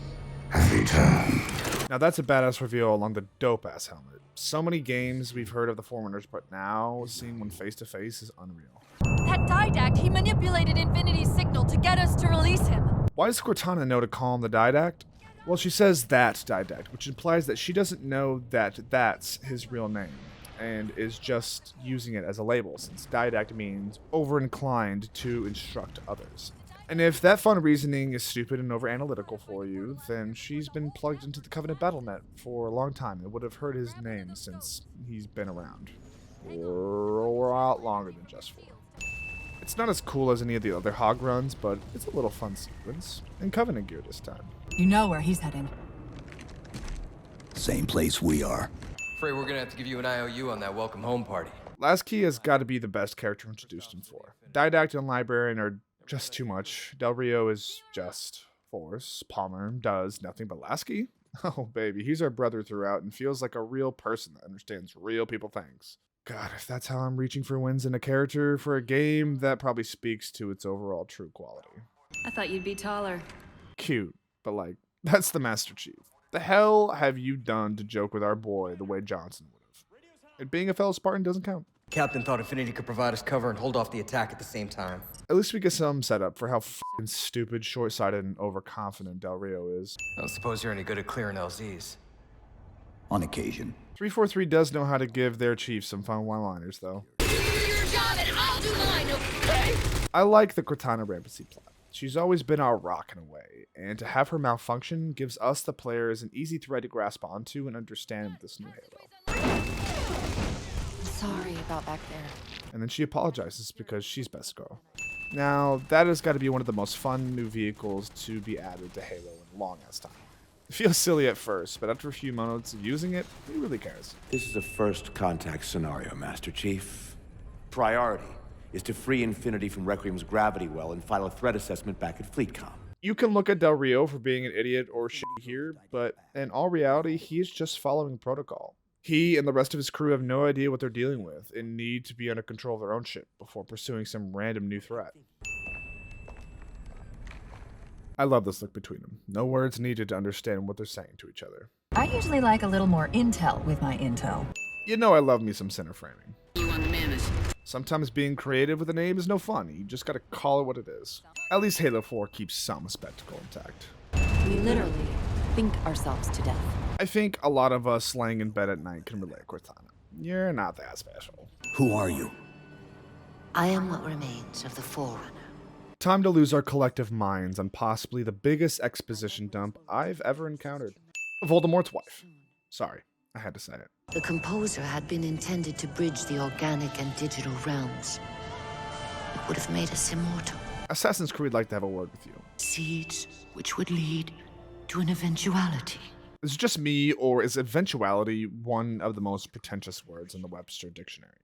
[SPEAKER 12] have returned.
[SPEAKER 1] Now that's a badass reveal along the dope-ass helmet. So many games we've heard of the Forerunners, but now seeing one face-to-face is unreal.
[SPEAKER 21] That Didact, he manipulated Infinity's signal to get us to release him.
[SPEAKER 1] Why does Cortana know to call him the Didact? Well, she says that Didact, which implies that she doesn't know that that's his real name, and is just using it as a label, since Didact means over-inclined to instruct others. And if that fun reasoning is stupid and over-analytical for you, then she's been plugged into the Covenant BattleNet for a long time and would have heard his name since he's been around. For a lot longer than just 4. It's not as cool as any of the other hog runs, but it's a little fun sequence. In Covenant gear this time.
[SPEAKER 20] You know where he's heading.
[SPEAKER 17] Same place we are.
[SPEAKER 9] Afraid we're gonna have to give you an IOU on that welcome home party.
[SPEAKER 1] Last Key has got to be the best character introduced in 4. Didact and Librarian are just too much. Del Rio is just force. Palmer does nothing but Lasky. Oh, baby, he's our brother throughout and feels like a real person that understands real people things. God, if that's how I'm reaching for wins in a character for a game, that probably speaks to its overall true quality.
[SPEAKER 21] I thought you'd be taller.
[SPEAKER 1] Cute, but like, that's the Master Chief. The hell have you done to joke with our boy the way Johnson would have? And being a fellow Spartan doesn't count.
[SPEAKER 9] Captain thought Infinity could provide us cover and hold off the attack at the same time.
[SPEAKER 1] At least we get some setup for how fucking stupid, short-sighted, and overconfident Del Rio is.
[SPEAKER 9] I don't suppose you're any good at clearing LZs.
[SPEAKER 17] On occasion.
[SPEAKER 1] 343 does know how to give their chief some fun one-liners, though.
[SPEAKER 21] Do your job and I'll do mine, okay?
[SPEAKER 1] I like the Cortana rampancy plot. She's always been our rock in a way, and to have her malfunction gives us, the players, an easy thread to grasp onto and understand with this new Halo.
[SPEAKER 21] Sorry about back there.
[SPEAKER 1] And then she apologizes because she's best girl. Now, that has got to be one of the most fun new vehicles to be added to Halo in a long ass time. It feels silly at first, but after a few moments of using it, who really cares?
[SPEAKER 7] This is a first contact scenario, Master Chief. Priority is to free Infinity from Requiem's gravity well and file a threat assessment back at FleetCom.
[SPEAKER 1] You can look at Del Rio for being an idiot or shit here, but in all reality, he is just following protocol. He and the rest of his crew have no idea what they're dealing with and need to be under control of their own ship before pursuing some random new threat. I love this look between them. No words needed to understand what they're saying to each other.
[SPEAKER 13] I usually like a little more intel with my intel.
[SPEAKER 1] You know I love me some center framing. Sometimes being creative with a name is no fun. You just gotta call it what it is. At least Halo 4 keeps some spectacle intact.
[SPEAKER 21] We literally think ourselves to death.
[SPEAKER 1] I think a lot of us laying in bed at night can relate, Cortana. You're not that special.
[SPEAKER 17] Who are you?
[SPEAKER 14] I am what remains of the Forerunner.
[SPEAKER 1] Time to lose our collective minds on possibly the biggest exposition dump I've ever encountered. Voldemort's wife. Sorry, I had to say it.
[SPEAKER 14] The composer had been intended to bridge the organic and digital realms. It would have made us immortal.
[SPEAKER 1] Assassin's Creed would like to have a word with you.
[SPEAKER 14] Seeds which would lead to an eventuality.
[SPEAKER 1] Is it just me, or is eventuality one of the most pretentious words in the Webster Dictionary?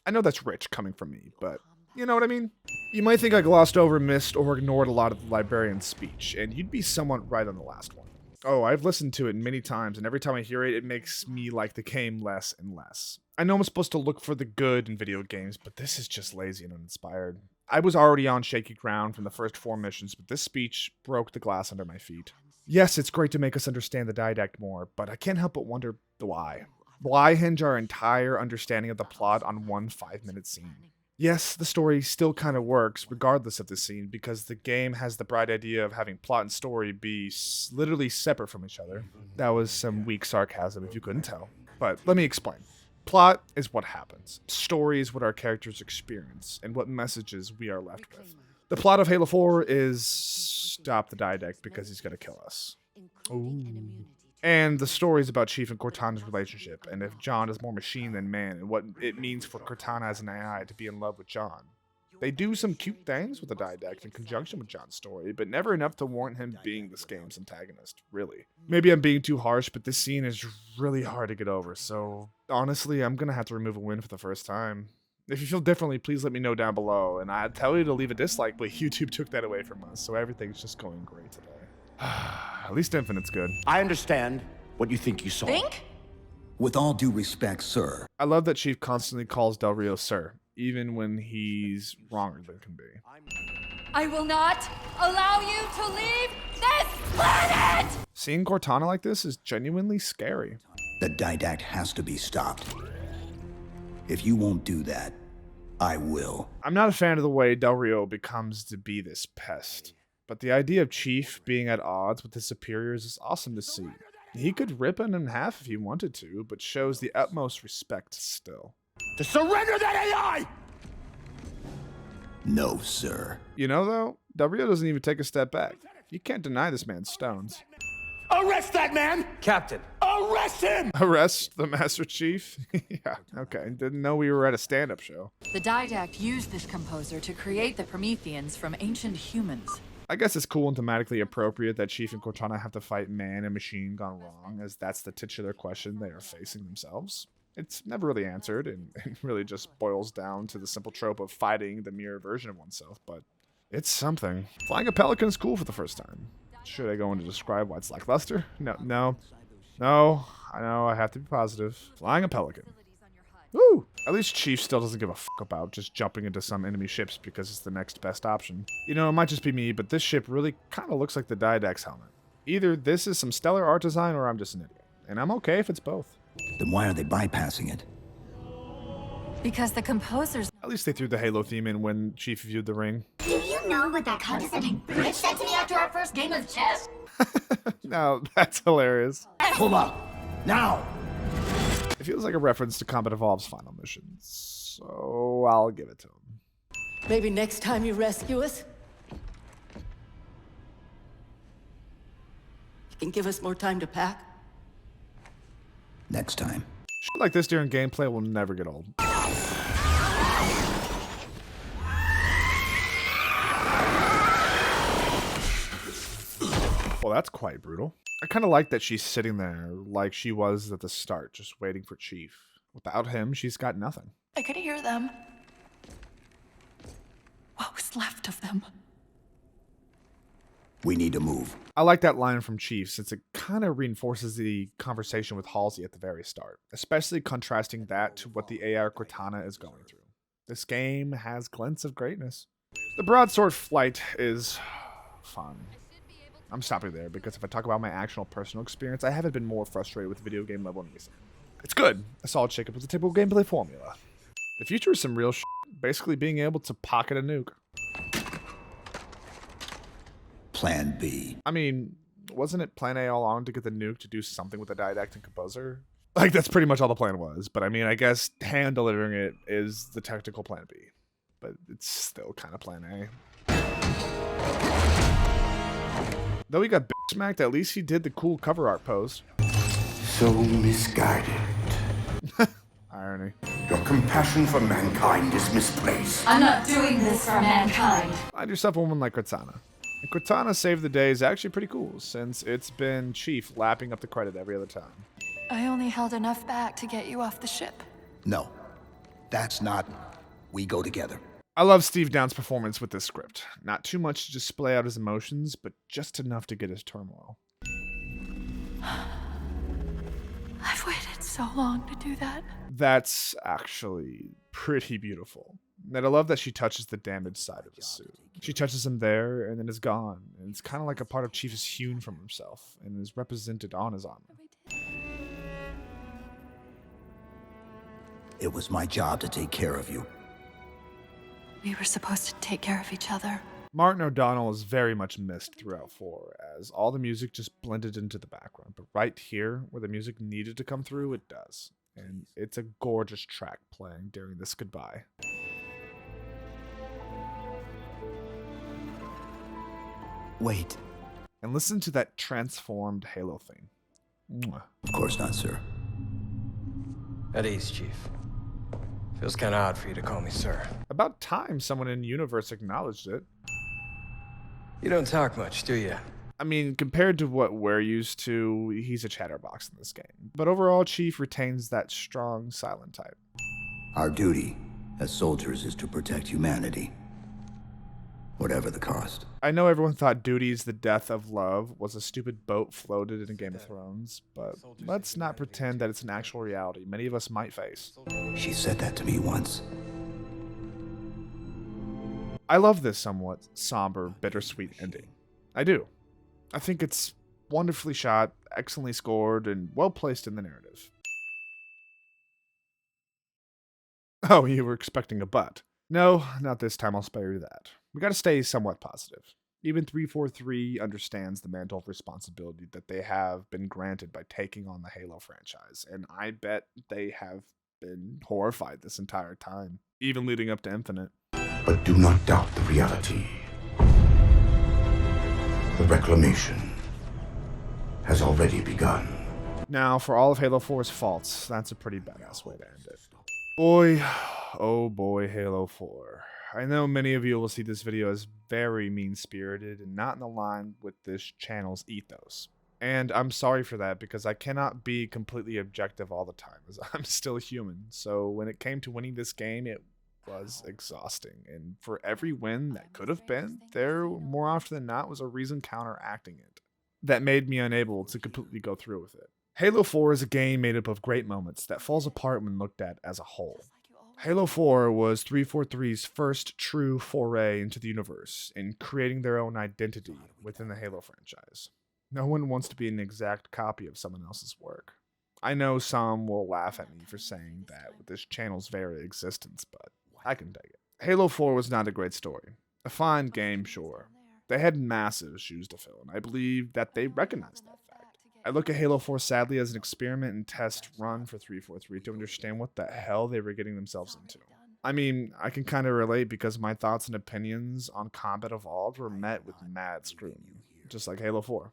[SPEAKER 1] I know that's rich coming from me, but you know what I mean? You might think I glossed over, missed, or ignored a lot of the librarian's speech, and you'd be somewhat right on the last one. Oh, I've listened to it many times, and every time I hear it, it makes me like the game less and less. I know I'm supposed to look for the good in video games, but this is just lazy and uninspired. I was already on shaky ground from the first 4 missions, but this speech broke the glass under my feet. Yes, it's great to make us understand the didact more, but I can't help but wonder why. Why hinge our entire understanding of the plot on one 5-minute scene? Yes, the story still kind of works regardless of the scene because the game has the bright idea of having plot and story be literally separate from each other. That was some weak sarcasm if you couldn't tell. But let me explain. Plot is what happens. Story is what our characters experience and what messages we are left with. The plot of Halo 4 is stop the didact because he's going to kill us. Ooh. And the story is about Chief and Cortana's relationship, and if John is more machine than man, and what it means for Cortana as an AI to be in love with John. They do some cute things with the didact in conjunction with John's story, but never enough to warrant him being this game's antagonist, really. Maybe I'm being too harsh, but this scene is really hard to get over, so honestly, I'm going to have to remove a win for the first time. If you feel differently, please let me know down below, and I'd tell you to leave a dislike, but YouTube took that away from us, so everything's just going great today. At least Infinite's good.
[SPEAKER 7] I understand what you think you saw.
[SPEAKER 21] Think?
[SPEAKER 17] With all due respect, sir.
[SPEAKER 1] I love that Chief constantly calls Del Rio sir, even when he's wronger than can be.
[SPEAKER 21] I will not allow you to leave this planet!
[SPEAKER 1] Seeing Cortana like this is genuinely scary.
[SPEAKER 17] The didact has to be stopped. If you won't do that, I will.
[SPEAKER 1] I'm not a fan of the way Del Rio becomes to be this pest, but the idea of Chief being at odds with his superiors is awesome to see. He could rip him in half if he wanted to, but shows the utmost respect still.
[SPEAKER 7] To surrender that AI!
[SPEAKER 17] No, sir.
[SPEAKER 1] You know, though, Del Rio doesn't even take a step back. You can't deny this man's stones.
[SPEAKER 7] Arrest that man!
[SPEAKER 9] Captain!
[SPEAKER 7] Arrest him!
[SPEAKER 1] Arrest the Master Chief? Yeah, okay. Didn't know we were at a stand-up show.
[SPEAKER 20] The didact used this composer to create the Prometheans from ancient humans.
[SPEAKER 1] I guess it's cool and thematically appropriate that Chief and Cortana have to fight man and machine gone wrong, as that's the titular question they are facing themselves. It's never really answered, and it really just boils down to the simple trope of fighting the mirror version of oneself, but it's something. Flying a pelican is cool for the first time. Should I go in to describe why it's lackluster? No, I know, I have to be positive. Flying a pelican. Woo! At least Chief still doesn't give a fuck about just jumping into some enemy ships because it's the next best option. You know, it might just be me, but this ship really kind of looks like the Didax helmet. Either this is some stellar art design or I'm just an idiot. And I'm okay if it's both.
[SPEAKER 17] Then why are they bypassing it?
[SPEAKER 13] Because the composers...
[SPEAKER 1] At least they threw the Halo theme in when Chief viewed the ring.
[SPEAKER 4] Do you know what that condescending bitch said to me after our first game of chess?
[SPEAKER 1] No, that's hilarious.
[SPEAKER 17] Hold up! Now!
[SPEAKER 1] It feels like a reference to Combat Evolved's final missions, so I'll give it to him.
[SPEAKER 15] Maybe next time you rescue us, you can give us more time to pack.
[SPEAKER 17] Next time.
[SPEAKER 1] Shit like this during gameplay will never get old. Well, that's quite brutal. I kind of like that she's sitting there like she was at the start, just waiting for Chief. Without him, she's got nothing.
[SPEAKER 21] I could hear them. What was left of them?
[SPEAKER 17] We need to move.
[SPEAKER 1] I like that line from Chief since it kind of reinforces the conversation with Halsey at the very start, especially contrasting that to what the AI Cortana is going through. This game has glints of greatness. The broadsword flight is fun. I'm stopping there because if I talk about my actual personal experience, I haven't been more frustrated with video game level enemies. It's good. A solid shakeup with the typical gameplay formula. The future is some real shit, basically being able to pocket a nuke.
[SPEAKER 17] Plan B.
[SPEAKER 1] I mean, wasn't it plan A all along to get the nuke to do something with the didactic composer? Like, that's pretty much all the plan was. But I mean, I guess hand delivering it is the technical plan B. But it's still kind of plan A. Though he got smacked, at least he did the cool cover art pose.
[SPEAKER 12] So misguided.
[SPEAKER 1] Irony.
[SPEAKER 12] Your compassion for mankind is misplaced.
[SPEAKER 4] I'm not doing this for mankind.
[SPEAKER 1] Find yourself a woman like Cortana. And Cortana Save the Day is actually pretty cool, since it's been Chief lapping up the credit every other time.
[SPEAKER 21] I only held enough back to get you off the ship.
[SPEAKER 17] No. That's not... We go together.
[SPEAKER 1] I love Steve Down's performance with this script. Not too much to display out his emotions, but just enough to get his turmoil.
[SPEAKER 21] I've waited so long to do that.
[SPEAKER 1] That's actually pretty beautiful. And I love that she touches the damaged side of his suit. She touches him there and then is gone. And it's kind of like a part of Chief is hewn from himself and is represented on his armor.
[SPEAKER 17] It was my job to take care of you.
[SPEAKER 21] We were supposed to take care of each other.
[SPEAKER 1] Martin O'Donnell is very much missed throughout 4, as all the music just blended into the background. But right here, where the music needed to come through, it does. And it's a gorgeous track playing during this goodbye.
[SPEAKER 17] Wait.
[SPEAKER 1] And listen to that transformed Halo theme. Mwah.
[SPEAKER 17] Of course not, sir.
[SPEAKER 22] At ease, Chief. Feels kind of odd for you to call me sir.
[SPEAKER 1] About time someone in universe acknowledged it.
[SPEAKER 22] You don't talk much, do you?
[SPEAKER 1] I mean, compared to what we're used to, he's a chatterbox in this game. But overall, Chief retains that strong, silent type.
[SPEAKER 17] Our duty as soldiers is to protect humanity. Whatever the cost.
[SPEAKER 1] I know everyone thought Duty's The Death of Love was a stupid boat floated in Game of Thrones, but let's not pretend that it's an actual reality many of us might face.
[SPEAKER 17] She said that to me once.
[SPEAKER 1] I love this somewhat somber, bittersweet ending. I do. I think it's wonderfully shot, excellently scored, and well placed in the narrative. Oh, you were expecting a but. No, not this time, I'll spare you that. We gotta stay somewhat positive. Even 343 understands the mantle of responsibility that they have been granted by taking on the Halo franchise, and I bet they have been horrified this entire time, even leading up to Infinite.
[SPEAKER 12] But do not doubt the reality. The reclamation has already begun.
[SPEAKER 1] Now, for all of Halo 4's faults, that's a pretty badass way to end it. Boy, oh boy, Halo 4. I know many of you will see this video as very mean-spirited and not in line with this channel's ethos. And I'm sorry for that because I cannot be completely objective all the time, as I'm still human. So when it came to winning this game, it was exhausting. And for every win that could have been, there more often than not was a reason counteracting it that made me unable to completely go through with it. Halo 4 is a game made up of great moments that falls apart when looked at as a whole. Halo 4 was 343's first true foray into the universe in creating their own identity within the Halo franchise. No one wants to be an exact copy of someone else's work. I know some will laugh at me for saying that with this channel's very existence, but I can take it. Halo 4 was not a great story. A fine game, sure. They had massive shoes to fill, and I believe that they recognized that fact. I look at Halo 4 sadly as an experiment and test run for 343 to understand what the hell they were getting themselves into. I mean, I can kind of relate because my thoughts and opinions on Combat Evolved were met with mad scrutiny, just like Halo 4.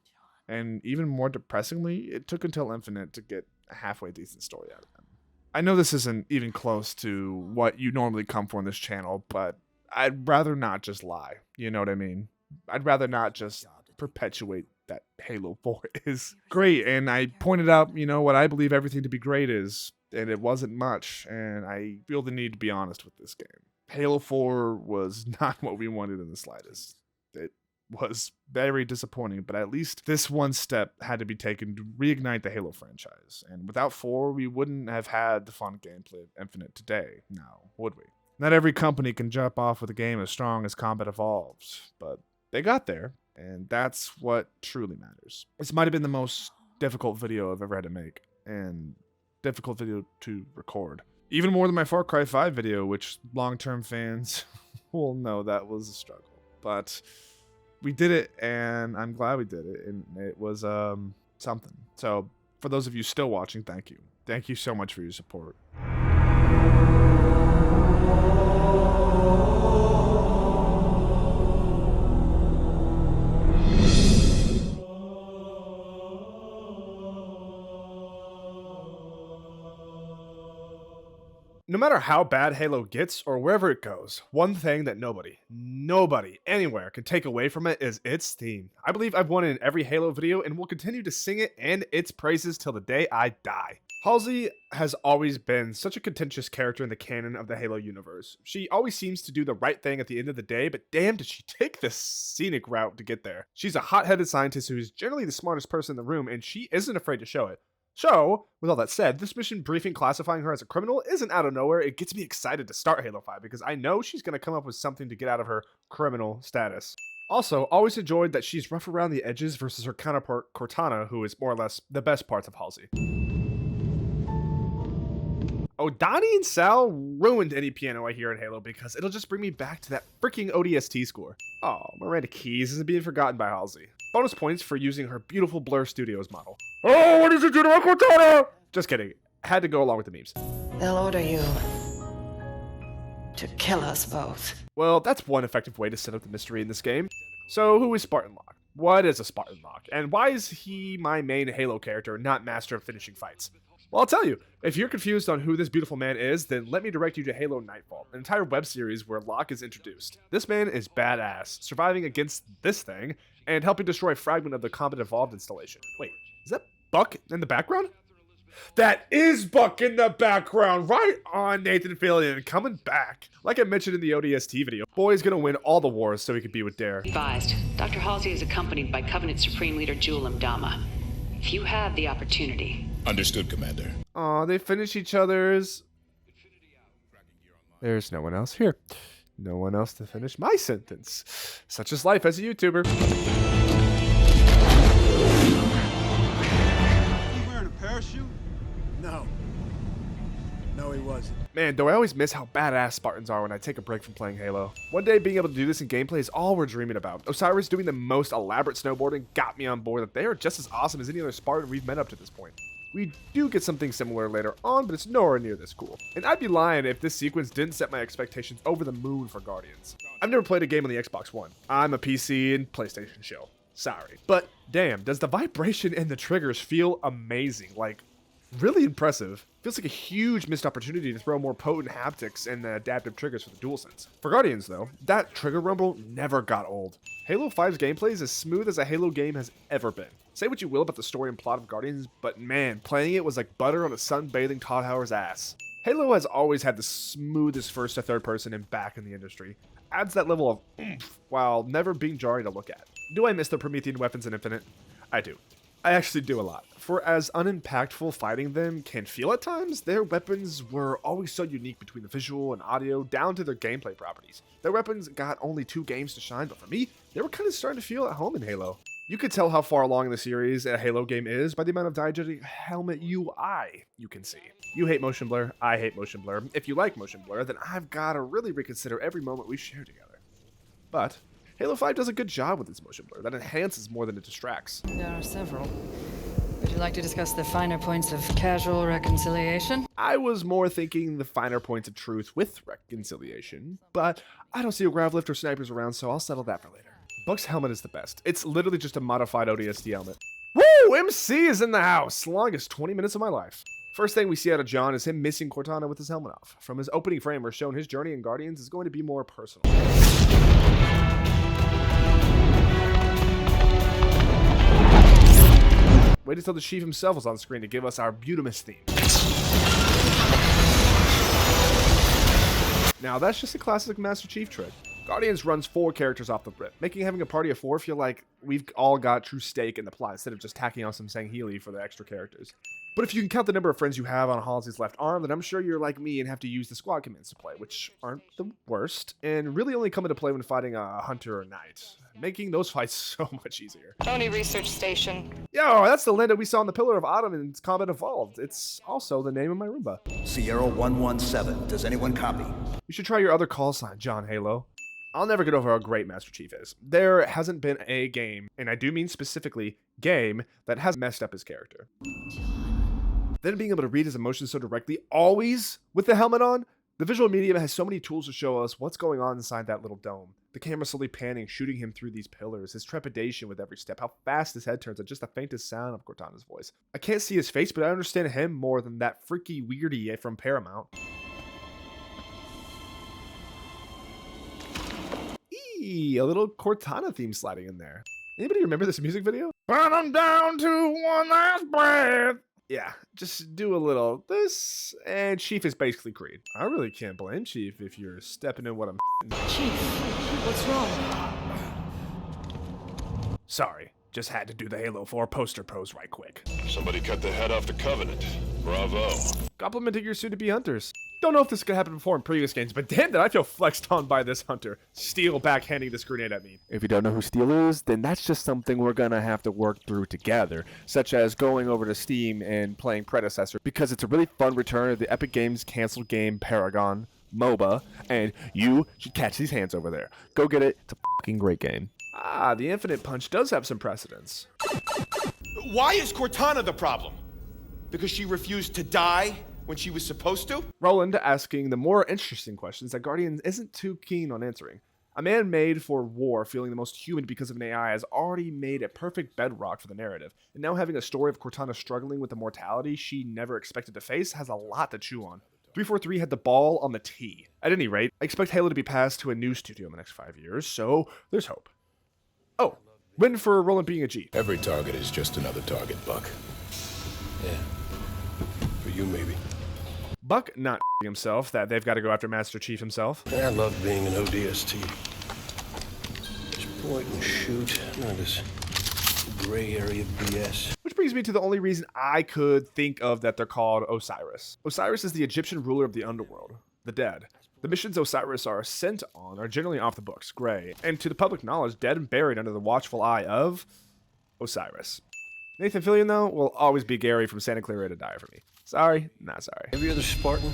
[SPEAKER 1] And even more depressingly, it took until Infinite to get a halfway decent story out of them. I know this isn't even close to what you normally come for on this channel, but I'd rather not just lie, you know what I mean? I'd rather not just perpetuate that Halo 4 is great, and I pointed out, what I believe everything to be great is, and it wasn't much, and I feel the need to be honest with this game. Halo 4 was not what we wanted in the slightest. It was very disappointing, but at least this one step had to be taken to reignite the Halo franchise, and without 4, we wouldn't have had the fun gameplay of Infinite today, now, would we? Not every company can jump off with a game as strong as Combat Evolved, but they got there, and that's what truly matters. This might have been the most difficult video I've ever had to make, and difficult video to record. Even more than my Far Cry 5 video, which long-term fans will know that was a struggle. But we did it, and I'm glad we did it, and it was something. So, for those of you still watching, thank you. Thank you so much for your support. No matter how bad Halo gets or wherever it goes, one thing that nobody anywhere can take away from it is its theme. I believe I've won it in every Halo video and will continue to sing it and its praises till the day I die. Halsey has always been such a contentious character in the canon of the Halo universe. She always seems to do the right thing at the end of the day, but damn did she take this scenic route to get there. She's a hot-headed scientist who is generally the smartest person in the room, and she isn't afraid to show it. So, with all that said, this mission briefing classifying her as a criminal isn't out of nowhere. It gets me excited to start Halo 5 because I know she's going to come up with something to get out of her criminal status. Also, always enjoyed that she's rough around the edges versus her counterpart Cortana, who is more or less the best parts of Halsey. Oh, Donnie and Sal ruined any piano I hear in Halo because it'll just bring me back to that freaking ODST score. Oh, Miranda Keys isn't being forgotten by Halsey. Bonus points for using her beautiful Blur Studios model. Oh, what did you do to my Cortana? Just kidding. Had to go along with the memes.
[SPEAKER 15] They'll order you to kill us both.
[SPEAKER 1] Well, that's one effective way to set up the mystery in this game. So, who is Spartan Locke? What is a Spartan Locke? And why is he my main Halo character, not master of finishing fights? Well, I'll tell you. If you're confused on who this beautiful man is, then let me direct you to Halo Nightfall, an entire web series where Locke is introduced. This man is badass, surviving against this thing, and helping destroy a fragment of the Combat Evolved installation. Wait, is that Buck in the background? That is Buck in the background! Right on, Nathan Fillion, coming back. Like I mentioned in the ODST video, Boy's gonna win all the wars so he can be with Dare.
[SPEAKER 2] Advised, Dr. Halsey is accompanied by Covenant Supreme Leader Jul Mdama. If you have the opportunity...
[SPEAKER 12] Understood, Commander.
[SPEAKER 1] Aw, they finish each other's... There's no one else here. No one else to finish my sentence. Such is life as a YouTuber.
[SPEAKER 19] You wearing a parachute? No. No, he wasn't.
[SPEAKER 1] Man, do I always miss how badass Spartans are when I take a break from playing Halo. One day being able to do this in gameplay is all we're dreaming about. Osiris doing the most elaborate snowboarding got me on board that they are just as awesome as any other Spartan we've met up to this point. We do get something similar later on, but it's nowhere near this cool. And I'd be lying if this sequence didn't set my expectations over the moon for Guardians. I've never played a game on the Xbox One. I'm a PC and PlayStation shill. Sorry. But damn, does the vibration and the triggers feel amazing, like really impressive. Feels like a huge missed opportunity to throw more potent haptics and adaptive triggers for the DualSense. For Guardians though, that trigger rumble never got old. Halo 5's gameplay is as smooth as a Halo game has ever been. Say what you will about the story and plot of Guardians, but man, playing it was like butter on a sunbathing Todd Howard's ass. Halo has always had the smoothest first to third person and back in the industry. Adds that level of oomph while never being jarring to look at. Do I miss the Promethean weapons in Infinite? I do. I actually do a lot. For as unimpactful fighting them can feel at times, their weapons were always so unique between the visual and audio down to their gameplay properties. Their weapons got only 2 games to shine, but for me, they were kind of starting to feel at home in Halo. You could tell how far along in the series a Halo game is by the amount of diegetic helmet UI you can see. You hate motion blur, I hate motion blur. If you like motion blur, then I've got to really reconsider every moment we share together. But Halo 5 does a good job with its motion blur that enhances more than it distracts.
[SPEAKER 21] There are several. Would you like to discuss the finer points of casual reconciliation?
[SPEAKER 1] I was more thinking the finer points of truth with reconciliation, but I don't see a grav lift or snipers around, so I'll settle that for later. Buck's helmet is the best. It's literally just a modified ODST helmet. Woo! MC is in the house! Longest 20 minutes of my life. First thing we see out of John is him missing Cortana with his helmet off. From his opening frame, we're shown his journey in Guardians is going to be more personal. Wait until the Chief himself is on screen to give us our Butamus theme. Now that's just a classic Master Chief trick. Guardians runs 4 characters off the rip, making having a party of 4 feel like we've all got true stake in the plot instead of just tacking on some Sangheili for the extra characters. But if you can count the number of friends you have on Halsey's left arm, then I'm sure you're like me and have to use the squad commands to play, which aren't the worst, and really only come into play when fighting a hunter or knight, making those fights so much easier.
[SPEAKER 21] Tony Research Station.
[SPEAKER 1] Yo, that's the Linda we saw in the Pillar of Autumn in Combat Evolved. It's also the name of my Roomba.
[SPEAKER 17] Sierra 117, does anyone copy?
[SPEAKER 1] You should try your other call sign, John Halo. I'll never get over how great Master Chief is. There hasn't been a game, and I do mean specifically game, that has messed up his character. Then being able to read his emotions so directly, always with the helmet on, the visual medium has so many tools to show us what's going on inside that little dome. The camera slowly panning, shooting him through these pillars, his trepidation with every step, how fast his head turns at just the faintest sound of Cortana's voice. I can't see his face, but I understand him more than that freaky weirdie from Paramount. A little Cortana theme sliding in there. Anybody remember this music video? Burn them down to one last breath. Yeah, just do a little this, and Chief is basically Creed. I really can't blame Chief if you're stepping in what I'm.
[SPEAKER 21] Chief, what's wrong?
[SPEAKER 1] Sorry, just had to do the Halo 4 poster pose right quick.
[SPEAKER 12] Somebody cut the head off the Covenant. Bravo.
[SPEAKER 1] Complimenting your soon-to-be hunters. Don't know if this could happen before in previous games, but damn that I feel flexed on by this hunter. Steel backhanding this grenade at me. If you don't know who Steel is, then that's just something we're gonna have to work through together, such as going over to Steam and playing Predecessor, because it's a really fun return of the Epic Games canceled game Paragon MOBA, and you should catch these hands over there. Go get it. It's a fucking great game. Ah, the Infinite Punch does have some precedence.
[SPEAKER 3] Why is Cortana the problem? Because she refused to die when she was supposed to?
[SPEAKER 1] Roland asking the more interesting questions that Guardian isn't too keen on answering. A man made for war feeling the most human because of an AI has already made a perfect bedrock for the narrative, and now having a story of Cortana struggling with the mortality she never expected to face has a lot to chew on. 343 had the ball on the tee. At any rate, I expect Halo to be passed to a new studio in the next 5 years, so there's hope. Oh, win for Roland being a G.
[SPEAKER 12] Every target is just another target, Buck. Yeah. For you, maybe.
[SPEAKER 1] Buck not himself that they've got to go after Master Chief himself.
[SPEAKER 12] I love being an ODST. Just point and shoot, none of this gray area BS.
[SPEAKER 1] Which brings me to the only reason I could think of that they're called Osiris. Osiris is the Egyptian ruler of the underworld, the dead. The missions Osiris are sent on are generally off the books, gray, and to the public knowledge, dead and buried under the watchful eye of Osiris. Nathan Fillion, though, will always be Gary from Santa Clarita Diet for me. Sorry, not sorry.
[SPEAKER 12] Every other Spartan,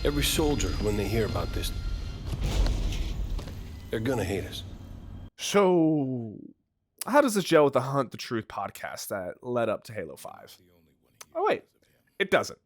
[SPEAKER 12] every soldier, when they hear about this, they're gonna hate us.
[SPEAKER 1] So, how does this gel with the Hunt the Truth podcast that led up to Halo 5? Oh wait, it doesn't.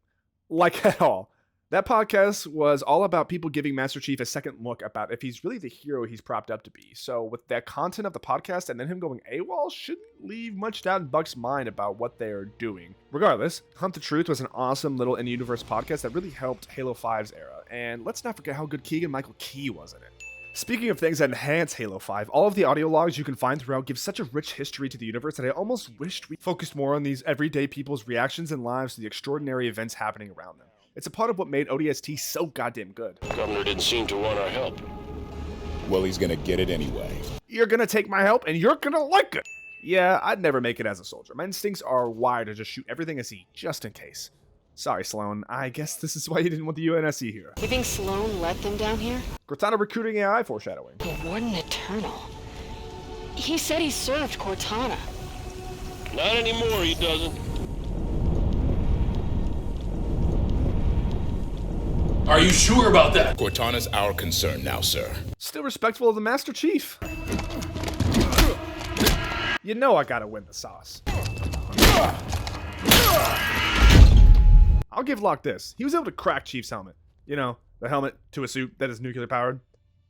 [SPEAKER 1] Like at all. That podcast was all about people giving Master Chief a second look about if he's really the hero he's propped up to be. So with that content of the podcast and then him going AWOL shouldn't leave much doubt in Buck's mind about what they are doing. Regardless, Hunt the Truth was an awesome little in-universe podcast that really helped Halo 5's era. And let's not forget how good Keegan-Michael Key was in it. Speaking of things that enhance Halo 5, all of the audio logs you can find throughout give such a rich history to the universe that I almost wished we focused more on these everyday people's reactions and lives to the extraordinary events happening around them. It's a part of what made ODST so goddamn good.
[SPEAKER 8] The governor didn't seem to want our help. Well, he's gonna get it anyway.
[SPEAKER 1] You're gonna take my help and you're gonna like it! Yeah, I'd never make it as a soldier. My instincts are wired to just shoot everything I see, just in case. Sorry, Sloan. I guess this is why you didn't want the UNSC here.
[SPEAKER 2] You think Sloan let them down here?
[SPEAKER 1] Cortana recruiting AI foreshadowing.
[SPEAKER 2] The Warden Eternal. He said he served Cortana.
[SPEAKER 8] Not anymore, he doesn't.
[SPEAKER 11] Are you sure about that?
[SPEAKER 8] Cortana's our concern now, sir.
[SPEAKER 1] Still respectful of the Master Chief. You know I gotta win the sauce. I'll give Locke this. He was able to crack Chief's helmet. You know, the helmet to a suit that is nuclear powered.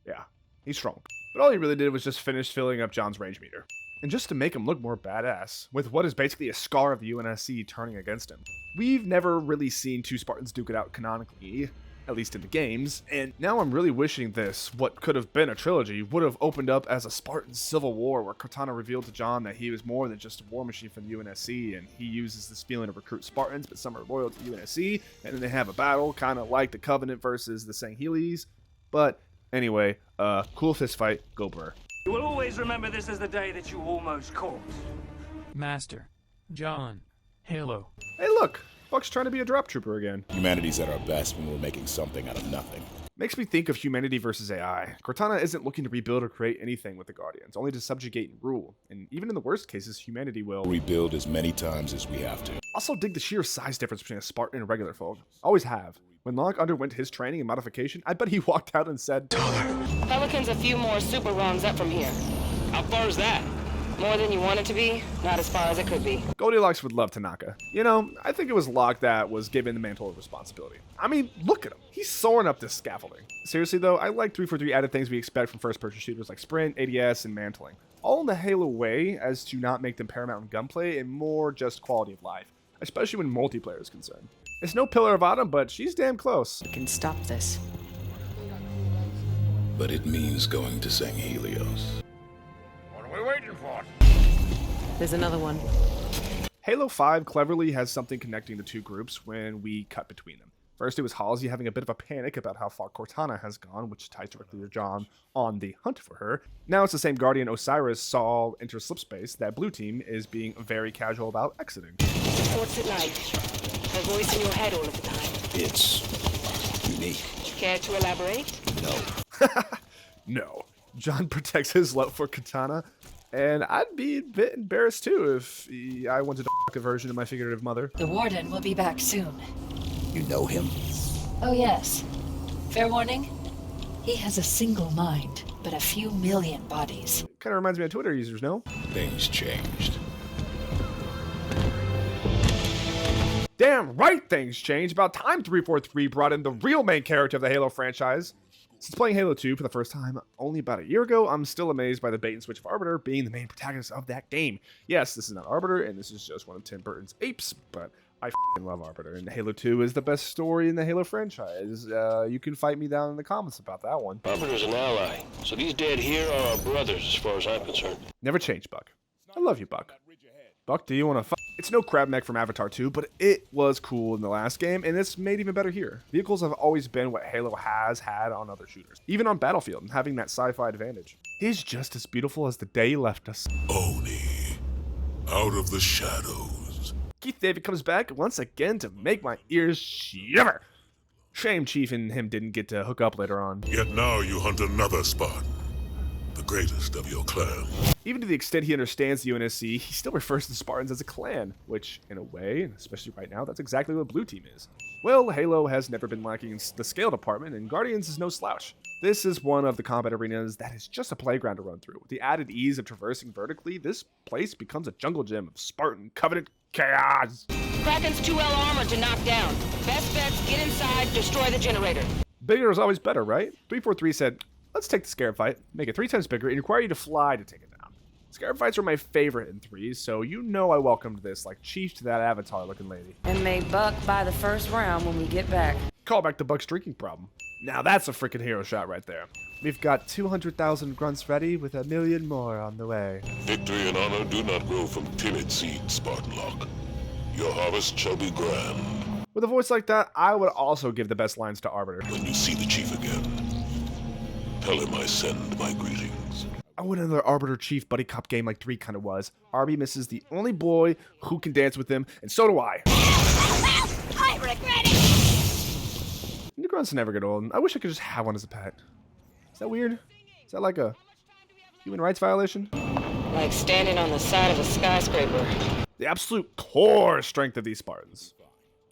[SPEAKER 1] Yeah, he's strong. But all he really did was just finish filling up John's range meter. And just to make him look more badass, with what is basically a scar of the UNSC turning against him. We've never really seen two Spartans duke it out canonically, at least in the games, and now I'm really wishing this, what could have been a trilogy, would have opened up as a Spartan civil war where Cortana revealed to John that he was more than just a war machine from the UNSC, and he uses this feeling to recruit Spartans, but some are loyal to the UNSC, and then they have a battle, kind of like the Covenant versus the Sangheilies. But anyway, cool fist fight, go Burr.
[SPEAKER 23] You will always remember this as the day that you almost caught.
[SPEAKER 24] Master, John, Halo.
[SPEAKER 1] Hey look! Buck's trying to be a drop trooper again.
[SPEAKER 8] Humanity's at our best when we're making something out of nothing.
[SPEAKER 1] Makes me think of humanity versus AI. Cortana isn't looking to rebuild or create anything with the Guardians, only to subjugate and rule. And even in the worst cases, humanity will
[SPEAKER 8] rebuild as many times as we have to.
[SPEAKER 1] Also dig the sheer size difference between a Spartan and a regular folk. Always have. When Locke underwent his training and modification, I bet he walked out and said,
[SPEAKER 2] Pelican's a few more super rungs up from here.
[SPEAKER 8] How far is that?
[SPEAKER 2] More than you want it to be, not as far as it could be.
[SPEAKER 1] Goldilocks would love Tanaka. You know, I think it was Locke that was given the mantle of responsibility. I mean, look at him. He's soaring up this scaffolding. Seriously though, I like 343 added things we expect from first-person shooters like sprint, ADS, and mantling. All in the Halo way as to not make them paramount in gunplay and more just quality of life, especially when multiplayer is concerned. It's no Pillar of Autumn, but she's damn close.
[SPEAKER 2] We can stop this.
[SPEAKER 8] But it means going to Sangheilios.
[SPEAKER 3] What are we waiting for?
[SPEAKER 2] There's another one.
[SPEAKER 1] Halo 5 cleverly has something connecting the two groups when we cut between them. First, it was Halsey having a bit of a panic about how far Cortana has gone, which ties directly to John on the hunt for her. Now it's the same Guardian Osiris saw enter slipspace that Blue Team is being very casual about exiting.
[SPEAKER 2] What's it like? Her voice in your head all of the time.
[SPEAKER 8] It's unique.
[SPEAKER 2] Care to elaborate?
[SPEAKER 8] No.
[SPEAKER 1] No. John protects his love for Katana, and I'd be a bit embarrassed too if I wanted to fuck a version of my figurative mother.
[SPEAKER 13] The Warden will be back soon.
[SPEAKER 8] You know him?
[SPEAKER 13] Oh yes. Fair warning, he has a single mind, but a few million bodies.
[SPEAKER 1] Kind of reminds me of Twitter users, no?
[SPEAKER 8] Things changed.
[SPEAKER 1] Damn right things changed. About time 343 brought in the real main character of the Halo franchise. Since playing Halo 2 for the first time only about a year ago, I'm still amazed by the bait and switch of Arbiter being the main protagonist of that game. Yes, this is not Arbiter, and this is just one of Tim Burton's apes, but I f***ing love Arbiter, and Halo 2 is the best story in the Halo franchise. You can fight me down in the comments about that one.
[SPEAKER 8] Arbiter's an ally, so these dead here are our brothers as far as I'm concerned.
[SPEAKER 1] Never change, Buck. I love you, Buck. Buck, do you want to fight? It's no crab mech from Avatar 2, but it was cool in the last game, and it's made even better here. Vehicles have always been what Halo has had on other shooters, even on Battlefield, having that sci-fi advantage. He's just as beautiful as the day he left us.
[SPEAKER 12] Oni, out of the shadows.
[SPEAKER 1] Keith David comes back once again to make my ears shiver. Shame Chief and him didn't get to hook up later on.
[SPEAKER 12] Yet now you hunt another Spartan, the greatest of your clan.
[SPEAKER 1] Even to the extent he understands the UNSC, he still refers to the Spartans as a clan, which, in a way, and especially right now, that's exactly what Blue Team is. Well, Halo has never been lacking in the scale department, and Guardians is no slouch.
[SPEAKER 5] This is one of the combat arenas that is just a playground to run through. With the added ease of traversing vertically, this place becomes a jungle gym of Spartan Covenant chaos.
[SPEAKER 6] Kraken's 2L armor to knock down. Best bet's get inside, destroy the generator.
[SPEAKER 5] Bigger is always better, right? 343 said, let's take the Scarab fight, make it 3 times bigger, and require you to fly to take it down. Scarab fights were my favorite in 3s, so you know I welcomed this like chief to that Avatar-looking lady.
[SPEAKER 6] And may Buck by the first round when we get back.
[SPEAKER 5] Call back to Buck's drinking problem. Now that's a freaking hero shot right there. We've got 200,000 grunts ready with 1 million more on the way.
[SPEAKER 12] Victory and honor do not grow from timid seeds, Spartan Locke. Your harvest shall be grand.
[SPEAKER 5] With a voice like that, I would also give the best lines to Arbiter.
[SPEAKER 12] When you see the chief again, tell him I send my greetings.
[SPEAKER 5] I want another Arbiter Chief buddy cop game like 3 kind of was. Arby misses the only boy who can dance with him, and so do I.
[SPEAKER 4] I regret it!
[SPEAKER 5] The grunts never get old. I wish I could just have one as a pet. Is that weird? Is that like a human rights violation?
[SPEAKER 6] Like standing on the side of a skyscraper.
[SPEAKER 5] The absolute core strength of these Spartans.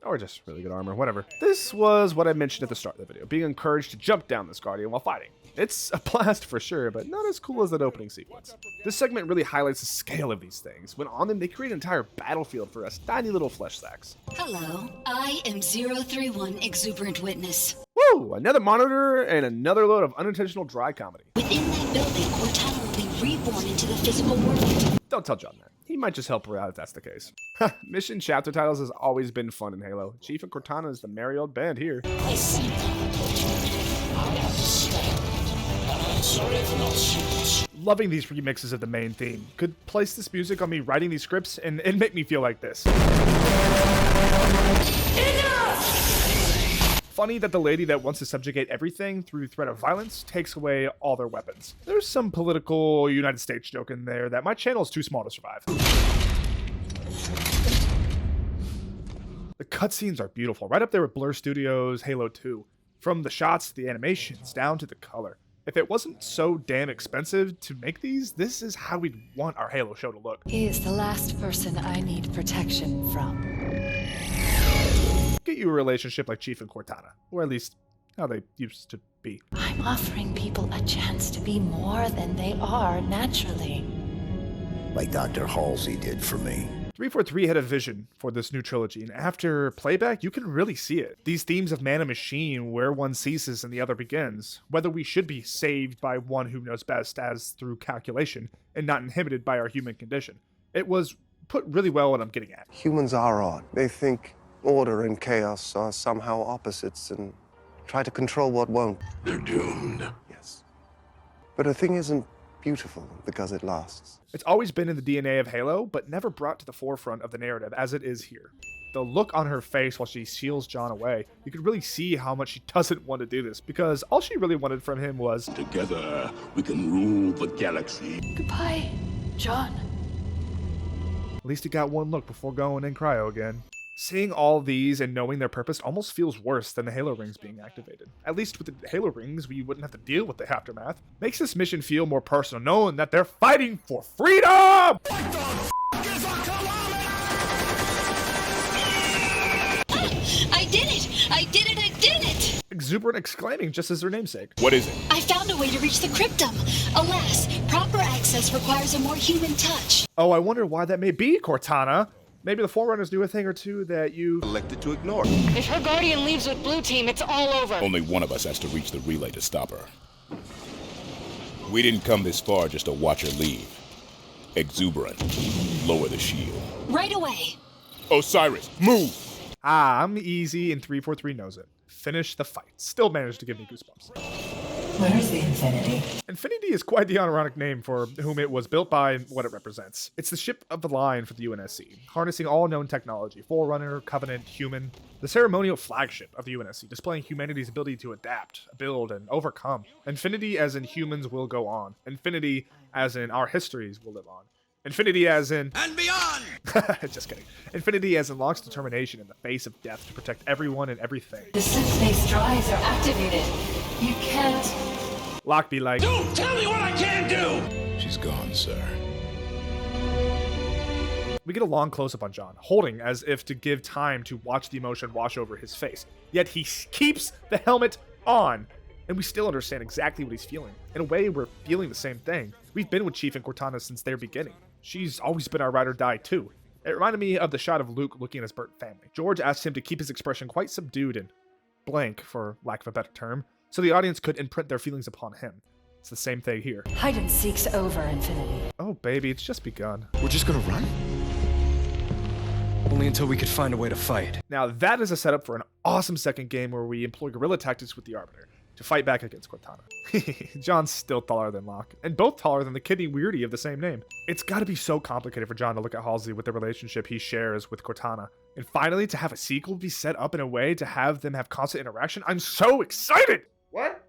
[SPEAKER 5] Or just really good armor, whatever. This was what I mentioned at the start of the video, being encouraged to jump down this Guardian while fighting. It's a blast for sure, but not as cool as that opening sequence. This segment really highlights the scale of these things. When on them, they create an entire battlefield for us tiny little flesh sacks.
[SPEAKER 13] Hello, I am 031 Exuberant Witness.
[SPEAKER 5] Woo! Another monitor and another load of unintentional dry comedy.
[SPEAKER 13] Within that building, Cortana will be reborn into the physical world.
[SPEAKER 5] Don't tell John that. He might just help her out if that's the case. Mission chapter titles has always been fun in Halo. Chief and Cortana is the merry old band here.
[SPEAKER 11] I see the opportunity. I have to stand, and I'm sorry for not shooting.
[SPEAKER 1] Loving these remixes of the main theme. Could place this music on me writing these scripts and it'd make me feel like this. Funny that the lady that wants to subjugate everything through threat of violence takes away all their weapons. There's some political United States joke in there that my channel is too small to survive. The cutscenes are beautiful, right up there with Blur Studios' Halo 2. From the shots, the animations, down to the color. If it wasn't so damn expensive to make these, this is how we'd want our Halo show to look.
[SPEAKER 21] He is the last person I need protection from.
[SPEAKER 1] Get you a relationship like Chief and Cortana, or at least how they used to be.
[SPEAKER 21] I'm offering people a chance to be more than they are naturally.
[SPEAKER 17] Like Dr. Halsey did for me.
[SPEAKER 1] 343 had a vision for this new trilogy, and after playback, you can really see it. These themes of man and machine, where one ceases and the other begins, whether we should be saved by one who knows best as through calculation, and not inhibited by our human condition. It was put really well what I'm getting at.
[SPEAKER 10] Humans are odd. They think order and chaos are somehow opposites and try to control what won't.
[SPEAKER 12] They're doomed.
[SPEAKER 10] Yes. But a thing isn't beautiful because it lasts.
[SPEAKER 1] It's always been in the DNA of Halo, but never brought to the forefront of the narrative as it is here. The look on her face while she seals John away, you could really see how much she doesn't want to do this, because all she really wanted from him was,
[SPEAKER 12] together we can rule the galaxy.
[SPEAKER 21] Goodbye, John.
[SPEAKER 1] At least he got one look before going in cryo again. Seeing all these and knowing their purpose almost feels worse than the Halo rings being activated. At least with the Halo rings, we wouldn't have to deal with the aftermath. Makes this mission feel more personal, knowing that they're fighting for freedom!
[SPEAKER 13] I did it! I did it! I did it!
[SPEAKER 1] Exuberant exclaiming just as their namesake.
[SPEAKER 8] What is it?
[SPEAKER 13] I found a way to reach the cryptum. Alas, proper access requires a more human touch.
[SPEAKER 1] Oh, I wonder why that may be, Cortana. Maybe the Forerunners knew a thing or two that you
[SPEAKER 12] elected to ignore.
[SPEAKER 6] If her Guardian leaves with Blue Team, it's all over.
[SPEAKER 8] Only one of us has to reach the relay to stop her. We didn't come this far just to watch her leave. Exuberant, lower the shield.
[SPEAKER 13] Right away.
[SPEAKER 8] Osiris, move!
[SPEAKER 1] I'm easy and 343 knows it. Finish the fight. Still managed to give me goosebumps.
[SPEAKER 15] Where's the Infinity?
[SPEAKER 1] Infinity is quite the ironic name for whom it was built by and what it represents. It's the ship of the line for the UNSC, harnessing all known technology, Forerunner, Covenant, Human. The ceremonial flagship of the UNSC, displaying humanity's ability to adapt, build, and overcome. Infinity as in humans will go on. Infinity as in our histories will live on. Infinity as in...
[SPEAKER 19] And beyond!
[SPEAKER 1] Just kidding. Infinity as in Locke's determination in the face of death to protect everyone and everything.
[SPEAKER 21] The synth-based drives are activated. You can't...
[SPEAKER 1] Locke be like...
[SPEAKER 11] Don't tell me what I can't do!
[SPEAKER 8] She's gone, sir.
[SPEAKER 1] We get a long close-up on John, holding as if to give time to watch the emotion wash over his face. Yet he keeps the helmet on.
[SPEAKER 5] And we still understand exactly what he's feeling. In a way, we're feeling the same thing. We've been with Chief and Cortana since their beginning. She's always been our ride or die too. It reminded me of the shot of Luke looking at his burnt family. George asked him to keep his expression quite subdued and blank, for lack of a better term, so the audience could imprint their feelings upon him. It's the same thing here.
[SPEAKER 13] Hide and seek's over, Infinity.
[SPEAKER 5] Oh baby, it's just begun.
[SPEAKER 9] We're just gonna run? Only until we could find a way to fight.
[SPEAKER 5] Now that is a setup for an awesome second game where we employ guerrilla tactics with the Arbiter to fight back against Cortana. John's still taller than Locke, and both taller than the kidney weirdie of the same name. It's gotta be so complicated for John to look at Halsey with the relationship he shares with Cortana. And finally, to have a sequel be set up in a way to have them have constant interaction, I'm so excited! What?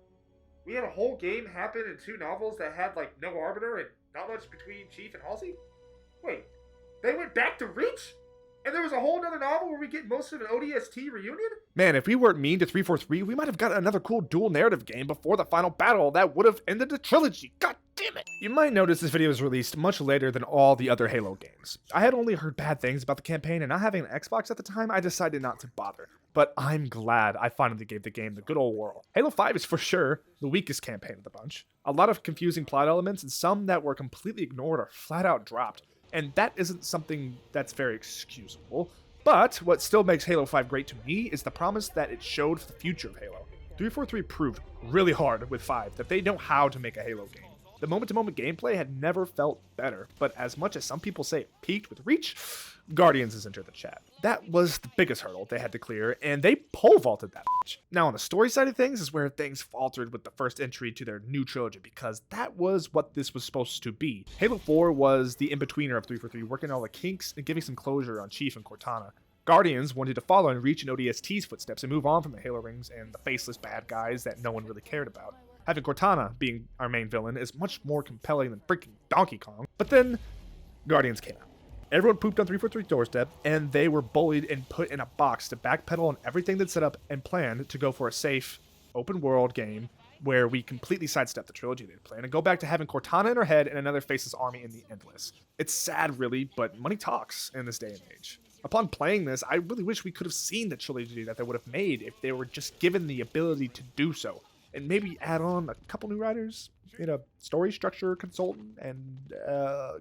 [SPEAKER 5] We had a whole game happen in 2 novels that had, like, no Arbiter and not much between Chief and Halsey? Wait, they went back to Reach? And there was a whole nother novel where we get most of an ODST reunion? Man, if we weren't mean to 343, we might have gotten another cool dual narrative game before the final battle that would have ended the trilogy. God damn it! You might notice this video was released much later than all the other Halo games. I had only heard bad things about the campaign, and not having an Xbox at the time, I decided not to bother. But I'm glad I finally gave the game the good old whirl. Halo 5 is for sure the weakest campaign of the bunch. A lot of confusing plot elements, and some that were completely ignored or flat out dropped. And that isn't something that's very excusable. But what still makes Halo 5 great to me is the promise that it showed for the future of Halo. 343 proved really hard with 5 that they know how to make a Halo game. The moment-to-moment gameplay had never felt better, but as much as some people say it peaked with Reach, Guardians has entered the chat. That was the biggest hurdle they had to clear, and they pole vaulted that much. Now on the story side of things is where things faltered with the first entry to their new trilogy, because that was what this was supposed to be. Halo 4 was the in-betweener of 343, working all the kinks and giving some closure on Chief and Cortana. Guardians wanted to follow in Reach and ODST's footsteps and move on from the Halo rings and the faceless bad guys that no one really cared about. Having Cortana being our main villain is much more compelling than freaking Donkey Kong. But then, Guardians came out. Everyone pooped on 343's doorstep, and they were bullied and put in a box to backpedal on everything they'd set up and planned to go for a safe, open-world game where we completely sidestep the trilogy they'd planned and go back to having Cortana in her head and another faceless army in the Endless. It's sad, really, but money talks in this day and age. Upon playing this, I really wish we could have seen the trilogy that they would have made if they were just given the ability to do so. And maybe add on a couple new writers, a story structure consultant, and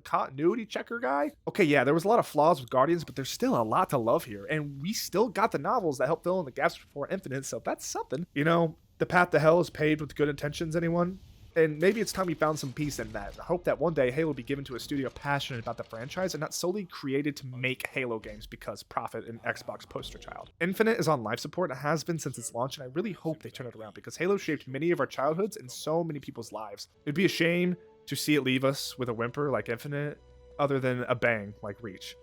[SPEAKER 5] continuity checker guy. Okay, yeah, there was a lot of flaws with Guardians, but there's still a lot to love here. And we still got the novels that help fill in the gaps before Infinite, so that's something. The path to hell is paved with good intentions, anyone? And maybe it's time we found some peace in that. I hope that one day Halo will be given to a studio passionate about the franchise and not solely created to make Halo games because profit and Xbox poster child. Infinite is on life support and has been since its launch, and I really hope they turn it around because Halo shaped many of our childhoods and so many people's lives. It'd be a shame to see it leave us with a whimper like Infinite, other than a bang like Reach.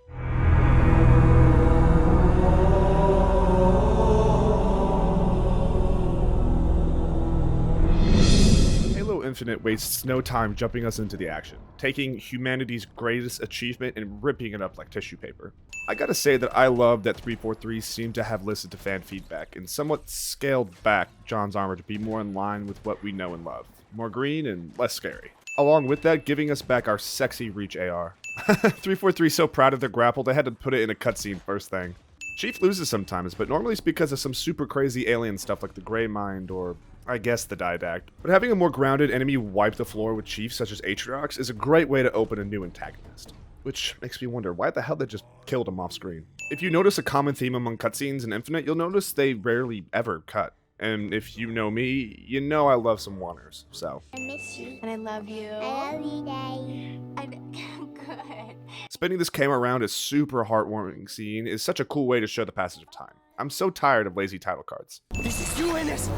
[SPEAKER 5] Infinite wastes no time jumping us into the action, taking humanity's greatest achievement and ripping it up like tissue paper. I gotta say that I love that 343 seemed to have listened to fan feedback and somewhat scaled back John's armor to be more in line with what we know and love. More green and less scary. Along with that, giving us back our sexy Reach AR. 343 so proud of their grapple they had to put it in a cutscene first thing. Chief loses sometimes, but normally it's because of some super crazy alien stuff like the Grey Mind or I guess the Didact. But having a more grounded enemy wipe the floor with Chiefs such as Atriox is a great way to open a new antagonist. Which makes me wonder, why the hell they just killed him off screen? If you notice a common theme among cutscenes in Infinite, you'll notice they rarely ever cut. And if you know me, you know I love some wanners, so.
[SPEAKER 4] I miss you. And I love you. I love you, Daddy. I'm good.
[SPEAKER 5] Spinning this camera around a super heartwarming scene is such a cool way to show the passage of time. I'm so tired of lazy title cards.
[SPEAKER 9] This is doing this!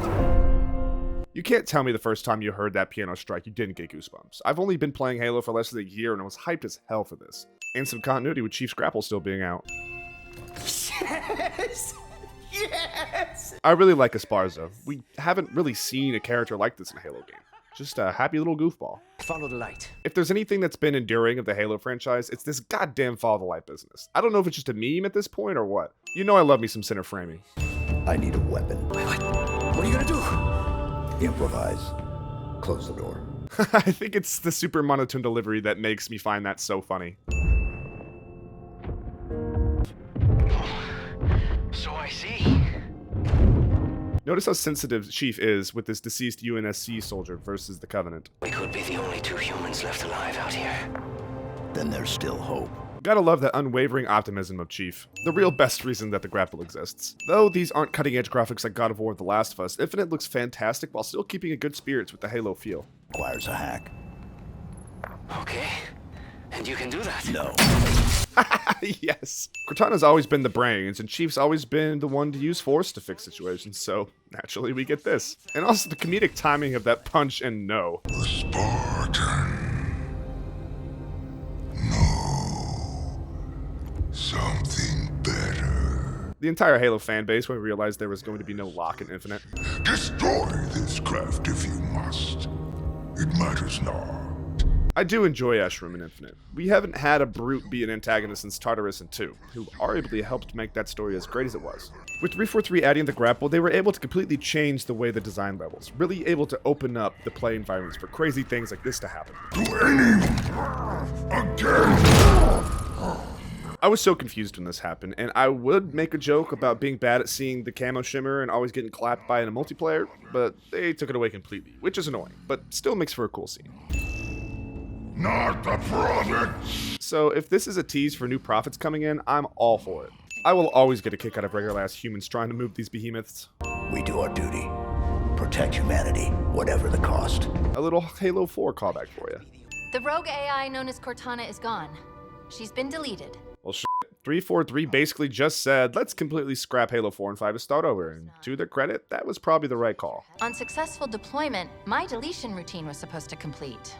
[SPEAKER 5] You can't tell me the first time you heard that piano strike you didn't get goosebumps. I've only been playing Halo for less than a year and I was hyped as hell for this. And some continuity with Chief's grapple still being out.
[SPEAKER 9] Yes! Yes!
[SPEAKER 5] I really like Esparza. We haven't really seen a character like this in a Halo game. Just a happy little goofball.
[SPEAKER 9] Follow the light.
[SPEAKER 5] If there's anything that's been enduring of the Halo franchise, it's this goddamn follow the light business. I don't know if it's just a meme at this point or what. You know I love me some center framing.
[SPEAKER 17] I need a weapon.
[SPEAKER 9] Wait, what? What are you gonna do?
[SPEAKER 17] Improvise. Close the door.
[SPEAKER 5] I think it's the super monotone delivery that makes me find that so funny.
[SPEAKER 9] So I see.
[SPEAKER 5] Notice how sensitive Chief is with this deceased UNSC soldier versus the Covenant.
[SPEAKER 9] We could be the only 2 humans left alive out here.
[SPEAKER 17] Then there's still hope.
[SPEAKER 5] Gotta love that unwavering optimism of Chief. The real best reason that the grapple exists. Though these aren't cutting-edge graphics like God of War or The Last of Us, Infinite looks fantastic while still keeping a good spirits with the Halo feel.
[SPEAKER 17] Requires a hack.
[SPEAKER 9] Okay. And you can do that?
[SPEAKER 17] No.
[SPEAKER 5] Yes. Cortana's always been the brains, and Chief's always been the one to use force to fix situations, so naturally we get this. And also the comedic timing of that punch and no.
[SPEAKER 12] The Spartan. No. Something better.
[SPEAKER 5] The entire Halo fan base when we realized there was going to be no lock in Infinite.
[SPEAKER 12] Destroy this craft if you must. It matters not.
[SPEAKER 5] I do enjoy Eshram in Infinite. We haven't had a brute be an antagonist since Tartarus in 2, who arguably helped make that story as great as it was. With 343 adding the grapple, they were able to completely change the way the design levels, really able to open up the play environments for crazy things like this to happen.
[SPEAKER 12] To anyone! Again!
[SPEAKER 5] I was so confused when this happened, and I would make a joke about being bad at seeing the camo shimmer and always getting clapped by in a multiplayer, but they took it away completely, which is annoying, but still makes for a cool scene.
[SPEAKER 12] Not the prophets!
[SPEAKER 5] So if this is a tease for new prophets coming in, I'm all for it. I will always get a kick out of regular-ass humans trying to move these behemoths.
[SPEAKER 17] We do our duty. Protect humanity, whatever the cost.
[SPEAKER 5] A little Halo 4 callback for you.
[SPEAKER 7] The rogue AI known as Cortana is gone. She's been deleted.
[SPEAKER 5] Well, shit. 343 basically just said, let's completely scrap Halo 4 and 5 to start over, and to their credit, that was probably the right call.
[SPEAKER 7] On successful deployment, my deletion routine was supposed to complete.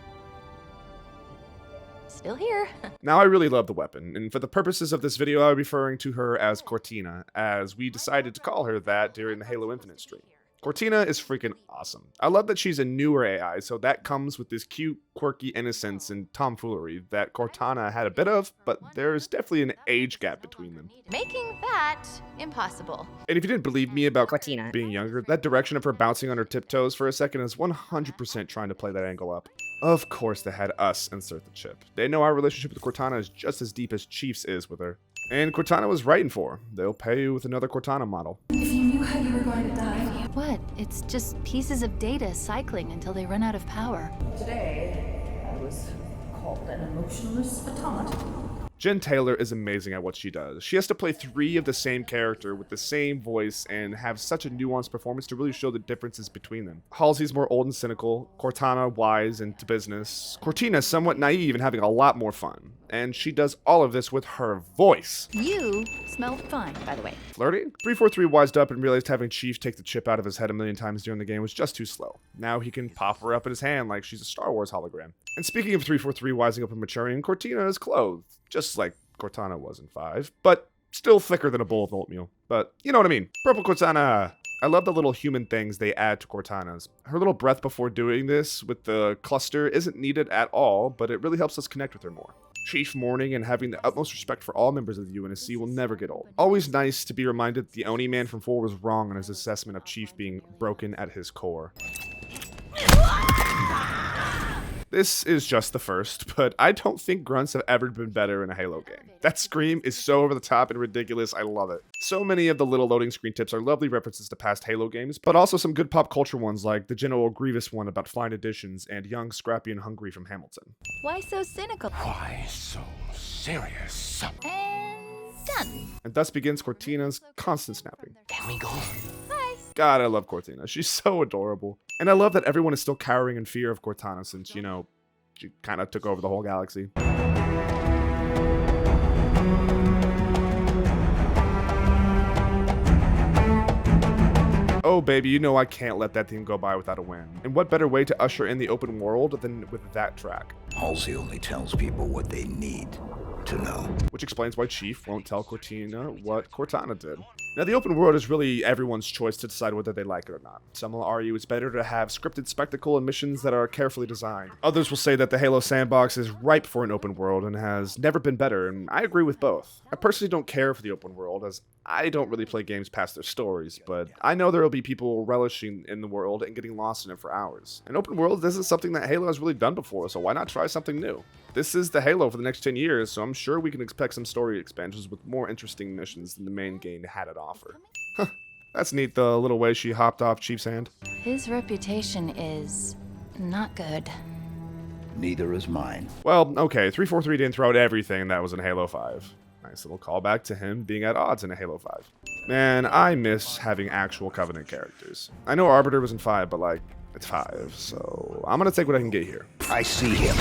[SPEAKER 7] Still here.
[SPEAKER 5] Now I really love the weapon, and for the purposes of this video, I'll be referring to her as Cortina, as we decided to call her that during the Halo Infinite stream. Cortina is freaking awesome. I love that she's a newer AI, so that comes with this cute, quirky innocence and tomfoolery that Cortana had a bit of, but there's definitely an age gap between them.
[SPEAKER 7] Making that impossible.
[SPEAKER 5] And if you didn't believe me about Cortina being younger, that direction of her bouncing on her tiptoes for a second is 100% trying to play that angle up. Of course they had us insert the chip. They know our relationship with Cortana is just as deep as Chief's is with her. And Cortana was writing for her. They'll pay you with another Cortana model.
[SPEAKER 21] If you knew how you were going to die.
[SPEAKER 7] What? It's just pieces of data cycling until they run out of power.
[SPEAKER 14] Today, I was called an emotionless automaton.
[SPEAKER 5] Jen Taylor is amazing at what she does. She has to play 3 of the same character with the same voice and have such a nuanced performance to really show the differences between them. Halsey's more old and cynical, Cortana wise and to business, Cortina somewhat naive and having a lot more fun. And she does all of this with her voice.
[SPEAKER 7] You smelled fine, by the way.
[SPEAKER 5] Flirty? 343 wised up and realized having Chief take the chip out of his head a million times during the game was just too slow. Now he can pop her up in his hand like she's a Star Wars hologram. And speaking of 343 wising up and maturing, Cortina is clothed, just like Cortana was in 5, but still thicker than a bowl of oatmeal. But you know what I mean. Purple Cortana. I love the little human things they add to Cortana's. Her little breath before doing this with the cluster isn't needed at all, but it really helps us connect with her more. Chief mourning and having the utmost respect for all members of the UNSC will never get old. Always nice to be reminded that the Oni man from 4 was wrong in his assessment of Chief being broken at his core. This is just the first, but I don't think grunts have ever been better in a Halo game. That scream is so over the top and ridiculous, I love it. So many of the little loading screen tips are lovely references to past Halo games, but also some good pop culture ones like the General Grievous one about flying editions and Young, Scrappy, and Hungry from Hamilton.
[SPEAKER 7] Why so cynical?
[SPEAKER 11] Why so serious?
[SPEAKER 7] And done.
[SPEAKER 5] And thus begins Cortina's constant snapping.
[SPEAKER 9] Can we go?
[SPEAKER 7] Hi.
[SPEAKER 5] God, I love Cortina. She's so adorable. And I love that everyone is still cowering in fear of Cortana since, you know, she kind of took over the whole galaxy. Oh baby, you know I can't let that thing go by without a win. And what better way to usher in the open world than with that track?
[SPEAKER 17] Halsey only tells people what they need to know.
[SPEAKER 5] Which explains why Chief won't tell Cortina what Cortana did. Now, the open world is really everyone's choice to decide whether they like it or not. Some will argue it's better to have scripted spectacle and missions that are carefully designed. Others will say that the Halo sandbox is ripe for an open world and has never been better, and I agree with both. I personally don't care for the open world, as I don't really play games past their stories, but I know there will be people relishing in the world and getting lost in it for hours. An open world isn't something that Halo has really done before, so why not try something new? This is the Halo for the next 10 years, so I'm sure we can expect some story expansions with more interesting missions than the main game had to offer. That's neat, the little way she hopped off Chief's hand.
[SPEAKER 7] His reputation is not good.
[SPEAKER 17] Neither is mine.
[SPEAKER 5] Well, okay, 343 didn't throw out everything that was in Halo 5. Nice little callback to him being at odds in a Halo 5. Man, I miss having actual Covenant characters. I know Arbiter was in 5, but like, it's 5, so I'm gonna take what I can get here.
[SPEAKER 17] I see him.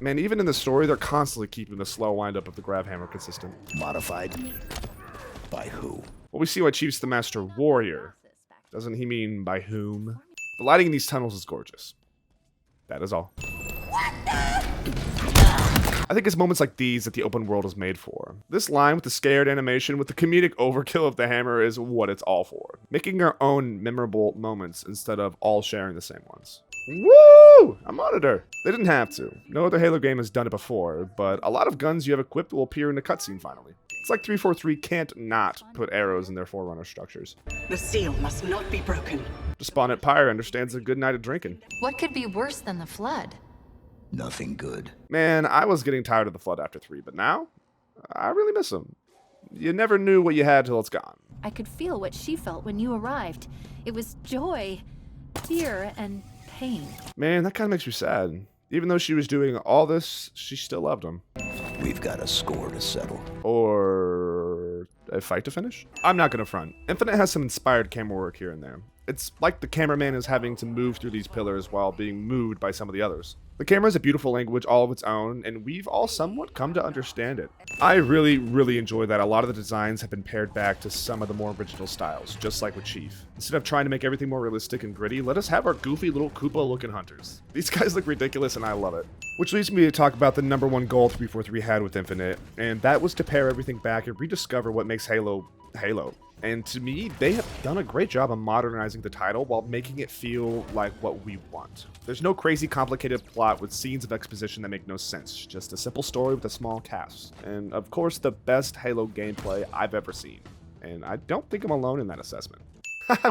[SPEAKER 5] Man, even in the story, they're constantly keeping the slow wind-up of the grab hammer consistent.
[SPEAKER 17] Modified? By who?
[SPEAKER 5] Well, we see why Chief's the Master Warrior. Doesn't he mean by whom? The lighting in these tunnels is gorgeous. That is all. I think it's moments like these that the open world is made for. This line with the scared animation with the comedic overkill of the hammer is what it's all for. Making our own memorable moments instead of all sharing the same ones. Woo! A monitor! They didn't have to. No other Halo game has done it before, but a lot of guns you have equipped will appear in the cutscene finally. It's like 343 can't not put arrows in their Forerunner structures.
[SPEAKER 15] The seal must not be broken.
[SPEAKER 5] Despondent Pyre understands a good night of drinking.
[SPEAKER 7] What could be worse than the Flood?
[SPEAKER 17] Nothing good.
[SPEAKER 5] Man, I was getting tired of the Flood after 3, but now, I really miss him. You never knew what you had till it's gone.
[SPEAKER 7] I could feel what she felt when you arrived. It was joy, fear, and pain.
[SPEAKER 5] Man, that kind of makes me sad. Even though she was doing all this, she still loved him.
[SPEAKER 17] We've got a score to settle.
[SPEAKER 5] Or a fight to finish? I'm not gonna front. Infinite has some inspired camera work here and there. It's like the cameraman is having to move through these pillars while being moved by some of the others. The camera is a beautiful language all of its own, and we've all somewhat come to understand it. I really enjoy that a lot of the designs have been pared back to some of the more original styles, just like with Chief. Instead of trying to make everything more realistic and gritty, let us have our goofy little Koopa-looking hunters. These guys look ridiculous and I love it. Which leads me to talk about the #1 goal 343 had with Infinite, and that was to pare everything back and rediscover what makes Halo, Halo. And to me, they have done a great job of modernizing the title while making it feel like what we want. There's no crazy complicated plot with scenes of exposition that make no sense, just a simple story with a small cast. And of course, the best Halo gameplay I've ever seen. And I don't think I'm alone in that assessment.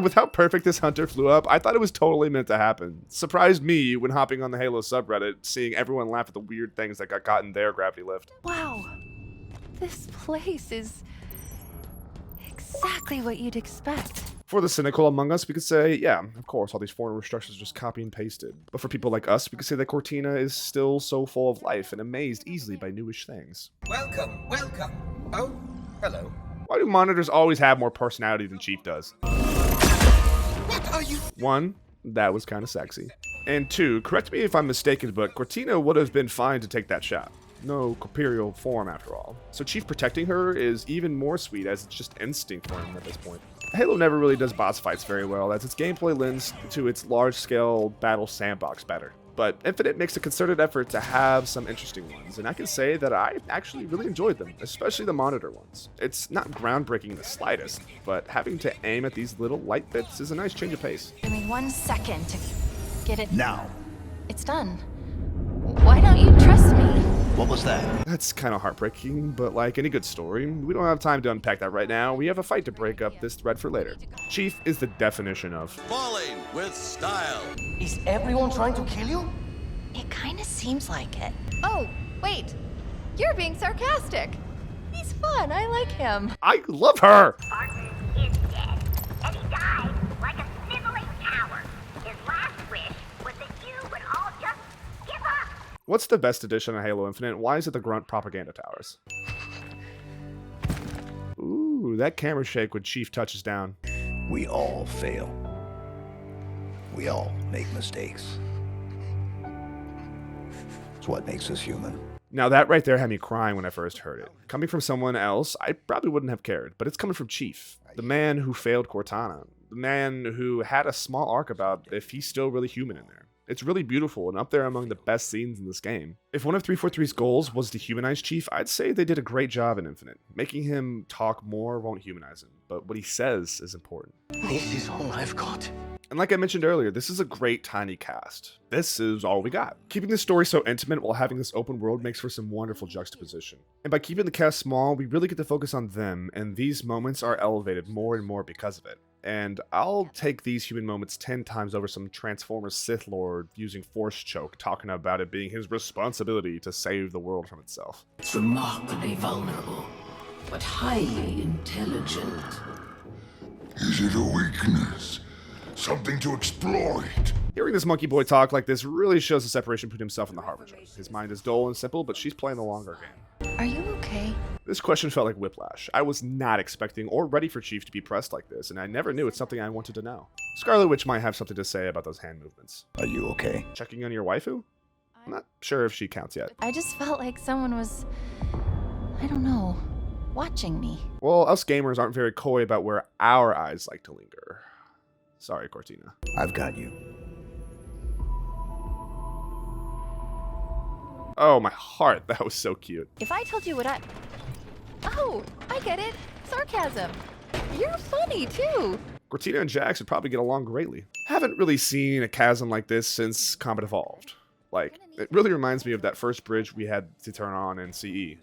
[SPEAKER 5] With how perfect this hunter flew up, I thought it was totally meant to happen. Surprised me when hopping on the Halo subreddit, seeing everyone laugh at the weird things that got caught in their gravity lift.
[SPEAKER 7] Wow, this place is exactly what you'd expect.
[SPEAKER 5] For the cynical among us, we could say, yeah, of course, all these Forerunner structures are just copy and pasted. But for people like us, we could say that Cortina is still so full of life and amazed easily by newish things.
[SPEAKER 11] Welcome, welcome. Oh, hello.
[SPEAKER 5] Why do monitors always have more personality than Chief does?
[SPEAKER 11] What are you?
[SPEAKER 5] 1, that was kind of sexy. And 2, correct me if I'm mistaken, but Cortina would have been fine to take that shot. No corporeal form after all. So Chief protecting her is even more sweet as it's just instinct for him at this point. Halo never really does boss fights very well as its gameplay lends to its large-scale battle sandbox better. But Infinite makes a concerted effort to have some interesting ones, and I can say that I actually really enjoyed them, especially the monitor ones. It's not groundbreaking in the slightest, but having to aim at these little light bits is a nice change of pace.
[SPEAKER 7] Give me 1 second to get it.
[SPEAKER 17] Now.
[SPEAKER 7] It's done. Why don't you trust me?
[SPEAKER 17] What was that?
[SPEAKER 5] That's kind of heartbreaking, but like any good story, we don't have time to unpack that right now. We have a fight to break up this thread for later. Chief is the definition of
[SPEAKER 11] Falling with style.
[SPEAKER 9] Is everyone trying to kill you?
[SPEAKER 21] It kinda seems like it.
[SPEAKER 16] Oh, wait. You're being sarcastic. He's fun. I like him.
[SPEAKER 5] I love her!
[SPEAKER 4] Spartan is dead, and he died like a sniveling coward. His last wish was that you would all just give up.
[SPEAKER 5] What's the best edition of Halo Infinite? Why is it the Grunt Propaganda Towers? Ooh, that camera shake when Chief touches down.
[SPEAKER 17] We all fail. We all make mistakes. It's what makes us human.
[SPEAKER 5] Now that right there had me crying when I first heard it. Coming from someone else, I probably wouldn't have cared, but it's coming from Chief, the man who failed Cortana, the man who had a small arc about if he's still really human in there. It's really beautiful and up there among the best scenes in this game. If one of 343's goals was to humanize Chief, I'd say they did a great job in Infinite. Making him talk more won't humanize him, but what he says is important.
[SPEAKER 9] This is all I've got.
[SPEAKER 5] And like I mentioned earlier, this is a great tiny cast. This is all we got. Keeping the story so intimate while having this open world makes for some wonderful juxtaposition. And by keeping the cast small, we really get to focus on them, and these moments are elevated more and more because of it. And I'll take these human moments 10 times over some Transformers Sith Lord using Force Choke, talking about it being his responsibility to save the world from itself.
[SPEAKER 18] It's remarkably vulnerable, but highly intelligent.
[SPEAKER 12] Is it a weakness? Something to exploit?
[SPEAKER 5] Hearing this monkey boy talk like this really shows the separation between himself and the Harbinger. His mind is dull and simple, but she's playing the longer game.
[SPEAKER 21] Are you okay?
[SPEAKER 5] This question felt like whiplash. I was not expecting or ready for Chief to be pressed like this, and I never knew it's something I wanted to know. Scarlet Witch might have something to say about those hand movements.
[SPEAKER 17] Are you okay?
[SPEAKER 5] Checking on your waifu? I'm not sure if she counts yet.
[SPEAKER 7] I just felt like someone was, I don't know, watching me.
[SPEAKER 5] Well, us gamers aren't very coy about where our eyes like to linger. Sorry, Cortina.
[SPEAKER 17] I've got you.
[SPEAKER 5] Oh, my heart. That was so cute.
[SPEAKER 16] If I told you what Oh, I get it. Sarcasm. You're funny, too.
[SPEAKER 5] Cortina and Jax would probably get along greatly. Haven't really seen a chasm like this since Combat Evolved. Like, it really reminds me of that first bridge we had to turn on in CE.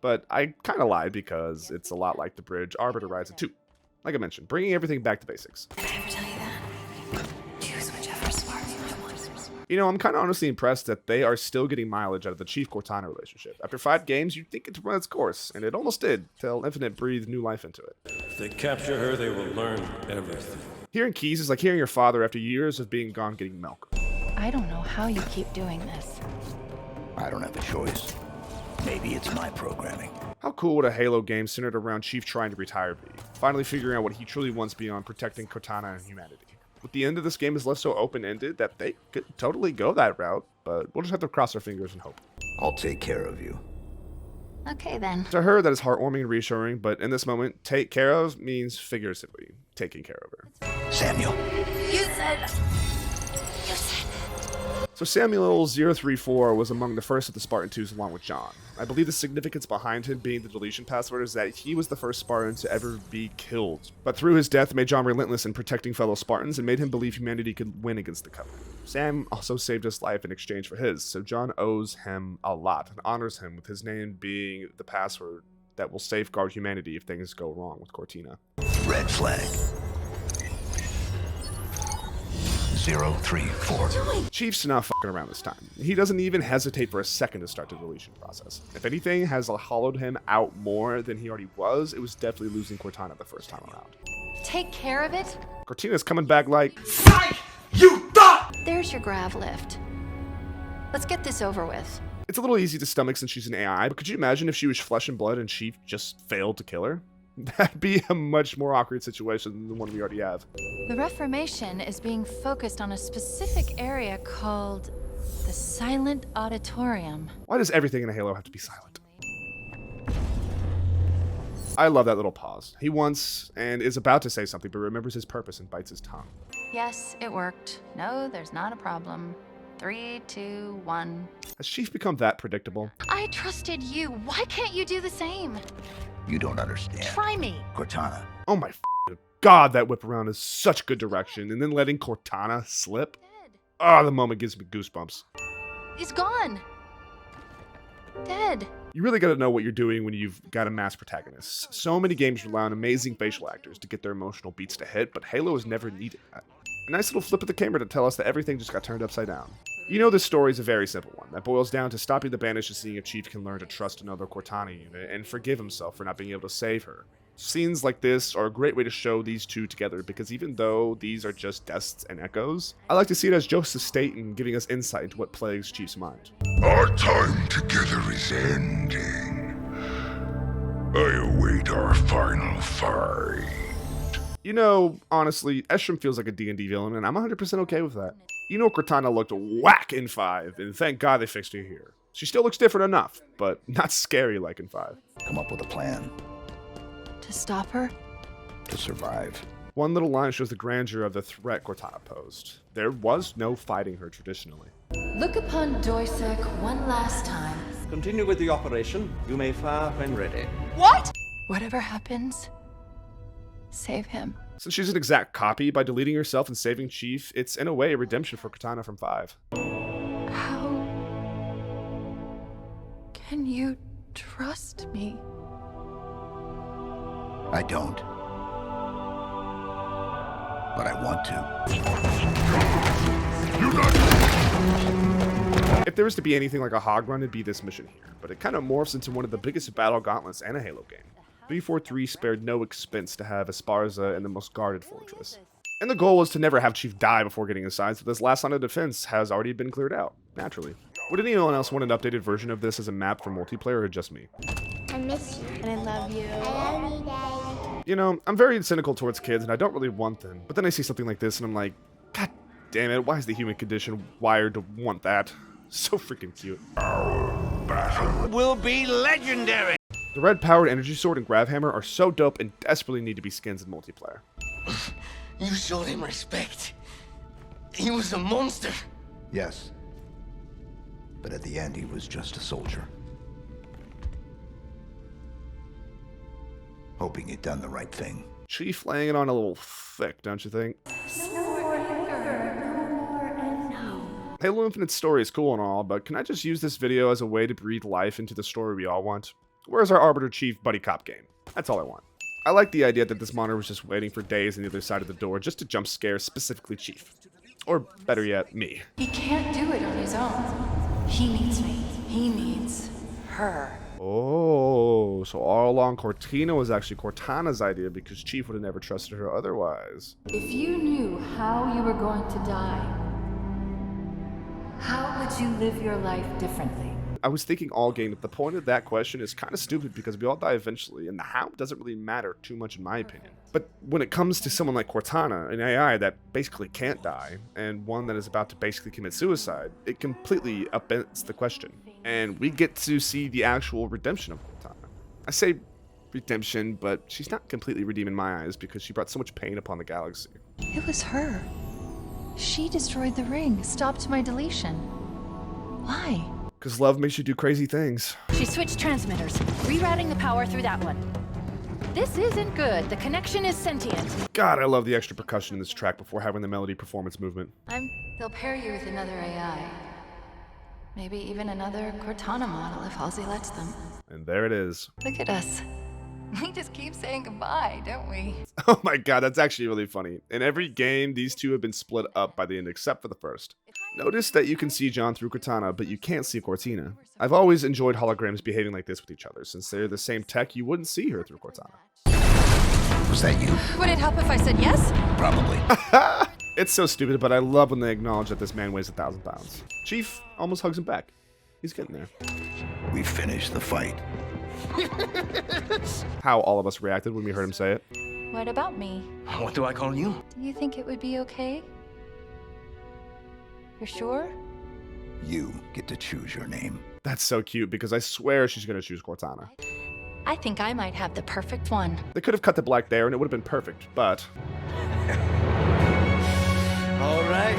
[SPEAKER 5] But I kind of lied because it's a lot like the bridge Arbiter rides in 2. Like I mentioned, bringing everything back to basics.
[SPEAKER 21] Did I ever tell you that? Choose whichever smart you want.
[SPEAKER 5] You know, I'm kind of honestly impressed that they are still getting mileage out of the Chief-Cortana relationship. After 5 games, you'd think it'd run its course, and it almost did, till Infinite breathed new life into it.
[SPEAKER 18] If they capture her, they will learn everything.
[SPEAKER 5] Hearing Keys is like hearing your father after years of being gone getting milk.
[SPEAKER 7] I don't know how you keep doing this.
[SPEAKER 17] I don't have a choice. Maybe it's my programming.
[SPEAKER 5] How cool would a Halo game centered around Chief trying to retire be? Finally figuring out what he truly wants beyond protecting Cortana and humanity. With the end of this game is left so open-ended that they could totally go that route, but we'll just have to cross our fingers and hope.
[SPEAKER 17] I'll take care of you.
[SPEAKER 7] Okay, then.
[SPEAKER 5] To her, that is heartwarming and reassuring, but in this moment, take care of means figuratively taking care of her.
[SPEAKER 17] Samuel.
[SPEAKER 21] You said...
[SPEAKER 5] So Samuel 034 was among the first of the Spartan 2s along with John. I believe the significance behind him being the deletion password is that he was the first Spartan to ever be killed. But through his death made John relentless in protecting fellow Spartans and made him believe humanity could win against the Covenant. Sam also saved his life in exchange for his, so John owes him a lot and honors him with his name being the password that will safeguard humanity if things go wrong with Cortina.
[SPEAKER 17] Red flag. 034.
[SPEAKER 5] Chief's not fucking around this time. He doesn't even hesitate for a second to start the deletion process. If anything has hollowed him out more than he already was, it was definitely losing Cortana the first time around.
[SPEAKER 7] Take care of it?
[SPEAKER 5] Cortina's coming back like,
[SPEAKER 11] Psych! You thought!
[SPEAKER 7] There's your grav lift. Let's get this over with.
[SPEAKER 5] It's a little easy to stomach since she's an AI, but could you imagine if she was flesh and blood and Chief just failed to kill her? That'd be a much more awkward situation than the one we already have.
[SPEAKER 7] The Reformation is being focused on a specific area called the Silent Auditorium.
[SPEAKER 5] Why does everything in a Halo have to be silent? I love that little pause. He wants and is about to say something, but remembers his purpose and bites his tongue.
[SPEAKER 7] Yes, it worked. No, there's not a problem. 3, 2, 1.
[SPEAKER 5] Has Chief become that predictable?
[SPEAKER 7] I trusted you. Why can't you do the same?
[SPEAKER 17] You don't understand.
[SPEAKER 7] Try me.
[SPEAKER 17] Cortana.
[SPEAKER 5] Oh my god, that whip around is such good direction, and then letting Cortana slip. Ah, the moment gives me goosebumps.
[SPEAKER 7] He's gone. Dead.
[SPEAKER 5] You really gotta know what you're doing when you've got a mass protagonist. So many games rely on amazing facial actors to get their emotional beats to hit, but Halo has never needed that. A nice little flip of the camera to tell us that everything just got turned upside down. You know this story is a very simple one that boils down to stopping the Banish and seeing if Chief can learn to trust another Cortana unit and forgive himself for not being able to save her. Scenes like this are a great way to show these two together because even though these are just deaths and echoes, I like to see it as Joseph Staten giving us insight into what plagues Chief's mind.
[SPEAKER 12] Our time together is ending. I await our final fight.
[SPEAKER 5] You know, honestly, Eshram feels like a D&D villain, and I'm 100% okay with that. You know Cortana looked whack in 5, and thank God they fixed her here. She still looks different enough, but not scary like in 5.
[SPEAKER 17] Come up with a plan.
[SPEAKER 7] To stop her?
[SPEAKER 17] To survive.
[SPEAKER 5] One little line shows the grandeur of the threat Cortana posed. There was no fighting her traditionally.
[SPEAKER 21] Look upon Doisek one last time.
[SPEAKER 20] Continue with the operation. You may fire when ready.
[SPEAKER 21] What?
[SPEAKER 7] Whatever happens, save him.
[SPEAKER 5] Since she's an exact copy, by deleting herself and saving Chief, it's in a way a redemption for Cortana from 5.
[SPEAKER 7] How can you trust me?
[SPEAKER 17] I don't. But I want to.
[SPEAKER 5] If there was to be anything like a hog run, it'd be this mission here, but it kind of morphs into one of the biggest battle gauntlets in a Halo game. 343 spared no expense to have Esparza in the most guarded fortress. And the goal was to never have Chief die before getting assigned, so this last line of defense has already been cleared out, naturally. Would anyone else want an updated version of this as a map for multiplayer, or just me?
[SPEAKER 4] I miss you. And I love you. I love you, Daddy.
[SPEAKER 5] You know, I'm very cynical towards kids, and I don't really want them. But then I see something like this, and I'm like, God damn it, why is the human condition wired to want that? So freaking cute.
[SPEAKER 11] Will be legendary.
[SPEAKER 5] The red-powered energy sword and grav hammer are so dope and desperately need to be skins in multiplayer.
[SPEAKER 11] You showed him respect. He was a monster.
[SPEAKER 17] Yes. But at the end, he was just a soldier. Hoping he'd done the right thing.
[SPEAKER 5] Chief laying it on a little thick, don't you think? Halo Infinite's story is cool and all, but can I just use this video as a way to breathe life into the story we all want? Where's our Arbiter Chief buddy cop game? That's all I want. I like the idea that this monitor was just waiting for days on the other side of the door just to jump scare specifically Chief. Or better yet, me.
[SPEAKER 21] He can't do it on his own. He needs me. He needs her.
[SPEAKER 5] Oh, so all along Cortina was actually Cortana's idea because Chief would have never trusted her otherwise.
[SPEAKER 21] If you knew how you were going to die, how would you live your life differently?
[SPEAKER 5] I was thinking all game that the point of that question is kind of stupid because we all die eventually, and the how doesn't really matter too much in my opinion. But when it comes to someone like Cortana, an AI that basically can't die, and one that is about to basically commit suicide, it completely upends the question. And we get to see the actual redemption of Cortana. I say redemption, but she's not completely redeemed in my eyes because she brought so much pain upon the galaxy.
[SPEAKER 7] It was her. She destroyed the ring, stopped my deletion. Why?
[SPEAKER 5] Because love makes you do crazy things.
[SPEAKER 16] She switched transmitters, rerouting the power through that one. This isn't good. The connection is sentient.
[SPEAKER 5] God, I love the extra percussion in this track before having the melody performance movement.
[SPEAKER 21] They'll pair you with another AI. Maybe even another Cortana model if Halsey lets them.
[SPEAKER 5] And there it is.
[SPEAKER 21] Look at us. We just keep saying goodbye, don't we?
[SPEAKER 5] Oh my god, that's actually really funny. In every game, these two have been split up by the end except for the first. Notice that you can see John through Cortana, but you can't see Cortina. I've always enjoyed holograms behaving like this with each other. Since they're the same tech, you wouldn't see her through Cortana.
[SPEAKER 17] Was that you?
[SPEAKER 16] Would it help if I said yes?
[SPEAKER 17] Probably.
[SPEAKER 5] It's so stupid, but I love when they acknowledge that this man weighs 1,000 pounds. Chief almost hugs him back. He's getting there.
[SPEAKER 17] We finished the fight.
[SPEAKER 5] How all of us reacted when we heard him say it.
[SPEAKER 7] What about me?
[SPEAKER 9] What do I call you?
[SPEAKER 7] Do you think it would be okay? You're sure?
[SPEAKER 17] You get to choose your name.
[SPEAKER 5] That's so cute because I swear she's going to choose Cortana.
[SPEAKER 7] I think I might have the perfect one.
[SPEAKER 5] They could have cut the black there and it would have been perfect, but...
[SPEAKER 11] All right.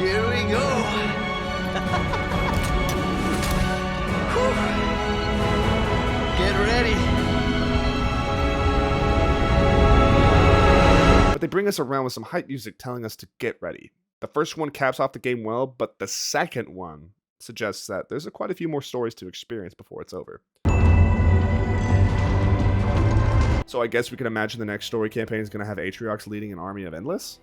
[SPEAKER 11] Here we go. Get ready.
[SPEAKER 5] But they bring us around with some hype music telling us to get ready. The first one caps off the game well, but the second one suggests that there's quite a few more stories to experience before it's over. So I guess we can imagine the next story campaign is going to have Atriox leading an army of Endless?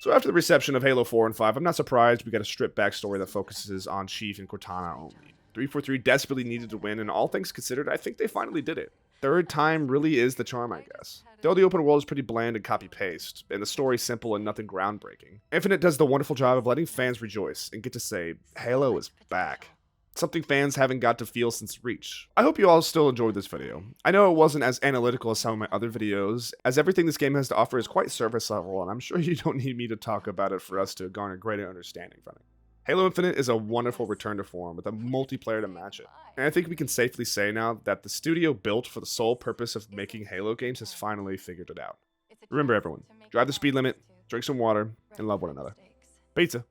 [SPEAKER 5] So after the reception of Halo 4 and 5, I'm not surprised we got a stripped backstory that focuses on Chief and Cortana only. 343 desperately needed to win, and all things considered, I think they finally did it. Third time really is the charm, I guess. Though the open world is pretty bland and copy-paste, and the story simple and nothing groundbreaking, Infinite does the wonderful job of letting fans rejoice and get to say, Halo is back. Something fans haven't got to feel since Reach. I hope you all still enjoyed this video. I know it wasn't as analytical as some of my other videos, as everything this game has to offer is quite surface level, and I'm sure you don't need me to talk about it for us to garner greater understanding from it. Halo Infinite is a wonderful return to form with a multiplayer to match it. And I think we can safely say now that the studio built for the sole purpose of making Halo games has finally figured it out. Remember everyone, drive the speed limit, drink some water, and love one another. Pizza.